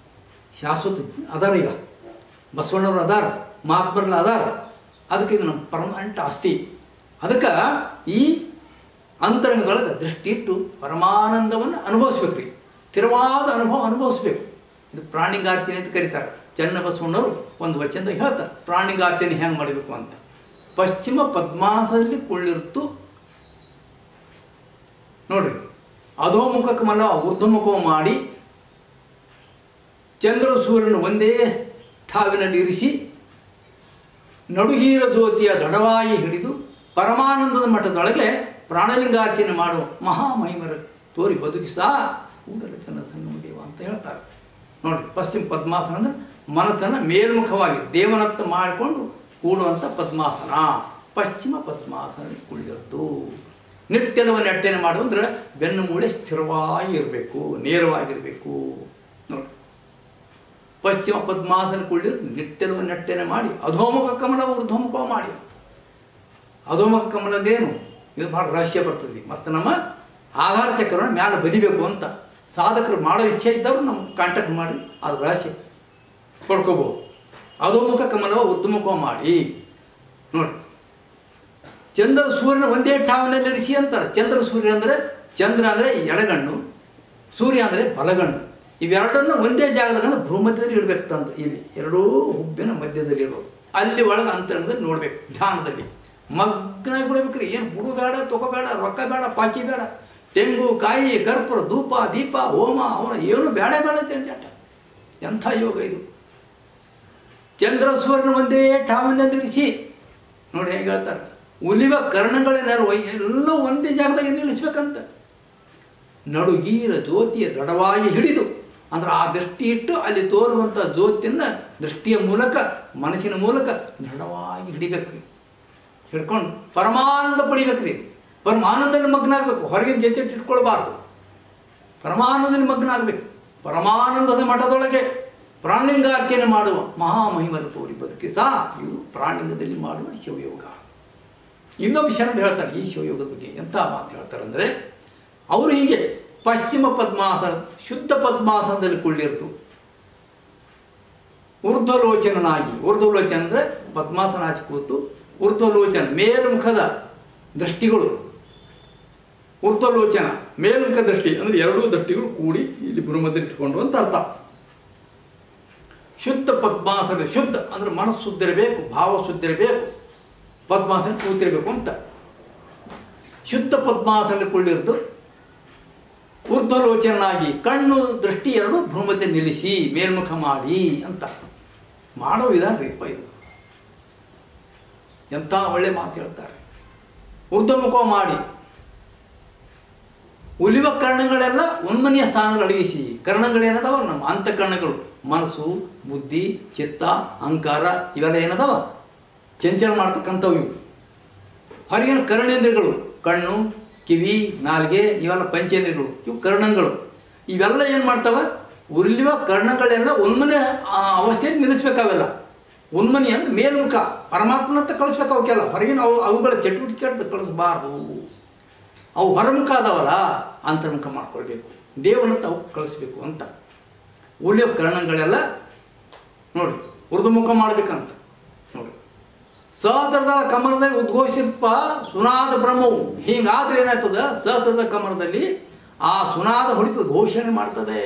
ಶಾಶ್ವತ ಅದಾರ. ಈಗ ಬಸವಣ್ಣವ್ರು ಅದಾರ, ಮಹಾತ್ಮರಲ್ಲಿ ಅದಾರ. ಅದಕ್ಕೆ ಇದು ನಮ್ಮ ಪರ್ಮನೆಂಟ್ ಆಸ್ತಿ. ಅದಕ್ಕೆ ಈ ಅಂತರಂಗದೊಳಗೆ ದೃಷ್ಟಿ ಇಟ್ಟು ಪರಮಾನಂದವನ್ನು ಅನುಭವಿಸ್ಬೇಕು ರೀ. ಸ್ಥಿರವಾದ ಅನುಭವ ಅನುಭವಿಸ್ಬೇಕು. ಇದು ಪ್ರಾಣಿಗಾರ್ಚನೆ ಅಂತ ಕರೀತಾರೆ. ಚನ್ನಬಸವಣ್ಣವರು ಒಂದು ವಚನದಾಗ ಹೇಳ್ತಾರೆ ಪ್ರಾಣಿಗಾರ್ಚನೆ ಹೆಂಗೆ ಮಾಡಬೇಕು ಅಂತ. ಪಶ್ಚಿಮ ಪದ್ಮಾಸನದಲ್ಲಿ ಕುಳ್ಳಿರ್ತು ನೋಡ್ರಿ, ಅಧೋಮುಖ ಕಮಲ ಊರ್ಧ್ವಮುಖ ಮಾಡಿ ಚಂದ್ರ ಸೂರ್ಯನ ಒಂದೇ ಠಾವಿನಲ್ಲಿ ಇರಿಸಿ ನಡುಗೀರ ಜ್ಯೋತಿಯ ದಡವಾಗಿ ಹಿಡಿದು ಪರಮಾನಂದದ ಮಠದೊಳಗೆ ಪ್ರಾಣಲಿಂಗಾರ್ಚನೆ ಮಾಡುವ ಮಹಾಮಹಿಮರ ತೋರಿ ಬದುಕಿಸ ಕೂಡಲ ತನ್ನ ಸಂಗಮದೇವ ಅಂತ ಹೇಳ್ತಾರೆ. ನೋಡಿ, ಪಶ್ಚಿಮ ಪದ್ಮಾಸನ ಅಂದರೆ ಮನಸ್ಸನ್ನು ಮೇಲ್ಮುಖವಾಗಿ ದೇವನತ್ತ ಮಾಡಿಕೊಂಡು ಕೂಡುವಂಥ ಪದ್ಮಾಸನ. ಪಶ್ಚಿಮ ಪದ್ಮಾಸನ ಕುಳಿದದ್ದು ನಿಟ್ಟೆಲವ ನೆಟ್ಟೆನೆ ಮಾಡುವಂದ್ರೆ ಬೆನ್ನು ಮೂಳೆ ಸ್ಥಿರವಾಗಿ ಇರಬೇಕು, ನೇರವಾಗಿರಬೇಕು. ನೋಡಿ, ಪಶ್ಚಿಮ ಪದ್ಮಾಸನ ಕುಳಿದು ನಿಟ್ಟೆಲವ ನೆಟ್ಟೆನೆ ಮಾಡಿ ಅಧೋಮುಖ ಕಮಲ ಊರ್ಧ್ವಮುಖ ಮಾಡಿ. ಅಧೋಮುಖ ಕಮಲದೇನು ಇದು ಭಾಳ ರಹಸ್ಯ ಬರ್ತದೆ. ಮತ್ತು ನಮ್ಮ ಆಧಾರ ಚಕ್ರವನ್ನು ಮ್ಯಾಲೆ ಬದಿಬೇಕು ಅಂತ ಸಾಧಕರು ಮಾಡೋ ಇಚ್ಛೆ ಇದ್ದವರು ನಮ್ಗೆ ಕಾಂಟ್ಯಾಕ್ಟ್ ಮಾಡಿ ಅದು ರಹಸ್ಯ ಪಡ್ಕೋಬೋದು. ಅಧೋಮುಖ ಕಮಲವ ಊರ್ಧ್ವಮುಖ ಮಾಡಿ. ನೋಡಿ, ಚಂದ್ರ ಸೂರ್ಯನ ಒಂದೇ ಠಾವಿನಲ್ಲಿ ಇರಿಸಿ ಅಂತಾರೆ. ಚಂದ್ರ ಸೂರ್ಯ ಅಂದರೆ ಚಂದ್ರ ಅಂದರೆ ಎಡಗಣ್ಣು, ಸೂರ್ಯ ಅಂದರೆ ಬಲಗಣ್ಣು. ಇವೆರಡನ್ನು ಒಂದೇ ಜಾಗದಾಗ ಭೂಮಧ್ಯದಲ್ಲಿ ಇಡಬೇಕಂತ. ಇಲ್ಲಿ ಎರಡೂ ಹುಬ್ಬಿನ ಮಧ್ಯದಲ್ಲಿ ಇರೋದು. ಅಲ್ಲಿ ಒಳಗೆ ಅಂತರಂಗದಲ್ಲಿ ನೋಡ್ಬೇಕು, ಧ್ಯಾನದಲ್ಲಿ ಮಗ್ನಾಗಿ ಬಿಡಬೇಕು ರೀ. ಏನು ಹುಡು ಬೇಡ, ತೊಗೋಬೇಡ, ರೊಕ್ಕ ಬೇಡ, ಪಾಕಿ ಬೇಡ, ತೆಂಗು ಕಾಯಿ ಕರ್ಪೂರ ಧೂಪ ದೀಪ ಹೋಮ ಅವನ ಏನು ಬೇಡ ಅಂತ. ಎಂಥ ಯೋಗ ಇದು. ಚಂದ್ರ ಸೂರ್ಯನ ಒಂದೇ ಠಾವಿನಲ್ಲಿ ಇರಿಸಿ. ನೋಡಿ ಹೇಗೆ ಹೇಳ್ತಾರೆ, ಉಲಿವ ಕರ್ಣಗಳೇನಾರು ಎಲ್ಲ ಒಂದೇ ಜಾಗದಾಗ ನಿಲ್ಲಿಸ್ಬೇಕಂತ. ನಡುಗೀರ ಜ್ಯೋತಿಯ ದಡವಾಗಿ ಹಿಡಿದು ಅಂದ್ರೆ ಆ ದೃಷ್ಟಿ ಇಟ್ಟು ಅಲ್ಲಿ ತೋರುವಂಥ ಜ್ಯೋತಿಯನ್ನು ದೃಷ್ಟಿಯ ಮೂಲಕ ಮನಸ್ಸಿನ ಮೂಲಕ ದೃಢವಾಗಿ ಹಿಡಿಬೇಕ್ರಿ. ಹಿಡ್ಕೊಂಡು ಪರಮಾನಂದ ಪಡಿಬೇಕ್ರಿ. ಪರಮಾನಂದದಲ್ಲಿ ಮಗ್ನ ಆಗಬೇಕು. ಹೊರಗಿನ ಜೆಚ್ಚೆಟ್ಟು ಇಟ್ಕೊಳ್ಬಾರ್ದು. ಪರಮಾನಂದದಲ್ಲಿ ಮಗ್ನ ಆಗಬೇಕು. ಪರಮಾನಂದದ ಮಠದೊಳಗೆ ಪ್ರಾಣಿಲಿಂಗಾರ್ಚನೆ ಮಾಡುವ ಮಹಾಮಹಿಮರ ತೋರಿ ಬದುಕಿಸ ಇವು ಪ್ರಾಣಿಲಿಂಗದಲ್ಲಿ ಮಾಡುವ ಶಿವಯೋಗ. ಇನ್ನೊಬ್ಬ ಶರಣ ಹೇಳ್ತಾರೆ ಈ ಶಿವಯೋಗದ ಬಗ್ಗೆ. ಎಂಥ ಮಾತು ಹೇಳ್ತಾರೆ ಅಂದರೆ, ಅವರು ಹೀಗೆ ಪಶ್ಚಿಮ ಪದ್ಮಾಸನ ಶುದ್ಧ ಪದ್ಮಾಸನದಲ್ಲಿ ಕುಳ್ಳಿರ್ತು ಊರ್ಧ್ವಲೋಚನಾಗಿ. ಊರ್ಧ್ವಲೋಚನ ಅಂದರೆ ಪದ್ಮಾಸನ ಆಚೆ ಕೂತು ಊರ್ಧ್ವಲೋಚನ ಮೇಲ್ಮುಖದ ದೃಷ್ಟಿಗಳು. ಊರ್ಧ್ವಲೋಚನ ಮೇಲ್ಮುಖ ದೃಷ್ಟಿ ಅಂದರೆ ಎರಡೂ ದೃಷ್ಟಿಗಳು ಕೂಡಿ ಇಲ್ಲಿ ಭ್ರಮದಲ್ಲಿ ಇಟ್ಕೊಂಡು ಅಂತ ಅರ್ಥ. ಶುದ್ಧ ಪದ್ಮಾಸನ, ಶುದ್ಧ ಅಂದರೆ ಮನಸ್ಸು ಶುದ್ಧಿರಬೇಕು, ಭಾವ ಶುದ್ಧಿರಬೇಕು, ಪದ್ಮಾಸನ ಕೂತಿರಬೇಕು ಅಂತ. ಶುದ್ಧ ಪದ್ಮಾಸನ ಕುಳ್ಳಿರ್ದು ಊರ್ಧ್ವಲೋಚನಾಗಿ ಕಣ್ಣು ದೃಷ್ಟಿ ಎರಡು ಭ್ರಮದಲ್ಲಿ ನಿಲ್ಲಿಸಿ ಮೇಲ್ಮುಖ ಮಾಡಿ ಅಂತ ಮಾಡೋ ವಿಧಾನ ರೀಪ ಇದು. ಎಂಥ ಒಳ್ಳೆ ಮಾತು ಹೇಳ್ತಾರೆ. ಊರ್ಧ್ವಮುಖ ಮಾಡಿ ಉಲಿವ ಕರ್ಣಗಳೆಲ್ಲ ಉನ್ಮನಿಯ ಸ್ಥಾನದಲ್ಲಿ ಅಡಗಿಸಿ. ಕರ್ಣಗಳೇನದಾವ ನಮ್ಮ ಅಂತಃಕರಣಗಳು, ಮನಸ್ಸು ಬುದ್ಧಿ ಚಿತ್ತ ಅಹಂಕಾರ ಇವೆಲ್ಲ ಏನದಾವ ಚಂಚಲ ಮಾಡ್ತಕ್ಕಂಥವು. ಇವು ಹೊರಗಿನ ಕರ್ಣೇಂದ್ರಿಯಗಳು, ಕಣ್ಣು ಕಿವಿ ನಾಲಿಗೆ ಇವೆಲ್ಲ ಪಂಚೇಂದ್ರಿಯಗಳು, ಇವು ಕರ್ಣಗಳು. ಇವೆಲ್ಲ ಏನು ಮಾಡ್ತಾವೆ, ಉಲಿವ ಕರ್ಣಗಳೆಲ್ಲ ಉನ್ಮನಿ ಅವಸ್ಥೆಯಲ್ಲಿ ನಿಲ್ಲಿಸ್ಬೇಕಾವೆಲ್ಲ. ಉನ್ಮನಿ ಅಂದರೆ ಮೇಲ್ಮುಖ ಪರಮಾತ್ಮನಂತ ಕಳಿಸ್ಬೇಕು. ಅವಕ್ಕೆಲ್ಲ ಹೊರಗಿನ ಅವುಗಳ ಚಟುವಟಿಕೆ ಕಳಿಸ್ಬಾರ್ದು. ಅವು ಹೊರಮುಖ ಅದಾವಲ್ಲ ಅಂತರ್ಮುಖ ಮಾಡ್ಕೊಳ್ಬೇಕು, ದೇವನಂತ ಅವು ಕಳಿಸ್ಬೇಕು ಅಂತ. ಉಳಿಯೋ ಕರ್ಣಗಳೆಲ್ಲ ನೋಡಿ ಊರ್ಧ್ವಮುಖ ಮಾಡ್ಬೇಕಂತ. ನೋಡಿ, ಸಹಸ್ರದ ಕಮಲದಲ್ಲಿ ಉದ್ಘೋಷಿರ್ಪ ಸುನಾದ ಬ್ರಹ್ಮವು. ಹೀಗಾದ್ರೆ ಏನಾಗ್ತದೆ, ಸಹಸ್ರದ ಕಮಲದಲ್ಲಿ ಆ ಸುನಾದ ಹೊಡಿತದ ಘೋಷಣೆ ಮಾಡ್ತದೆ.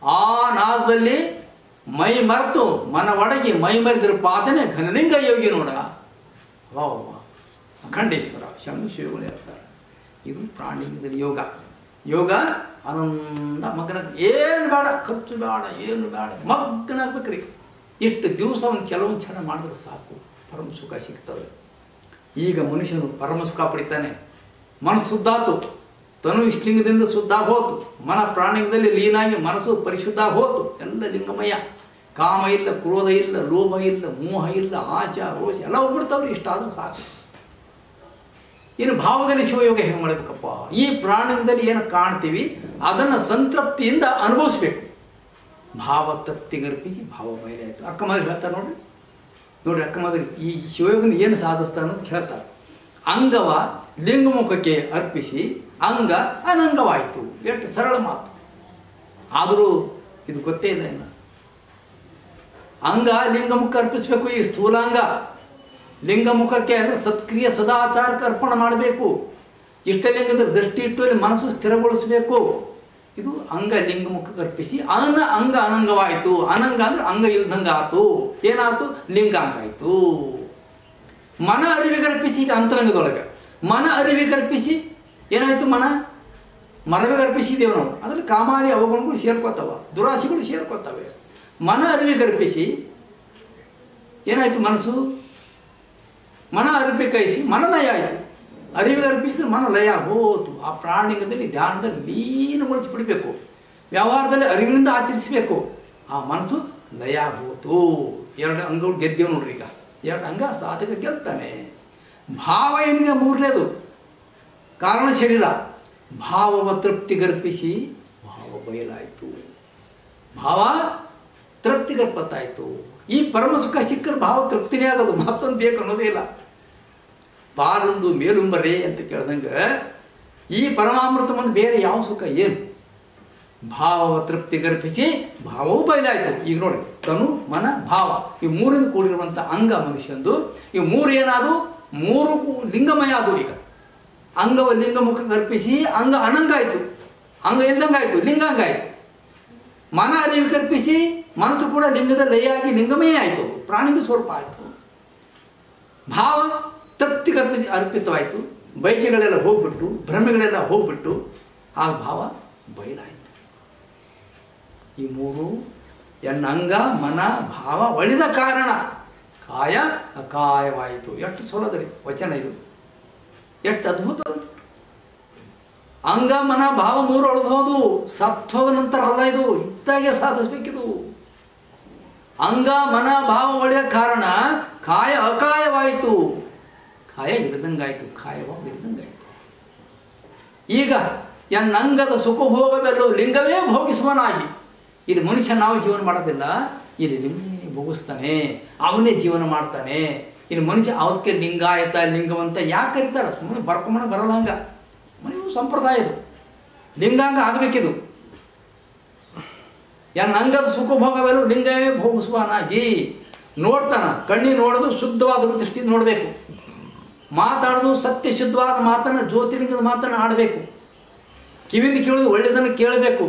ಆ ನಾದದಲ್ಲಿ ಮೈ ಮರೆತು ಮನ ಒಡಗಿ ಮೈ ಮರೆತಿರ ಪಾತನೆ ಘನಲಿಂಗ ಯೋಗಿ ನೋಡ. ವಾ ಅಖಂಡೇಶ್ವರ ಶಂಶಿಗಳು ಹೇಳ್ತಾರೆ. ಇದು ಪ್ರಾಣಿಲಿಂಗದಲ್ಲಿ ಯೋಗ. ಯೋಗ ಆನಂದ ಮಗ್ನ, ಏನು ಬೇಡ, ಖರ್ಚು ಬೇಡ, ಏನು ಬೇಡ, ಮಗ್ನ ಆಗ್ಬೇಕ್ರಿ. ಇಷ್ಟು ದಿವಸ ಒಂದು ಕೆಲವೊಂದು ಕ್ಷಣ ಮಾಡಿದ್ರೆ ಸಾಕು, ಪರಮ ಸುಖ ಸಿಗ್ತದೆ. ಈಗ ಮನುಷ್ಯನು ಪರಮ ಸುಖ ಪಡಿತಾನೆ. ಮನಸ್ಸು ಶುದ್ಧಾತು, ತನು ಇಷ್ಟಲಿಂಗದಿಂದ ಶುದ್ಧ ಹೋತು, ಮನ ಪ್ರಾಣಿಂಗದಲ್ಲಿ ಲೀನಾಗಿ ಮನಸ್ಸು ಪರಿಶುದ್ಧ ಹೋತು. ಎಲ್ಲ ಲಿಂಗಮಯ. ಕಾಮ ಇಲ್ಲ, ಕ್ರೋಧ ಇಲ್ಲ, ಲೋಭ ಇಲ್ಲ, ಮೋಹ ಇಲ್ಲ, ಆಶ ರೋಷ ಎಲ್ಲ ಹೋಗ್ಬಿಡ್ತಾವ್ರಿ. ಇಷ್ಟಾದ್ರೂ ಸಾಕು. ಇನ್ನು ಭಾವದಲ್ಲಿ ಶಿವಯೋಗ ಹೆಂಗೆ ಮಾಡಬೇಕಪ್ಪ? ಈ ಪ್ರಾಣಿಂಗದಲ್ಲಿ ಏನು ಕಾಣ್ತೀವಿ ಅದನ್ನು ಸಂತೃಪ್ತಿಯಿಂದ ಅನುಭವಿಸ್ಬೇಕು. ಭಾವ ತೃಪ್ತಿಗರ್ಪಿಸಿ ಭಾವ ಬಯಲೆ ಆಯಿತು. ಅಕ್ಕ ಮದುವೆ ಹೇಳ್ತಾರೆ ನೋಡ್ರಿ ಅಕ್ಕ ಮದುವೆ ಈ ಶಿವಯೋಗದಿಂದ ಏನು ಸಾಧಿಸ್ತಾರೆ ಅನ್ನೋದು ಹೇಳ್ತಾರೆ. ಅಂಗವ ಲಿಂಗಮುಖಕ್ಕೆ ಅರ್ಪಿಸಿ ಅಂಗ ಅನಂಗವಾಯಿತು. ಎಷ್ಟು ಸರಳ ಮಾತು. ಆದರೂ ಇದು ಗೊತ್ತೇ ಇಲ್ಲ. ಇನ್ನು ಅಂಗ ಲಿಂಗಮುಖ ಅರ್ಪಿಸಬೇಕು. ಈ ಸ್ಥೂಲಾಂಗ ಲಿಂಗಮುಖಕ್ಕೆ ಅಂದರೆ ಸತ್ಕ್ರಿಯ ಸದಾಚಾರಕ್ಕೆ ಅರ್ಪಣೆ ಮಾಡಬೇಕು. ಇಷ್ಟಲಿಂಗದ ದೃಷ್ಟಿ ಇಟ್ಟು ಅಲ್ಲಿ ಮನಸ್ಸು ಸ್ಥಿರಗೊಳಿಸಬೇಕು. ಇದು ಅಂಗ ಲಿಂಗಮುಖಕ್ಕೆ ಅರ್ಪಿಸಿ ಅಂಗ ಅನಂಗವಾಯಿತು. ಅನಂಗ ಅಂದ್ರೆ ಅಂಗ ಇಲ್ದಂಗ ಆತು. ಏನಾಯ್ತು? ಲಿಂಗಾಂಗ ಆಯಿತು. ಮನ ಅರಿವಿಗೆ ಅರ್ಪಿಸಿ ಈಗ ಅಂತರಂಗದೊಳಗೆ ಮನ ಅರಿವಿಗೆ ಅರ್ಪಿಸಿ ಏನಾಯಿತು? ಮನವಿಗೆ ಅರ್ಪಿಸಿದ್ದೇವೆ ನಾವು. ಅದರಲ್ಲಿ ಕಾಮಾದಿ ಅವಗುಣಗಳು ಸೇರ್ಕೋತಾವ, ದುರಾಶೆಗಳು ಸೇರ್ಕೋತವೆ. ಮನ ಅರಿವಿಗೆ ಅರ್ಪಿಸಿ ಏನಾಯಿತು? ಮನ ಅರ್ಪಿಕೈಸಿ ಮನಲಯ ಆಯಿತು. ಅರಿವಿಗೆ ಅರ್ಪಿಸಿದ್ರೆ ಮನ ಲಯ ಹೋತು. ಆ ಪ್ರಾಣಿಗದಲ್ಲಿ ಧ್ಯಾನದಲ್ಲಿ ಲೀನಗೊಳಿಸಿಬಿಡಬೇಕು. ವ್ಯವಹಾರದಲ್ಲಿ ಅರಿವಿನಿಂದ ಆಚರಿಸಬೇಕು. ಆ ಮನಸ್ಸು ಲಯ ಹೋತು. 2 ಅಂಗಗಳು ಗೆದ್ದೇವು ನೋಡ್ರಿ. ಈಗ 2 ಅಂಗ ಸಾಧಕ ಗೆಲ್ತಾನೆ. ಭಾವ ಏನಿದೆ ಮೂರನೇದು ಕಾರಣ ಶರೀರ. ಭಾವವ ತೃಪ್ತಿಗರ್ಪಿಸಿ ಭಾವ ಬಯಲಾಯಿತು. ಭಾವ ತೃಪ್ತಿಗರ್ಪತ್ತಾಯಿತು. ಈ ಪರಮ ಸುಖ ಸಿಕ್ಕರೆ ಭಾವ ತೃಪ್ತಿನೇ ಆಗೋದು. ಮತ್ತೊಂದು ಬೇಕು ಅನ್ನೋದೇ ಇಲ್ಲ. ಪಾಲೊಂದು ಮೇಲುಂಬರೇ ಅಂತ ಕೇಳ್ದಂಗೆ ಈ ಪರಮಾಮೃತವನ್ನು ಬೇರೆ ಯಾವ ಸುಖ ಏನು? ಭಾವವ ತೃಪ್ತಿಗರ್ಪಿಸಿ ಭಾವವೂ ಬಯಲಾಯಿತು. ಈಗ ನೋಡಿ, ತನು ಮನ ಭಾವ ಈ ಮೂರಿಂದ ಕೂಡಿರುವಂಥ ಅಂಗ ಮನುಷ್ಯಂದು. ಈ ಮೂರು ಏನಾದವು? 3 ಲಿಂಗಮಯ ಆದವು. ಈಗ ಅಂಗವ ಲಿಂಗಮುಖಕ್ಕೆ ಅರ್ಪಿಸಿ ಅಂಗ ಅನಂಗಾಯಿತು. ಅಂಗ ಇಲ್ದಂಗಾಯಿತು, ಲಿಂಗಾಂಗ ಆಯಿತು. ಮನ ಅರಿವಿಗೆ ಕರ್ಪಿಸಿ ಮನಸ್ಸು ಕೂಡ ಲಿಂಗದ ಲಯಾಗಿ ಲಿಂಗಮಯ ಆಯಿತು. ಪ್ರಾಣಿಗೆ ಸ್ವರೂಪ ಆಯಿತು. ಭಾವ ತೃಪ್ತಿಗೆ ಅರ್ಪಿತವಾಯಿತು. ಬಯಕೆಗಳೆಲ್ಲ ಹೋಗ್ಬಿಟ್ಟು, ಭ್ರಮೆಗಳೆಲ್ಲ ಹೋಗ್ಬಿಟ್ಟು ಆ ಭಾವ ಬಯಲಾಯಿತು. ಈ 3 ಅಂಗ ಮನ ಭಾವ ಒಳಿದ ಕಾರಣ ಕಾಯ ಅಕಾಯವಾಯಿತು. ಎಷ್ಟು ಸೊಲದ್ರಿ ವಚನ ಇದು, ಎಷ್ಟು ಅದ್ಭುತ. ಅಂಗ ಮನ ಭಾವ 3 ಒಳದು ಹೋದು. ಸತ್ತೋದ ನಂತರ ಅಲ್ಲ, ಇದು ಇತ್ತಾಗೆ ಸಾಧಿಸ್ಬೇಕಿದು. ಅಂಗ ಮನ ಭಾವ ಒಳ್ಳೆಯ ಕಾರಣ ಕಾಯ ಅಕಾಯವಾಯಿತು. ಕಾಯ ಹಿಡಿದಂಗಾಯಿತು, ಕಾಯವ ಬಿರಿದಂಗಾಯಿತು. ಈಗ ಎನ್ನಂಗದ ಸುಖಭೋಗವೆಲ್ಲವೂ ಲಿಂಗವೇ ಭೋಗಿಸುವನಾಗಿ. ಇಲ್ಲಿ ಮನುಷ್ಯ ನಾವು ಜೀವನ ಮಾಡೋದಿಲ್ಲ, ಇಲ್ಲಿ ಲಿಂಗನೇ ಭೋಗಿಸ್ತಾನೆ, ಅವನೇ ಜೀವನ ಮಾಡ್ತಾನೆ. ಇನ್ನು ಮನುಷ್ಯ ಅವಕ್ಕೆ ಲಿಂಗಾಯತ ಲಿಂಗವಂತ ಯಾಕೆ ಕರೀತಾರೆ? ಸುಮ್ಮನೆ ಬರ್ಕೊಂಬನ ಬರಲ್ಲ. ಹಂಗ ಮನೆಯು ಸಂಪ್ರದಾಯ ಇದು. ಲಿಂಗಾಂಗ ಆಗಬೇಕಿದು. ಅಂಗದ ಸುಖಭೋಗವೆಲ್ಲ ಲಿಂಗವೇ ಭೋಗಿಸುವನಾಗಿ ನೋಡ್ತಾನ. ಕಣ್ಣಿಗೆ ನೋಡೋದು ಶುದ್ಧವಾದ ದೃಷ್ಟಿಯಿಂದ ನೋಡಬೇಕು. ಮಾತಾಡೋದು ಸತ್ಯ ಶುದ್ಧವಾದ ಮಾತನ್ನು, ಜ್ಯೋತಿರ್ಲಿಂಗದ ಮಾತನ್ನು ಆಡಬೇಕು. ಕಿವಿಯಿಂದ ಕೇಳೋದು ಒಳ್ಳೆಯದನ್ನು ಕೇಳಬೇಕು.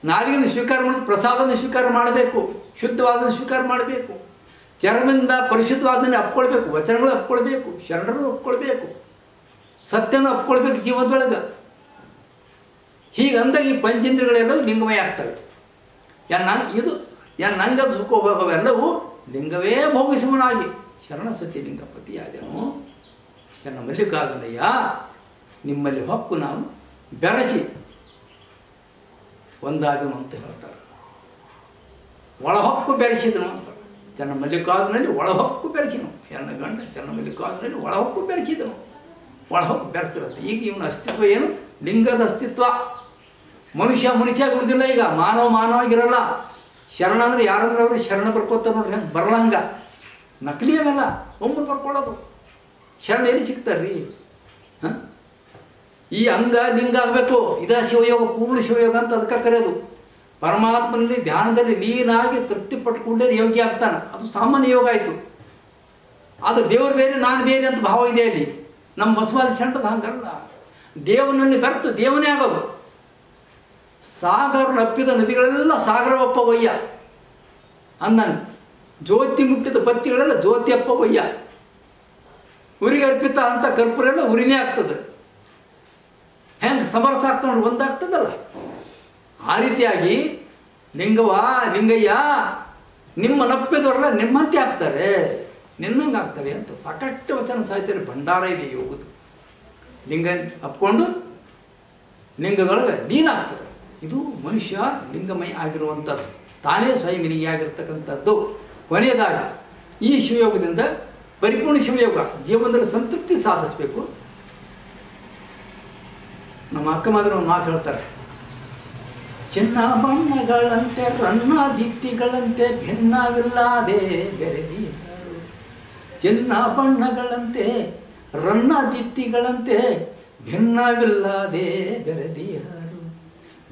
ನಾಲಿಗೆಯನ್ನು ಸ್ವೀಕಾರ ಮಾಡಿ ಪ್ರಸಾದವನ್ನು ಸ್ವೀಕಾರ ಮಾಡಬೇಕು. ಶುದ್ಧವಾದನ್ನು ಸ್ವೀಕಾರ ಮಾಡಬೇಕು. ಚರ್ಮದಿಂದ ಪರಿಶುದ್ಧವಾದನ್ನೇ ಅಪ್ಕೊಳ್ಬೇಕು. ವಚನಗಳು ಅಪ್ಕೊಳ್ಬೇಕು. ಶರಣರು ಅಪ್ಕೊಳ್ಬೇಕು. ಸತ್ಯನೂ ಅಪ್ಕೊಳ್ಬೇಕು ಜೀವನದೊಳಗೆ. ಹೀಗಂದಾಗ ಈ ಪಂಚೇಂದ್ರಿಯಗಳೆಲ್ಲವೂ ಲಿಂಗಮಯ ಆಗ್ತವೆ. ಇದು ಅಂಗದ ಸುಖಭೋಗವೆಲ್ಲವೂ ಲಿಂಗವೇ ಭೋಗಿಸುವನಾಗಿ ಶರಣ ಸತ್ಯ ಲಿಂಗಪತಿಯಾದನು. ಚೆನ್ನ ಮಲ್ಲಿಕಾರ್ಜುನಯ್ಯ ನಿಮ್ಮಲ್ಲಿ ಹೊಕ್ಕು ನಾವು ಬೆರೆಸಿ ಒಂದಾದನು ಅಂತ ಹೇಳ್ತಾರೆ. ಒಳಹೊಕ್ಕು ಬೆರೆಸಿದನು ಅಂತ. ಚೆನ್ನ ಮಲ್ಲಿಕಾರ್ಜುನಲ್ಲಿ ಒಳಹೊಕ್ಕು ಬೆರೆಸಿದನು. ಎನ್ನ ಗಂಡ ಚೆನ್ನ ಮಲ್ಲಿಕಾರ್ಜುನಲ್ಲಿ ಒಳಹೊಕ್ಕು ಬೆರೆಸಿದನು. ಒಳಹೊಕ್ಕು ಬೆರೆಸಿರುತ್ತೆ. ಈಗ ಇವನ ಅಸ್ತಿತ್ವ ಏನು? ಲಿಂಗದ ಅಸ್ತಿತ್ವ. ಮನುಷ್ಯ ಉಳಿದಿಲ್ಲ. ಈಗ ಮಾನವಾಗಿರಲ್ಲ. ಶರಣ ಅಂದರೆ ಯಾರಂದ್ರೆ ಅವರು ಶರಣ ಬರ್ಕೋತಾರೆ ನೋಡ್ರಿ. ಹಂಗೆ ಬರಲ್ಲ. ಹಂಗೆ ನಕಲಿ ಅವೆಲ್ಲ ಒಮ್ಮೆ ಬರ್ಕೊಳ್ಳೋದು. ಶರಣ ಎಲ್ಲಿ ಸಿಗ್ತಾರ್ರಿ? ಈ ಅಂಗ ಲಿಂಗ ಆಗಬೇಕು. ಇದ ಶಿವಯೋಗ, ಪೂರ್ಣ ಶಿವಯೋಗ ಅಂತ ಅದಕ್ಕೆ ಕರೆಯೋದು. ಪರಮಾತ್ಮನಲ್ಲಿ ಧ್ಯಾನದಲ್ಲಿ ಲೀನಾಗಿ ತೃಪ್ತಿ ಪಟ್ಟುಕೊಂಡೇ ಯೋಗಿ ಆಗ್ತಾನೆ. ಅದು ಸಾಮಾನ್ಯ ಯೋಗ ಆಯಿತು. ಅದು ದೇವರು ಬೇರೆ ನಾನು ಬೇರೆ ಅಂತ ಭಾವ ಇದೆ ಅಲ್ಲಿ. ನಮ್ಮ ಬಸವಾದಿ ಸೆಂಟದ ಹಂಗಲ್ಲ. ದೇವನಲ್ಲಿ ಬೆರ್ತು ದೇವನೇ ಆಗೋದು. ಸಾಗರ ಅಪ್ಪಿದ ನದಿಗಳೆಲ್ಲ ಸಾಗರ ಒಪ್ಪ ಒಯ್ಯ ಅಂದಂಗೆ. ಜ್ಯೋತಿ ಮುಟ್ಟಿದ ಬತ್ತಿಗಳೆಲ್ಲ ಜ್ಯೋತಿ ಅಪ್ಪ ಒಯ್ಯ. ಉರಿಗೆ ಅರ್ಪಿತ ಅಂತ ಕರ್ಪೂರ ಎಲ್ಲ ಉರಿನೇ ಆಗ್ತದೆ. ಹೆಂಗೆ ಸಮರಸ ಆಗ್ತದೆ ನೋಡಿ, ಒಂದಾಗ್ತದಲ್ಲ. ಆ ರೀತಿಯಾಗಿ ಲಿಂಗಯ್ಯ ನಿಮ್ಮ ನಪ್ಪಿದವರೆಲ್ಲ ನಿಮ್ಮಂತೆ ಆಗ್ತಾರೆ. ನಿನ್ನಂಗೆ ಆಗ್ತವೆ ಅಂತ ಸಾಕಷ್ಟು ವಚನ ಸಾಹಿತ್ಯದಲ್ಲಿ ಭಂಡಾರ ಇದೆ ಯೋಗದ. ಲಿಂಗ ಅಪ್ಕೊಂಡು ಲಿಂಗದೊಳಗೆ ಲೀನಾಗ್ತದೆ. ಇದು ಮನುಷ್ಯ ಲಿಂಗಮಯ ಆಗಿರುವಂಥದ್ದು, ತಾನೇ ಸ್ವಯಂ ಆಗಿರ್ತಕ್ಕಂಥದ್ದು. ಕೊನೆಯದಾಗಿ ಈ ಶಿವಯೋಗದಿಂದ ಪರಿಪೂರ್ಣ ಶಿವಯೋಗ ಜೀವನದಲ್ಲಿ ಸಂತೃಪ್ತಿ ಸಾಧಿಸಬೇಕು. ನಮ್ಮ ಅಕ್ಕ ಮಾತ್ರ ಒಂದು ಮಾತು ಹೇಳ್ತಾರೆ, ಚಿನ್ನ ಬಣ್ಣಗಳಂತೆ ರನ್ನ ದೀಪ್ತಿಗಳಂತೆ ಭಿನ್ನವಿಲ್ಲದೆ ಬೆರೆದಿಯಾರು. ಚಿನ್ನ ಬಣ್ಣಗಳಂತೆ ರನ್ನ ದೀಪ್ತಿಗಳಂತೆ ಭಿನ್ನವಿಲ್ಲದೆ ಬೆರೆದಿಯಾರು.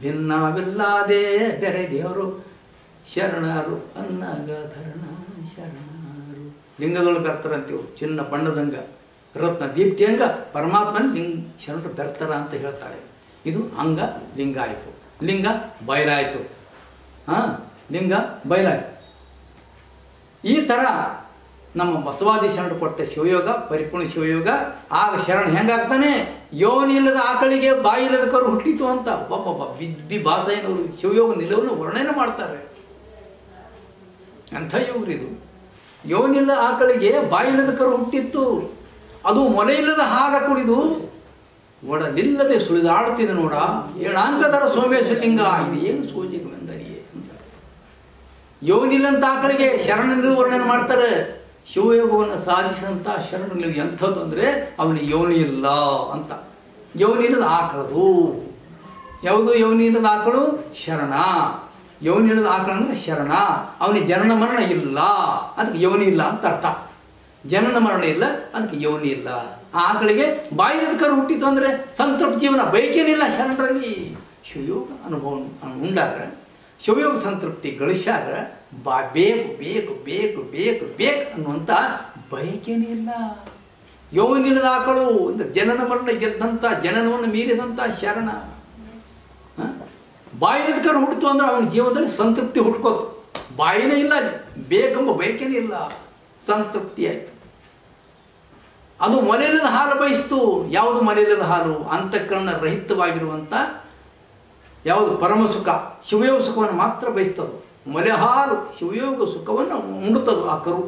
ಭಿನ್ನವಿಲ್ಲದೆ ಬೆರೆದಿಯವರು ಶರಣರು ಅನ್ನಗಧರಣ ಶರಣರು. ಲಿಂಗಗಳು ಬೆರ್ತಾರಂತೀವು, ಚಿನ್ನ ಬಣ್ಣದಂಗ ರತ್ನ ದೀಪ್ತಿಯಂಗ ಪರಮಾತ್ಮನ ಶರಣರು ಬೆರ್ತಾರ ಅಂತ ಹೇಳ್ತಾರೆ. ಇದು ಅಂಗ ಲಿಂಗ ಆಯಿತು, ಲಿಂಗ ಬಯಲಾಯಿತು. ಲಿಂಗ ಬಯಲಾಯಿತು. ಈ ಥರ ನಮ್ಮ ಬಸವಾದಿ ಶರಣರು ಕೊಟ್ಟ ಶಿವಯೋಗ ಪರಿಪೂರ್ಣ ಶಿವಯೋಗ. ಆಗ ಶರಣ ಹೆಂಗಾಗ್ತಾನೆ, ಯೋನಿ ಇಲ್ಲದ ಆಕಳಿಗೆ ಬಾಯಿಲ್ಲದ ಕರು ಹುಟ್ಟಿತು ಅಂತ ಬಿ ಬಾಸಯ್ಯನವರು ಶಿವಯೋಗ ನಿಲುವನ್ನು ವರ್ಣನೆ ಮಾಡ್ತಾರೆ. ಅಂಥ ಯೋಗ್ರಿದು. ಯೋನಿಲ್ಲ ಆಕಳಿಗೆ ಬಾಯಿಲ್ಲದ ಕರು ಹುಟ್ಟಿತ್ತು, ಅದು ಮೊಲೆ ಇಲ್ಲದ ಹಾಲ ಕುಡಿದು ಒಡಲಿಲ್ಲದೆ ಸುಳಿದಾಡ್ತಿದೆ ನೋಡ ಏಳಾಂಕದರ ಸೋಮೇಶ್ವಲಿಂಗ. ಇದು ಏನು ಸೋಜಿಗವೆಂದರಿಯೇ ಅಂತ ಯೋನಿಲ್ಲಂತ ಆಕಳಿಗೆ ಶರಣನಿಗೆ ವರ್ಣನೆ ಮಾಡ್ತಾರೆ. ಶಿವಯೋಗವನ್ನು ಸಾಧಿಸಿದಂಥ ಶರಣನಿಗೆ ಎಂಥದ್ದು ಅಂದರೆ ಅವನಿಗೆ ಯೋನಿ ಇಲ್ಲ ಅಂತ. ಯೋನಿ ಇಲ್ಲದ ಆಕಳದು ಯಾವುದು? ಯೋನಿ ಇಲ್ಲದ ಆಕಳು ಶರಣ. ಯೋನಿ ಇಲ್ಲದ ಆಕಳ ಅಂದರೆ ಶರಣ. ಅವನಿಗೆ ಜನನ ಮರಣ ಇಲ್ಲ, ಅದಕ್ಕೆ ಯೋನಿ ಇಲ್ಲ ಅಂತ ಅರ್ಥ. ಜನನ ಮರಣ ಇಲ್ಲ, ಅದಕ್ಕೆ ಯೋನಿ ಇಲ್ಲ. ಆ ಆಕಳಿಗೆ ಬಾಯಿದ ಕರು ಹುಟ್ಟಿತು ಅಂದರೆ ಸಂತೃಪ್ತಿ ಜೀವನ ಬೈಕೇನಿಲ್ಲ ಶರಣರಲ್ಲಿ. ಶಿವಯೋಗ ಅನುಭವ ಉಂಡಾಗ, ಶಿವಯೋಗ ಸಂತೃಪ್ತಿ ಗಳಿಸ್ಯಾಗ ಬೇಕು ಬೇಕು ಬೇಕು ಬೇಕು ಬೇಕು ಅನ್ನುವಂಥ ಬಯಕೇನೇ ಇಲ್ಲ. ಯೋನಿಲ್ಲದ ಆಕಳು ಅಂದರೆ ಜನನ ಮರಣ ಗೆದ್ದಂಥ, ಜನನವನ್ನು ಮೀರಿದಂಥ ಶರಣ. ಬಾಯಿದ ಕರು ಹುಟ್ಟಿತು ಅಂದ್ರೆ ಅವನ ಜೀವನದಲ್ಲಿ ಸಂತೃಪ್ತಿ ಹುಡ್ಕೋತು. ಬಾಯಿನೇ ಇಲ್ಲ, ಬೇಕೆಂಬ ಬಯಕೇನೇ ಇಲ್ಲ, ಸಂತೃಪ್ತಿ ಆಯಿತು. ಅದು ಮೊಲೆಯಿಲ್ಲದ ಹಾಲು ಬಯಸ್ತು. ಯಾವುದು ಮೊಲೆಯಿಲ್ಲದ ಹಾಲು? ಅಂತಃಕರಣ ರಹಿತವಾಗಿರುವಂಥ ಯಾವುದು ಪರಮ ಸುಖ, ಶಿವಯೋಗ ಸುಖವನ್ನು ಮಾತ್ರ ಬಯಸ್ತದು. ಮೊಲೆ ಹಾಲು ಶಿವಯೋಗ ಸುಖವನ್ನು ಉಂಡುತ್ತದು ಆ ಕರು.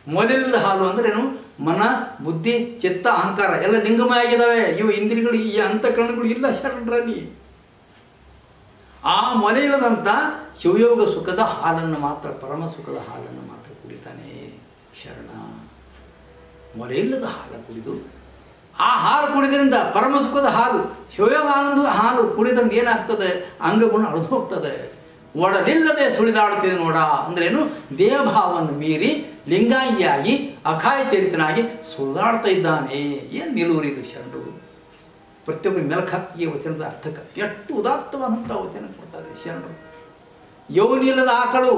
ಮೊಲೆಯಿಲ್ಲದ ಹಾಲು ಅಂದ್ರೇನು? ಮನ, ಬುದ್ಧಿ, ಚಿತ್ತ, ಅಹಂಕಾರ ಎಲ್ಲ ಲಿಂಗಮಯ ಆಗಿದ್ದಾವೆ. ಇವು ಇಂದ್ರಿಯಗಳು, ಈ ಅಂತಃಕರಣಗಳು ಇಲ್ಲ ಶರಣರಲ್ಲಿ. ಆ ಮೊಲೆಯಿಲ್ಲದಂಥ ಶಿವಯೋಗ ಸುಖದ ಹಾಲನ್ನು ಮಾತ್ರ, ಪರಮ ಸುಖದ ಹಾಲನ್ನು ಮಾತ್ರ ಕುಡಿತಾನೆ ಶರಣ. ಮೊಲೆಯಿಲ್ಲದ ಹಾಲು ಕುಡಿದು, ಆ ಹಾಲು ಕುಡಿದ್ರಿಂದ ಪರಮ ಸುಖದ ಹಾಲು, ಶಿವಯೋಗ ಆನಂದದ ಹಾಲು ಕುಡಿದ್ರಿಂದ ಏನಾಗ್ತದೆ? ಅಂಗಗುಣ ಅಳಿದು ಹೋಗ್ತದೆ. ಒಡಲಿಲ್ಲದೆ ಸುಳಿದಾಡುತ್ತಿದೆ ನೋಡ ಅಂದ್ರೇನು? ದೇಹಭಾವವನ್ನು ಮೀರಿ ಲಿಂಗಾಂಗಿಯಾಗಿ ಅಖಾಯ ಚರಿತನಾಗಿ ಸುಳಿದಾಡ್ತಾ ಇದ್ದಾನೆ. ಏನು ನಿಲುವರಿದು ಶರಣರು? ಪ್ರತಿಯೊಬ್ಬರು ಮೆಲುಕಾಕಿ ವಚನದ ಅರ್ಥಕ್ಕೆ ಎಷ್ಟು ಉದಾತ್ತವಾದಂಥ ವಚನ ಕೊಡ್ತಾರೆ ಶರಣರು. ಯೋನಿ ಇಲ್ಲದ ಆಕಳು,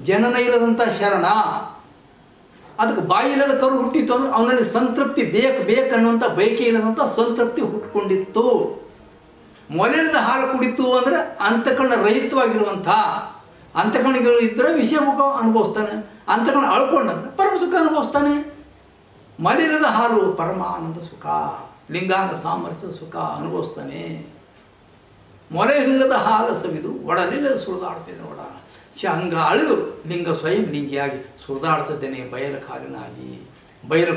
ಜನನ ಇಲ್ಲದಂಥ ಶರಣ. ಅದಕ್ಕೆ ಬಾಯಿ ಇಲ್ಲದ ಕರು ಹುಟ್ಟಿತ್ತು ಅಂದ್ರೆ ಅವನಲ್ಲಿ ಸಂತೃಪ್ತಿ ಬೇಕನ್ನುವಂಥ ಬಯಕೆ ಇಲ್ಲದಂಥ ಸಂತೃಪ್ತಿ ಹುಟ್ಕೊಂಡಿತ್ತು. ಮೊಲೆಯಿಲ್ಲದ ಹಾಲು ಕುಡಿತು ಅಂದರೆ ಅಂತಃಕರಣ ರಹಿತವಾಗಿರುವಂಥ, ಅಂತಃಕರಣಗಳು ಇದ್ದರೆ ವಿಷಯ ಮುಖ ಅನುಭವಿಸ್ತಾನೆ, ಅಂತಃಕರಣ ಅಳ್ಕೊಂಡಂದ್ರೆ ಪರಮ ಸುಖ ಅನುಭವಿಸ್ತಾನೆ. ಮೊಲೆಯಿಲ್ಲದ ಹಾಲು ಪರಮಾನಂದ ಸುಖ, ಲಿಂಗಾಂಗ ಸಾಮರ್ಥ್ಯದ ಸುಖ ಅನುಭವಿಸ್ತಾನೆ. ಮೊಲೆ ಇಲ್ಲದ ಹಾಲು ಸವಿದು ಒಡಲಿಲ್ಲದ ಸುಳಿದಾಡ್ತಿದೆ ನೋಡ. ಹಂಗ ಅಳಿದು ಲಿಂಗ ಸ್ವಯಂ ಲಿಂಗಿಯಾಗಿ ಸುಳಿದಾಡ್ತಿದ್ದೇನೆ, ಬಯಲು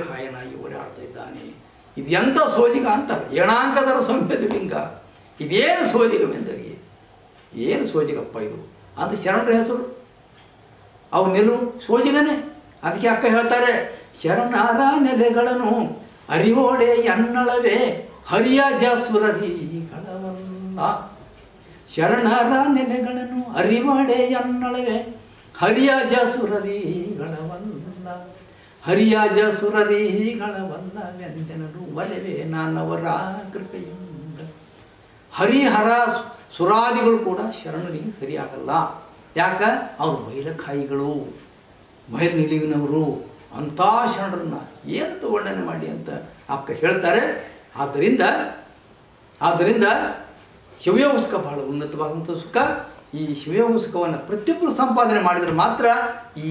ಕಾಯನಾಗಿ ಓಡಾಡ್ತಾ ಇದ್ದಾನೆ. ಇದು ಎಂಥ ಸೋಜಿಗ ಅಂತಾರೆ. ಏಣಾಂಕದರ ಸೌಮ್ಯದ ಲಿಂಗ. ಇದೇನು ಸೋಜಿಗವೆಂದರೆ ಏನು ಸೋಜಿಗಪ್ಪ ಇದು? ಅದು ಶರಣರ ಹೆಸರು. ಅವು ನಿಲುವು ಸೋಜಿಗನೇ. ಅದಕ್ಕೆ ಅಕ್ಕ ಹೇಳ್ತಾರೆ, ಶರಣರ ನೆಲೆಗಳನ್ನು ಅರಿವೋಡೆ ಎನ್ನಳವೇ ಹರಿಯ ಜಾಸುರರಿಗಳವಲ್ಲ. ಶರಣರ ನೆಲೆಗಳನ್ನು ಅರಿವೋಡೆ ಎನ್ನಳವೇ ಹರಿಯ ಜಾಸುರರಿಗಳವಲ್ಲ. ಹರಿಯ ಜಾಸುರರಿಗಳವಲ್ಲವೆಂದೆನಲು ಒಲವೇ ನಾನವರ ಕೃಪೆಯಿಂದ. ಹರಿಹರ ಸುರಾದಿಗಳು ಕೂಡ ಶರಣರಿಗೆ ಸರಿಯಾಗಲ್ಲ. ಯಾಕ? ಅವರು ಬೈಲಕಾಯಿಗಳು, ಬಯಲು ನಿಲುವಿನವರು. ಅಂಥ ಶರಣರನ್ನ ಏನು ವರ್ಣನೆ ಮಾಡಿ ಅಂತ ಅಕ್ಕ ಹೇಳ್ತಾರೆ. ಆದ್ದರಿಂದ ಶಿವಯೋಗ ಸುಖ ಬಹಳ ಉನ್ನತವಾದಂಥ ಸುಖ. ಈ ಶಿವಯೋಗ ಸುಖವನ್ನು ಪ್ರತಿಯೊಬ್ಬರು ಸಂಪಾದನೆ ಮಾಡಿದರೆ ಮಾತ್ರ ಈ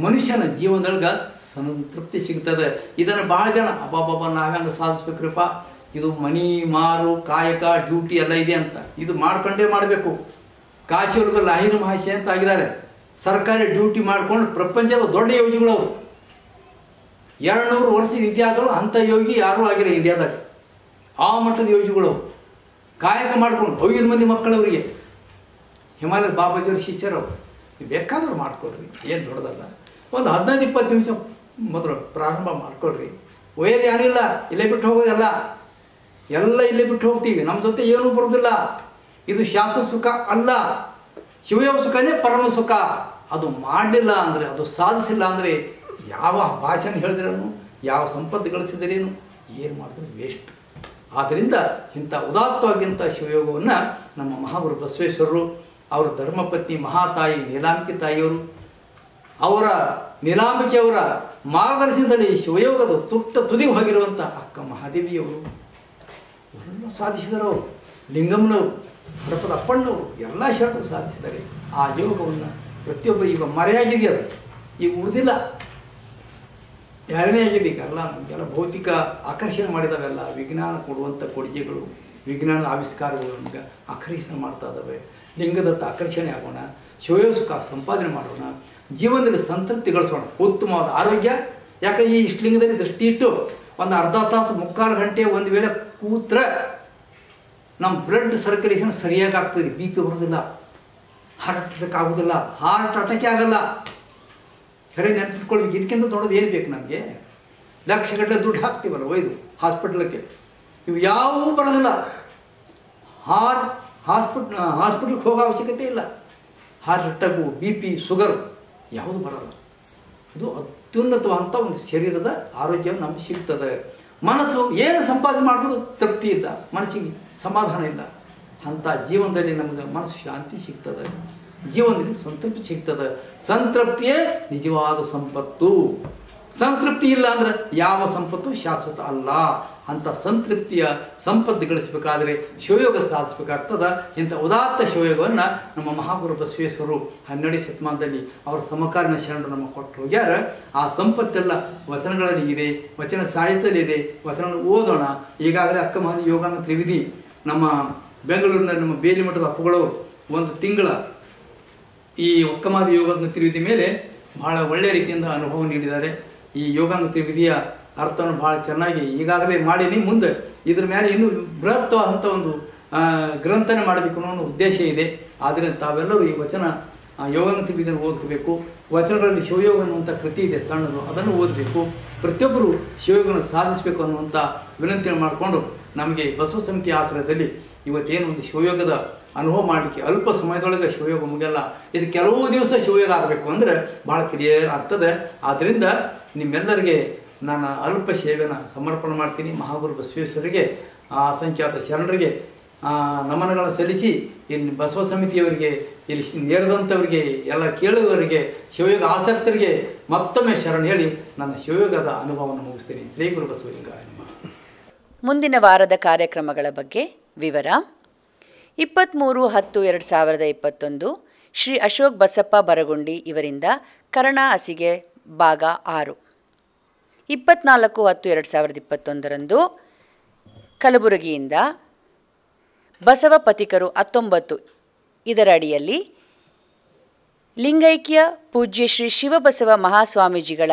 ಮನುಷ್ಯನ ಜೀವನದೊಳಗೆ ಸಂತೃಪ್ತಿ ಸಿಗ್ತದೆ. ಇದನ್ನು ಭಾಳ ಜನ ಅಬ್ಬಾಬಾಬಾ ನಾವ್ಯಾಂಗ ಸಾಧಿಸ್ಬೇಕ್ರಪ್ಪ, ಇದು ಮನಿ ಮಾರು ಕಾಯಕ ಡ್ಯೂಟಿ ಎಲ್ಲ ಇದೆ ಅಂತ, ಇದು ಮಾಡ್ಕೊಂಡೇ ಮಾಡಬೇಕು. ಕಾಶಿಯೊಳಗೆ ಲಾಹಿರು ಮಹಾಶಯ ಅಂತ ಆಗಿದ್ದಾರೆ. ಸರ್ಕಾರಿ ಡ್ಯೂಟಿ ಮಾಡ್ಕೊಂಡು ಪ್ರಪಂಚದ ದೊಡ್ಡ ಯೋಗಿಗಳು ಅವರು. 200 ವರ್ಷದ ಇತಿಹಾಸಗಳು ಅಂಥ ಯೋಗಿ ಯಾರೂ ಆಗಿಲ್ಲ ಇಂಡಿಯಾದಾಗ. ಆ ಮಟ್ಟದ ಯೋಗಿಗಳು ಕಾಯಕ ಮಾಡ್ಕೊಂಡು 5 ಮಂದಿ ಮಕ್ಕಳವರಿಗೆ ಹಿಮಾಲಯದ ಬಾಬಾಜಿಯವ್ರ ಶಿಷ್ಯರು. ಬೇಕಾದರೂ ಮಾಡ್ಕೊಳ್ರಿ, ಏನು ದೊಡ್ಡದಲ್ಲ. ಒಂದು 15-20 ನಿಮಿಷ ಮೊದಲು ಪ್ರಾರಂಭ ಮಾಡ್ಕೊಳ್ರಿ. ಒಯ್ಯೋದು ಏನಿಲ್ಲ, ಇಲ್ಲೇ ಬಿಟ್ಟು ಹೋಗೋದಲ್ಲ, ಎಲ್ಲ ಇಲ್ಲೇ ಬಿಟ್ಟು ಹೋಗ್ತೀವಿ. ನಮ್ಮ ಜೊತೆ ಏನೂ ಬರೋದಿಲ್ಲ. ಇದು ಶಾಸ್ತ್ರ ಸುಖ ಅಲ್ಲ, ಶಿವಯೋಗ ಸುಖನೇ ಪರಮ ಸುಖ. ಅದು ಮಾಡಲಿಲ್ಲ ಅಂದರೆ, ಅದು ಸಾಧಿಸಿಲ್ಲ ಅಂದರೆ ಯಾವ ಭಾಷೆನ ಹೇಳಿದ್ರೇನು, ಯಾವ ಸಂಪತ್ತು ಗಳಿಸಿದ್ರೇನು, ಏನು ಮಾಡಿದ್ರು ವೇಸ್ಟ್. ಆದ್ದರಿಂದ ಇಂಥ ಉದಾತ್ತವಾಗಿಂಥ ಶಿವಯೋಗವನ್ನು ನಮ್ಮ ಮಹಾಗುರು ಬಸವೇಶ್ವರರು, ಅವರ ಧರ್ಮಪತ್ನಿ ಮಹಾತಾಯಿ ನೀಲಾಂಬಿಕೆ ತಾಯಿಯವರು, ಅವರ ನೀಲಾಂಬಿಕೆಯವರ ಮಾರ್ಗದರ್ಶನದಲ್ಲಿ ಶಿವಯೋಗದ ತುದಿಗೆ ಹೋಗಿರುವಂಥ ಅಕ್ಕ ಮಹಾದೇವಿಯವರು ಇವರೆಲ್ಲ ಸಾಧಿಸಿದರು. ಲಿಂಗಮ್ಮನವರು, ಹರಪದ ಅಪ್ಪಣ್ಣವರು ಎಲ್ಲ ಶರಣರು ಸಾಧಿಸಿದ್ದಾರೆ. ಆ ಯೋಗವನ್ನು ಪ್ರತಿಯೊಬ್ಬರು ಈಗ ಮರೆಯಾಗಿದೆಯಲ್ಲ, ಈಗ ಉಳಿದಿಲ್ಲ, ಯಾರನೇ ಆಗಿದೆ. ಈಗ ಎಲ್ಲ ನಮಗೆಲ್ಲ ಭೌತಿಕ ಆಕರ್ಷಣೆ ಮಾಡಿದಾವೆಲ್ಲ ವಿಜ್ಞಾನ ಕೊಡುವಂಥ ಕೊಡುಗೆಗಳು, ವಿಜ್ಞಾನದ ಆವಿಷ್ಕಾರಗಳು ನಮಗೆ ಆಕರ್ಷಣೆ ಮಾಡ್ತಾ ಇದ್ದಾವೆ. ಲಿಂಗದತ್ತ ಆಕರ್ಷಣೆ ಆಗೋಣ, ಶಿವಯೋಗ ಸುಖ ಸಂಪಾದನೆ ಮಾಡೋಣ, ಜೀವನದಲ್ಲಿ ಸಂತೃಪ್ತಿ ಗಳಿಸೋಣ, ಉತ್ತಮವಾದ ಆರೋಗ್ಯ. ಯಾಕೆ ಈ ಇಷ್ಟಲಿಂಗದಲ್ಲಿ ದೃಷ್ಟಿ ಇಟ್ಟು ಒಂದು ಅರ್ಧ ತಾಸು 3/4 ಗಂಟೆ ಒಂದು ವೇಳೆ ಕೂತ್ರೆ ನಮ್ಮ ಬ್ಲಡ್ ಸರ್ಕ್ಯುಲೇಷನ್ ಸರಿಯಾಗಿ ಆಗ್ತದೆ. ಬಿ ಪಿ ಬರೋದಿಲ್ಲ, ಹಾರ್ಟ್ ಅಟ್ಯಾಕ್ ಆಗೋದಿಲ್ಲ, ಹಾರ್ಟ್ ಅಟ್ಯಾಕೇ ಆಗಲ್ಲ. ಸರಿ ನೆನಪಿಟ್ಕೊಳ್ಬೇಕು. ಇದಕ್ಕಿಂತ ದೊಡ್ಡದು ಏನು ಬೇಕು ನಮಗೆ? ಲಕ್ಷಗಟ್ಟಲೆ ದುಡ್ಡು ಹಾಕ್ತೀವಲ್ಲ ಒಯ್ದು ಹಾಸ್ಪಿಟ್ಲಕ್ಕೆ, ಇವು ಯಾವುವೂ ಬರೋದಿಲ್ಲ. ಹಾಸ್ಪಿಟ್ಲಿಗೆ ಹೋಗೋ ಅವಶ್ಯಕತೆ ಇಲ್ಲ. Heart attack, B P, sugar ಯಾವುದು ಬರೋಲ್ಲ. ಇದು ಅತ್ಯುನ್ನತವಾದಂಥ ಒಂದು ಶರೀರದ ಆರೋಗ್ಯ ನಮಗೆ ಸಿಗ್ತದೆ. ಮನಸ್ಸು ಏನು ಸಂಪಾದನೆ ಮಾಡಿದ್ರು ತೃಪ್ತಿ ಇಲ್ಲ, ಮನಸ್ಸಿಗೆ ಸಮಾಧಾನ ಇಲ್ಲ. ಅಂಥ ಜೀವನದಲ್ಲಿ ನಮಗೆ ಮನಸ್ಸು ಶಾಂತಿ ಸಿಗ್ತದೆ, ಜೀವನದಲ್ಲಿ ಸಂತೃಪ್ತಿ ಸಿಗ್ತದೆ. ಸಂತೃಪ್ತಿಯೇ ನಿಜವಾದ ಸಂಪತ್ತು. ಸಂತೃಪ್ತಿ ಇಲ್ಲ ಅಂದರೆ ಯಾವ ಸಂಪತ್ತು ಶಾಶ್ವತ ಅಲ್ಲ. ಅಂಥ ಸಂತೃಪ್ತಿಯ ಸಂಪತ್ತು ಗಳಿಸಬೇಕಾದ್ರೆ ಶಿವಯೋಗ ಸಾಧಿಸಬೇಕಾಗ್ತದೆ. ಇಂಥ ಉದಾತ್ತ ಶಿವಯೋಗವನ್ನು ನಮ್ಮ ಮಹಾಗುರು ಬಸವೇಶ್ವರರು 12ನೇ ಶತಮಾನದಲ್ಲಿ ಅವರ ಸಮಕಾಲೀನ ಶರಣರು ನಮಗೆ ಕೊಟ್ಟು ಹೋಗ್ಯಾರ. ಆ ಸಂಪತ್ತೆಲ್ಲ ವಚನಗಳಲ್ಲಿ ಇದೆ, ವಚನ ಸಾಹಿತ್ಯದಲ್ಲಿದೆ. ವಚನಗಳನ್ನು ಓದೋಣ. ಈಗಾಗಲೇ ಅಕ್ಕ ಮಹಾದೇವಿ ಯೋಗಾನ ತ್ರಿವಿಧಿ ನಮ್ಮ ಬೆಂಗಳೂರಿನಲ್ಲಿ ನಮ್ಮ ಬೇಲಿ ಮಠದ ಅಪ್ಪುಗಳು ಒಂದು ತಿಂಗಳ ಈ ಒಕ್ಕಮಾದಿ ಯೋಗಾಂಗ ತ್ರಿವಿಧಿ ಮೇಲೆ ಭಾಳ ಒಳ್ಳೆಯ ರೀತಿಯಿಂದ ಅನುಭವ ನೀಡಿದ್ದಾರೆ. ಈ ಯೋಗಾಂಗ ತ್ರಿವಿಧಿಯ ಅರ್ಥವನ್ನು ಭಾಳ ಚೆನ್ನಾಗಿ ಈಗಾಗಲೇ ಮಾಡೀನಿ. ಮುಂದೆ ಇದ್ರ ಮೇಲೆ ಇನ್ನೂ ಬೃಹತ್ವಾದಂಥ ಒಂದು ಗ್ರಂಥನೆ ಮಾಡಬೇಕು ಅನ್ನೋ ಒಂದು ಉದ್ದೇಶ ಇದೆ. ಆದ್ದರಿಂದ ತಾವೆಲ್ಲರೂ ಈ ವಚನ ಯೋಗಾಂಗ ತ್ರಿವಿಧಿಯನ್ನು ಓದ್ಕೋಬೇಕು. ವಚನಗಳಲ್ಲಿ ಶಿವಯೋಗ ಅನ್ನುವಂಥ ಕೃತಿ ಇದೆ ಸಣ್ಣದು, ಅದನ್ನು ಓದಬೇಕು. ಪ್ರತಿಯೊಬ್ಬರು ಶಿವಯೋಗವನ್ನು ಸಾಧಿಸಬೇಕು ಅನ್ನುವಂಥ ವಿನಂತಿಯನ್ನು ಮಾಡಿಕೊಂಡು ನಮಗೆ ಬಸವ ಸಮಿತಿ ಆಶ್ರಯದಲ್ಲಿ ಇವತ್ತೇನು ಒಂದು ಶಿವಯೋಗದ ಅನುಭವ ಮಾಡಲಿಕ್ಕೆ ಅಲ್ಪ ಸಮಯದೊಳಗೆ ಶಿವಯೋಗ ಮುಗಿಯಲ್ಲ. ಇದು ಕೆಲವು ದಿವಸ ಶಿವಯೋಗ ಆಗಬೇಕು ಅಂದರೆ ಭಾಳ ಕ್ಲಿಯರ್ ಆಗ್ತದೆ. ಆದ್ದರಿಂದ ನಿಮ್ಮೆಲ್ಲರಿಗೆ ನಾನು ಅಲ್ಪ ಸೇವೆನ ಸಮರ್ಪಣೆ ಮಾಡ್ತೀನಿ. ಮಹಾಗುರು ಬಸವೇಶ್ವರಿಗೆ, ಅಸಂಖ್ಯಾತ ಶರಣರಿಗೆ ನಮನಗಳನ್ನು ಸಲ್ಲಿಸಿ ಇಲ್ಲಿ ಬಸವ ಸಮಿತಿಯವರಿಗೆ, ಇಲ್ಲಿ ನೇರದಂಥವರಿಗೆ, ಎಲ್ಲ ಕೇಳುವವರಿಗೆ, ಶಿವಯೋಗ ಆಸಕ್ತರಿಗೆ ಮತ್ತೊಮ್ಮೆ ಶರಣ ಹೇಳಿ ನನ್ನ ಶಿವಯೋಗದ ಅನುಭವವನ್ನು ಮುಗಿಸ್ತೀನಿ. ಶ್ರೀ ಗುರು ಬಸವಲಿಂಗಾಯ ನಮಃ. ಮುಂದಿನ ವಾರದ ಕಾರ್ಯಕ್ರಮಗಳ ಬಗ್ಗೆ ವಿವರ. 23/10/2021 ಶ್ರೀ ಅಶೋಕ್ ಬಸಪ್ಪ ಬರಗುಂಡಿ ಇವರಿಂದ ಕರ್ಣ ಹಸಿಗೆ ಭಾಗ 6. 24/10/2021 ಕಲಬುರಗಿಯಿಂದ ಬಸವ ಪಥಿಕರು 19 ಇದರ ಅಡಿಯಲ್ಲಿ ಲಿಂಗೈಕ್ಯ ಪೂಜ್ಯ ಶ್ರೀ ಶಿವಬಸವ ಮಹಾಸ್ವಾಮೀಜಿಗಳ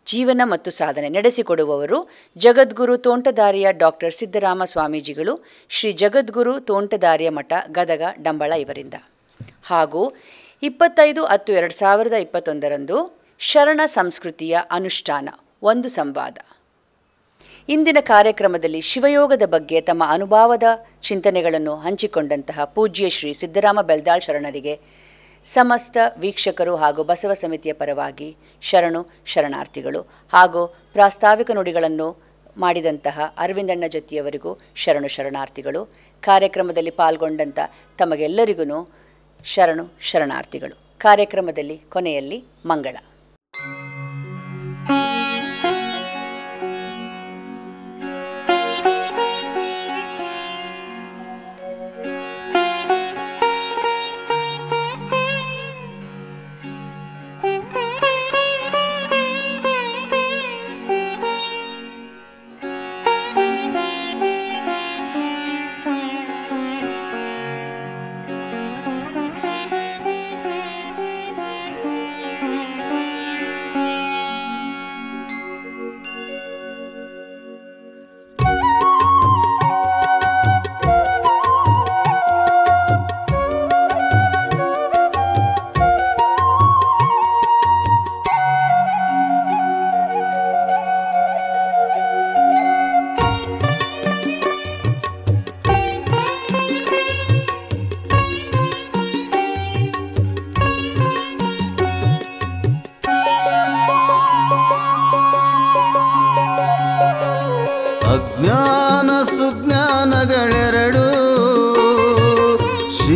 ಜೀವನ ಮತ್ತು ಸಾಧನೆ ನಡೆಸಿಕೊಡುವವರು ಜಗದ್ಗುರು ತೋಂಟದಾರ್ಯ ಡಾಕ್ಟರ್ ಸಿದ್ದರಾಮ ಸ್ವಾಮೀಜಿಗಳು, ಶ್ರೀ ಜಗದ್ಗುರು ತೋಂಟದಾರ್ಯ ಮಠ ಗದಗ ಡಂಬಳ ಇವರಿಂದ. ಹಾಗೂ 25/10/2021 ಶರಣ ಸಂಸ್ಕೃತಿಯ ಅನುಷ್ಠಾನ ಒಂದು ಸಂವಾದ. ಇಂದಿನ ಕಾರ್ಯಕ್ರಮದಲ್ಲಿ ಶಿವಯೋಗದ ಬಗ್ಗೆ ತಮ್ಮ ಅನುಭವದ ಚಿಂತನೆಗಳನ್ನು ಹಂಚಿಕೊಂಡಂತಹ ಪೂಜ್ಯ ಶ್ರೀ ಸಿದ್ದರಾಮ ಬೆಲ್ದಾಳ್ ಶರಣರಿಗೆ ಸಮಸ್ತ ವೀಕ್ಷಕರು ಹಾಗೂ ಬಸವ ಸಮಿತಿಯ ಪರವಾಗಿ ಶರಣಾರ್ಥಿಗಳು ಹಾಗೂ ಪ್ರಾಸ್ತಾವಿಕ ನುಡಿಗಳನ್ನು ಮಾಡಿದಂತಹ ಅರವಿಂದಣ್ಣ ಜತ್ತಿಯವರಿಗೂ ಶರಣಾರ್ಥಿಗಳು. ಕಾರ್ಯಕ್ರಮದಲ್ಲಿ ಪಾಲ್ಗೊಂಡಂಥ ತಮಗೆಲ್ಲರಿಗೂ ಶರಣಾರ್ಥಿಗಳು. ಕಾರ್ಯಕ್ರಮದಲ್ಲಿ ಕೊನೆಯಲ್ಲಿ ಮಂಗಳ.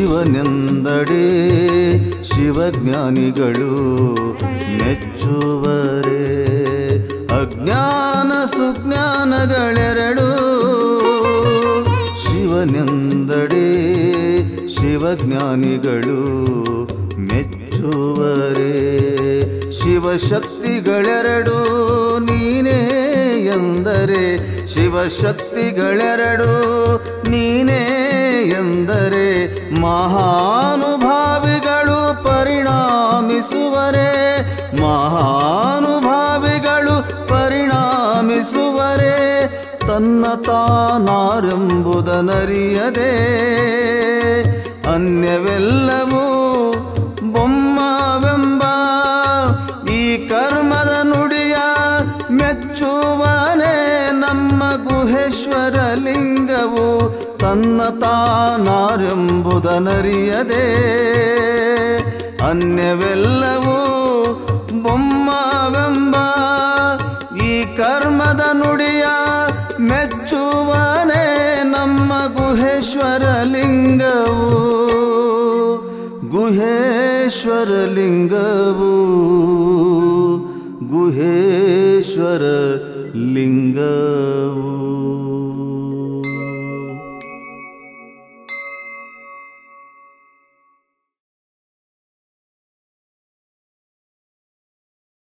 ಶಿವನೆಂದಡೆ ಶಿವಜ್ಞಾನಿಗಳು ಮೆಚ್ಚುವರೆ. ಅಜ್ಞಾನ ಸುಜ್ಞಾನಗಳೆರಡು ಶಿವನೆಂದಡೆ ಶಿವಜ್ಞಾನಿಗಳು ಮೆಚ್ಚುವರೆ. ಶಿವಶಕ್ತಿಗಳೆರಡು ನೀನೇ ಎಂದರೆ ಶಿವಶಕ್ತಿಗಳೆರಡು ನೀನೇ ಎಂದರೆ ಮಹಾನುಭಾವಿಗಳು ಪರಿಣಾಮಿಸುವರೆ. ಮಹಾನುಭಾವಿಗಳು ಪರಿಣಾಮಿಸುವರೆ. ತನ್ನ ತಾನಾರೆಂಬುದನರಿಯದೆ ಅನ್ಯವೆಲ್ಲವೂ ಬೊಮ್ಮವೆಂಬ ಈ ಕರ್ಮದ ನುಡಿಯ ಮೆಚ್ಚುವನೆ ನಮ್ಮ ಗುಹೇಶ್ವರ ಲಿಂಗವು. ತನ್ನ ತಾನಾರೆಂಬುದನರಿಯದೆ ಅನ್ಯವೆಲ್ಲವೂ ಬೊಮ್ಮವೆಂಬ ಈ ಕರ್ಮದ ನುಡಿಯ ಮೆಚ್ಚುವನೆ ನಮ್ಮ ಗುಹೇಶ್ವರ ಲಿಂಗವು. ಗುಹೇಶ್ವರ ಲಿಂಗವು ಗುಹೇಶ್ವರ ಲಿಂಗ.